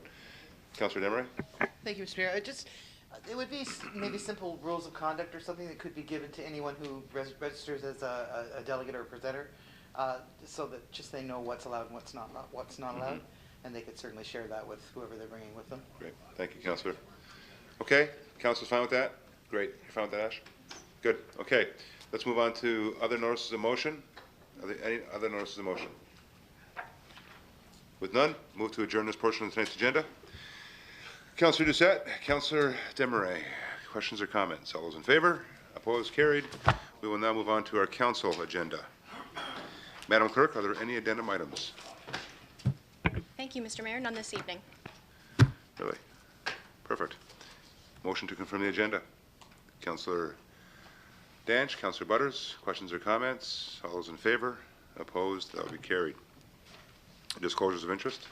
Councillor Demery? Thank you, Mr. Mayor. It would be maybe simple rules of conduct or something that could be given to anyone who registers as a delegate or a presenter, so that just they know what's allowed and what's not allowed, and they could certainly share that with whoever they're bringing with them. Great. Thank you, Councillor. Okay, Council's fine with that? Great. You fine with that, Ash? Good. Okay. Let's move on to other notices of motion. Are there any other notices of motion? With none, move to adjourn this portion of tonight's agenda. Councillor Doucette, Councillor Desmarais, questions or comments? All those in favor? Opposed? Carried. We will now move on to our council agenda. Madam Clerk, are there any addendum items? Thank you, Mr. Mayor. None this evening. Really? Perfect. Motion to confirm the agenda. Councillor Danch, Councillor Butters, questions or comments? All those in favor? Opposed? That will be carried. Disclosures of interest?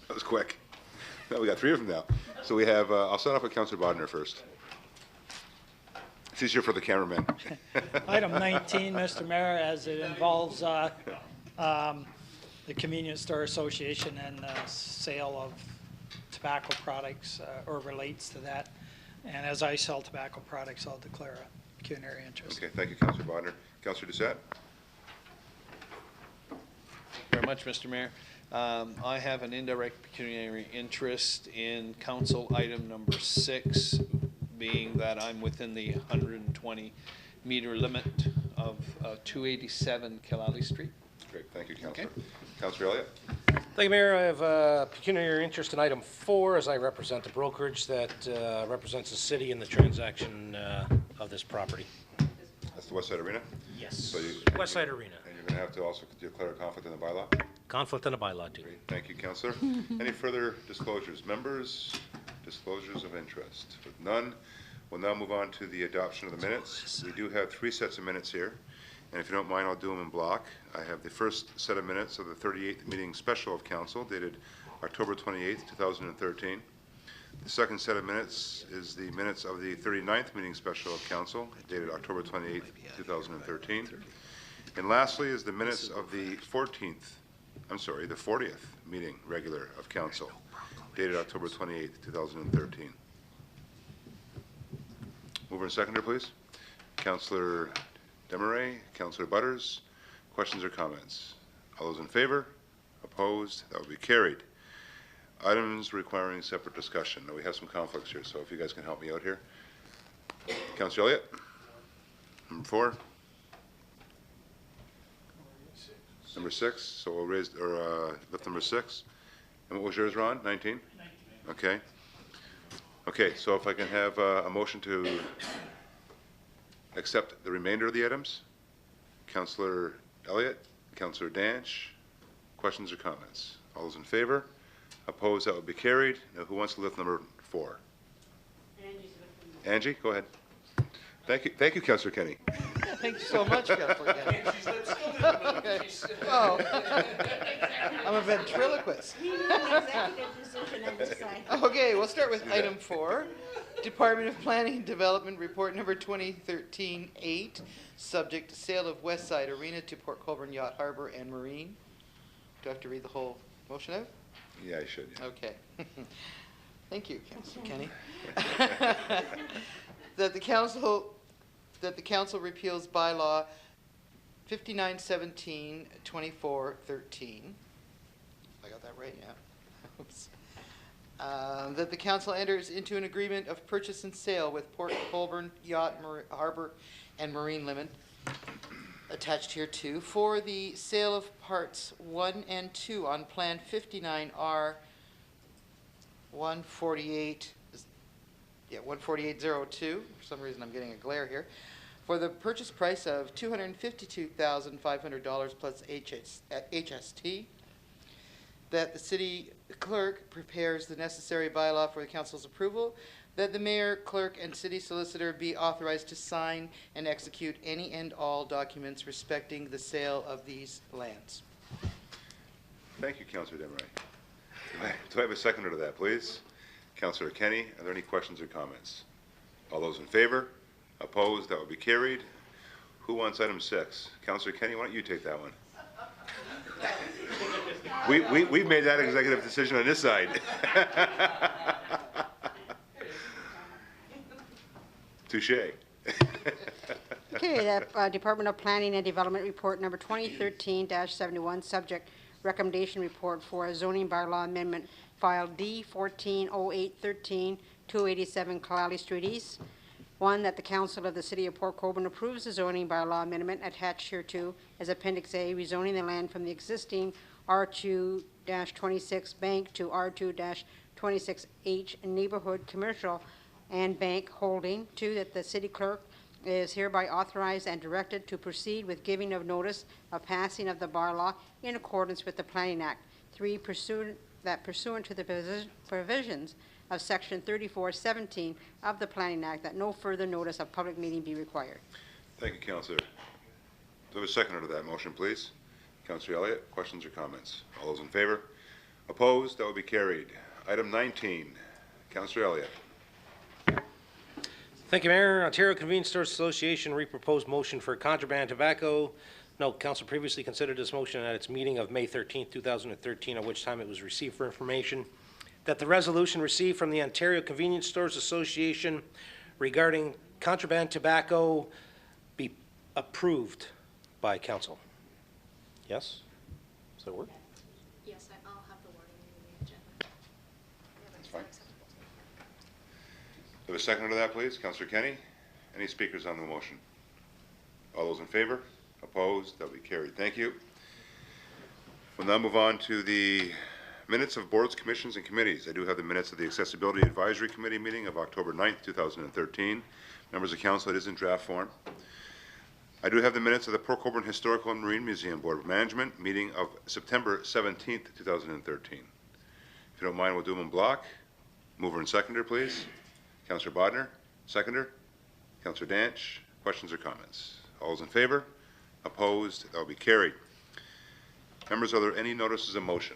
That was quick. No, we got 3 of them now. So we have, I'll start off with Councillor Bodner first. It's easier for the cameraman. Item 19, Mr. Mayor, as it involves the Convenience Store Association and sale of tobacco products, or relates to that. And as I sell tobacco products, I'll declare a pecuniary interest. Okay, thank you, Councillor Bodner. Councillor Doucette? Very much, Mr. Mayor. I have an indirect pecuniary interest in council item number 6, being that I'm within the 120-meter limit of 287 Killaley Street. Great, thank you, Councillor. Okay. Councillor Elliott? Thank you, Mayor. I have a pecuniary interest in item 4 as I represent the brokerage that represents the city in the transaction of this property. That's the West Side Arena? Yes. So West Side Arena. And you're going to have to also declare a conflict in the bylaw? Conflict in the bylaw, too. Great. Thank you, Councillor. Any further disclosures? Members, disclosures of interest? With none, we'll now move on to the adoption of the minutes. We do have 3 sets of minutes here. And if you don't mind, I'll do them in block. I have the first set of minutes of the 38th meeting special of council dated October 28th, 2013. The second set of minutes is the minutes of the 39th meeting special of council dated October 28th, 2013. And lastly is the minutes of the 40th meeting regular of council dated October 28th, 2013. Mover and seconder, please. Councillor Desmarais, Councillor Butters, questions or comments? All those in favor? Opposed? That will be carried. Items requiring separate discussion. Now we have some conflicts here, so if you guys can help me out here. Councillor Elliott? Number 4? Number 6, so we'll raise, or lift number 6. And what was yours, Ron? 19? 19. Okay. Okay, so if I can have a motion to accept the remainder of the items. Councillor Elliott, Councillor Danch, questions or comments? All those in favor? Opposed? That would be carried. Now, who wants to lift number 4? Angie, go ahead. Thank you, Councillor Kenny. Thank you so much, Councillor Kenny. Oh, I'm a ventriloquist. Okay, we'll start with item 4. Department of Planning and Development Report number 2013-8, subject sale of West Side Arena to Port Colborne Yacht Harbor and Marine. Do I have to read the whole motion out? Yeah, I should. Yeah. Okay. Thank you, Councillor Kenny. That the council repeals bylaw 5917-2413. I got that right, yeah. Oops. That the council enters into an agreement of purchase and sale with Port Colborne Yacht Harbor and Marine Limited, attached here too, for the sale of parts 1 and 2 on Plan 59R 14802. For some reason I'm getting a glare here. For the purchase price of $252,500 plus HST. That the city clerk prepares the necessary bylaw for the council's approval. That the mayor, clerk, and city solicitor be authorized to sign and execute any and all documents respecting the sale of these lands. Thank you, Councillor Desmarais. Do I have a seconder to that, please? Councillor Kenny, are there any questions or comments? All those in favor? Opposed? That will be carried. Who wants item 6? Councillor Kenny, why don't you take that one? We've made that executive decision on this side. Touche. Okay, that Department of Planning and Development Report number 2013-71, subject recommendation report for a zoning bylaw amendment, file D-140813, 287 Kalali Street East. One, that the Council of the City of Port Colborne approves the zoning bylaw amendment attached hereto as Appendix A, rezoning the land from the existing R2-26 Bank to R2-26H Neighborhood Commercial and Bank Holding. 2, that the City Clerk is hereby authorized and directed to proceed with giving of notice of passing of the bylaw in accordance with the Planning Act. 3, pursuant to the provisions of Section 3417 of the Planning Act, that no further notice of public meeting be required. Thank you, Councillor. Do I have a seconder to that motion, please? Councillor Elliott, questions or comments? All those in favor? Opposed? That will be carried. Item 19, Councillor Elliott. Thank you, Mayor. Ontario Convenience Stores Association reproposed motion for contraband tobacco. No, Council previously considered this motion at its meeting of May 13, 2013, at which time it was received for information. That the resolution received from the Ontario Convenience Stores Association regarding contraband tobacco be approved by Council. Yes? Does that work? Yes, I'll have the wording in the agenda. That's fine. Do I have a seconder to that, please? Councillor Kenny. Any speakers on the motion? All those in favor? Opposed? That will be carried. Thank you. We'll now move on to the minutes of boards, commissions, and committees. I do have the minutes of the Accessibility Advisory Committee meeting of October 9th, 2013. Members of council, it is in draft form. I do have the minutes of the Port Colborne Historical and Marine Museum Board of Management meeting of September 17th, 2013. If you don't mind, we'll do them in block. Mover and seconder, please. Councillor Bodner, seconder. Councillor Danch, questions or comments? All those in favor? Opposed? That will be carried. Members, are there any notices of motion?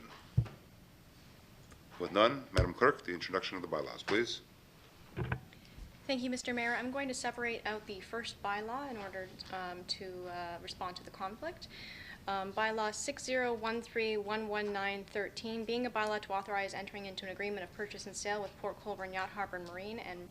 With none, Madam Clerk, the introduction of the bylaws, please. Thank you, Mr. Mayor. I'm going to separate out the first bylaw in order to respond to the conflict. Bylaw 6013111913, being a bylaw to authorize entering into an agreement of purchase and sale with Port Colborne Yacht Harbor and Marine, and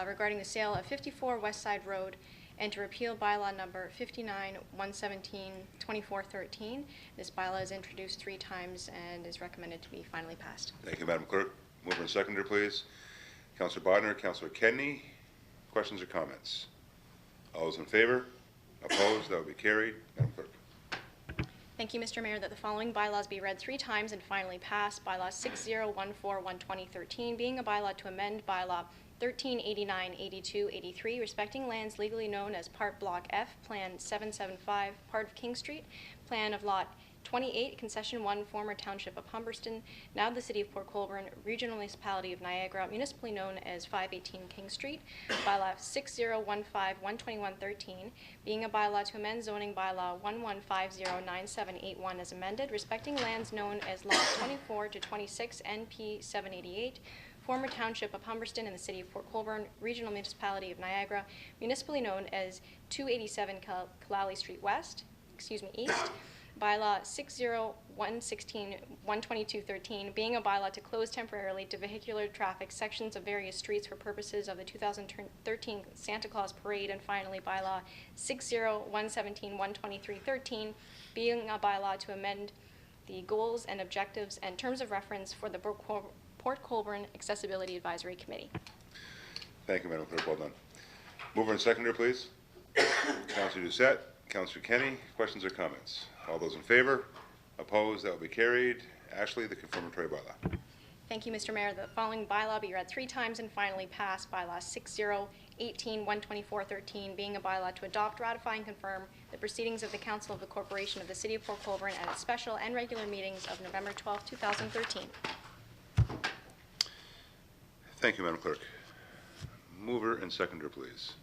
regarding the sale of 54 West Side Road, and to repeal bylaw number 59-117-2413. This bylaw is introduced 3 times and is recommended to be finally passed. Thank you, Madam Clerk. Mover and seconder, please. Councillor Bodner, Councillor Kenney, questions or comments? All those in favor? Opposed? That will be carried. Madam Clerk. Thank you, Mr. Mayor, that the following bylaws be read 3 times and finally passed. Bylaw 6014-12013, being a bylaw to amend bylaw 1389-82-83, respecting lands legally known as Part Block F, Plan 775, part of King Street, plan of Lot 28, Concession 1, former Township of Humberston, now the City of Port Colborne, Regional Municipality of Niagara, municipally known as 518 King Street. Bylaw 6015-12113, being a bylaw to amend zoning bylaw 11509781 as amended, respecting lands known as Lot 24 to 26 NP 788, former Township of Humberston in the City of Port Colborne, Regional Municipality of Niagara, municipally known as 287 Kalali Street East. Bylaw 6011612213, being a bylaw to close temporarily to vehicular traffic sections of various streets for purposes of the 2013 Santa Claus Parade. And finally, bylaw 6011712313, being a bylaw to amend the goals and objectives and terms of reference for the Port Port Colborne Accessibility Advisory Committee. Thank you, Madam Clerk. Well done. Mover and seconder, please. Councillor Doucette, Councillor Kenny, questions or comments? All those in favor? Opposed? That will be carried. Ashley, the confirmatory bylaw. Thank you, Mr. Mayor. The following bylaw be read 3 times and finally passed. Bylaw 6018-12413, being a bylaw to adopt, ratify, and confirm the proceedings of the Council of the Corporation of the City of Port Colborne at its special and regular meetings of November 12, 2013. Thank you, Madam Clerk. Mover and seconder, please.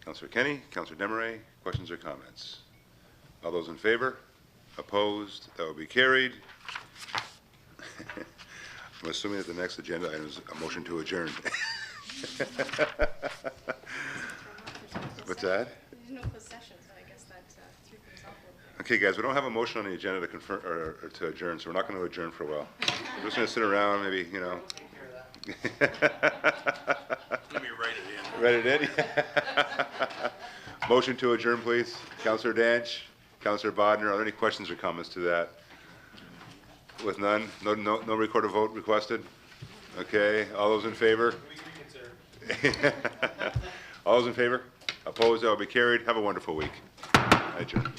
Councillor Kenny, Councillor Desmarais, questions or comments? All those in favor? Opposed? That will be carried. I'm assuming that the next agenda item is a motion to adjourn. What's that? There's no closed session, so I guess that threw things off a little bit. Okay, guys, we don't have a motion on the agenda to confirm or to adjourn, so we're not going to adjourn for a while. We're just going to sit around, maybe, you know. Let me write it in. Write it in. Motion to adjourn, please. Councillor Danch, Councillor Bodner, are there any questions or comments to that? With none, no recorded vote requested? Okay, all those in favor? All those in favor? Opposed? That will be carried. Have a wonderful week. I adjourn.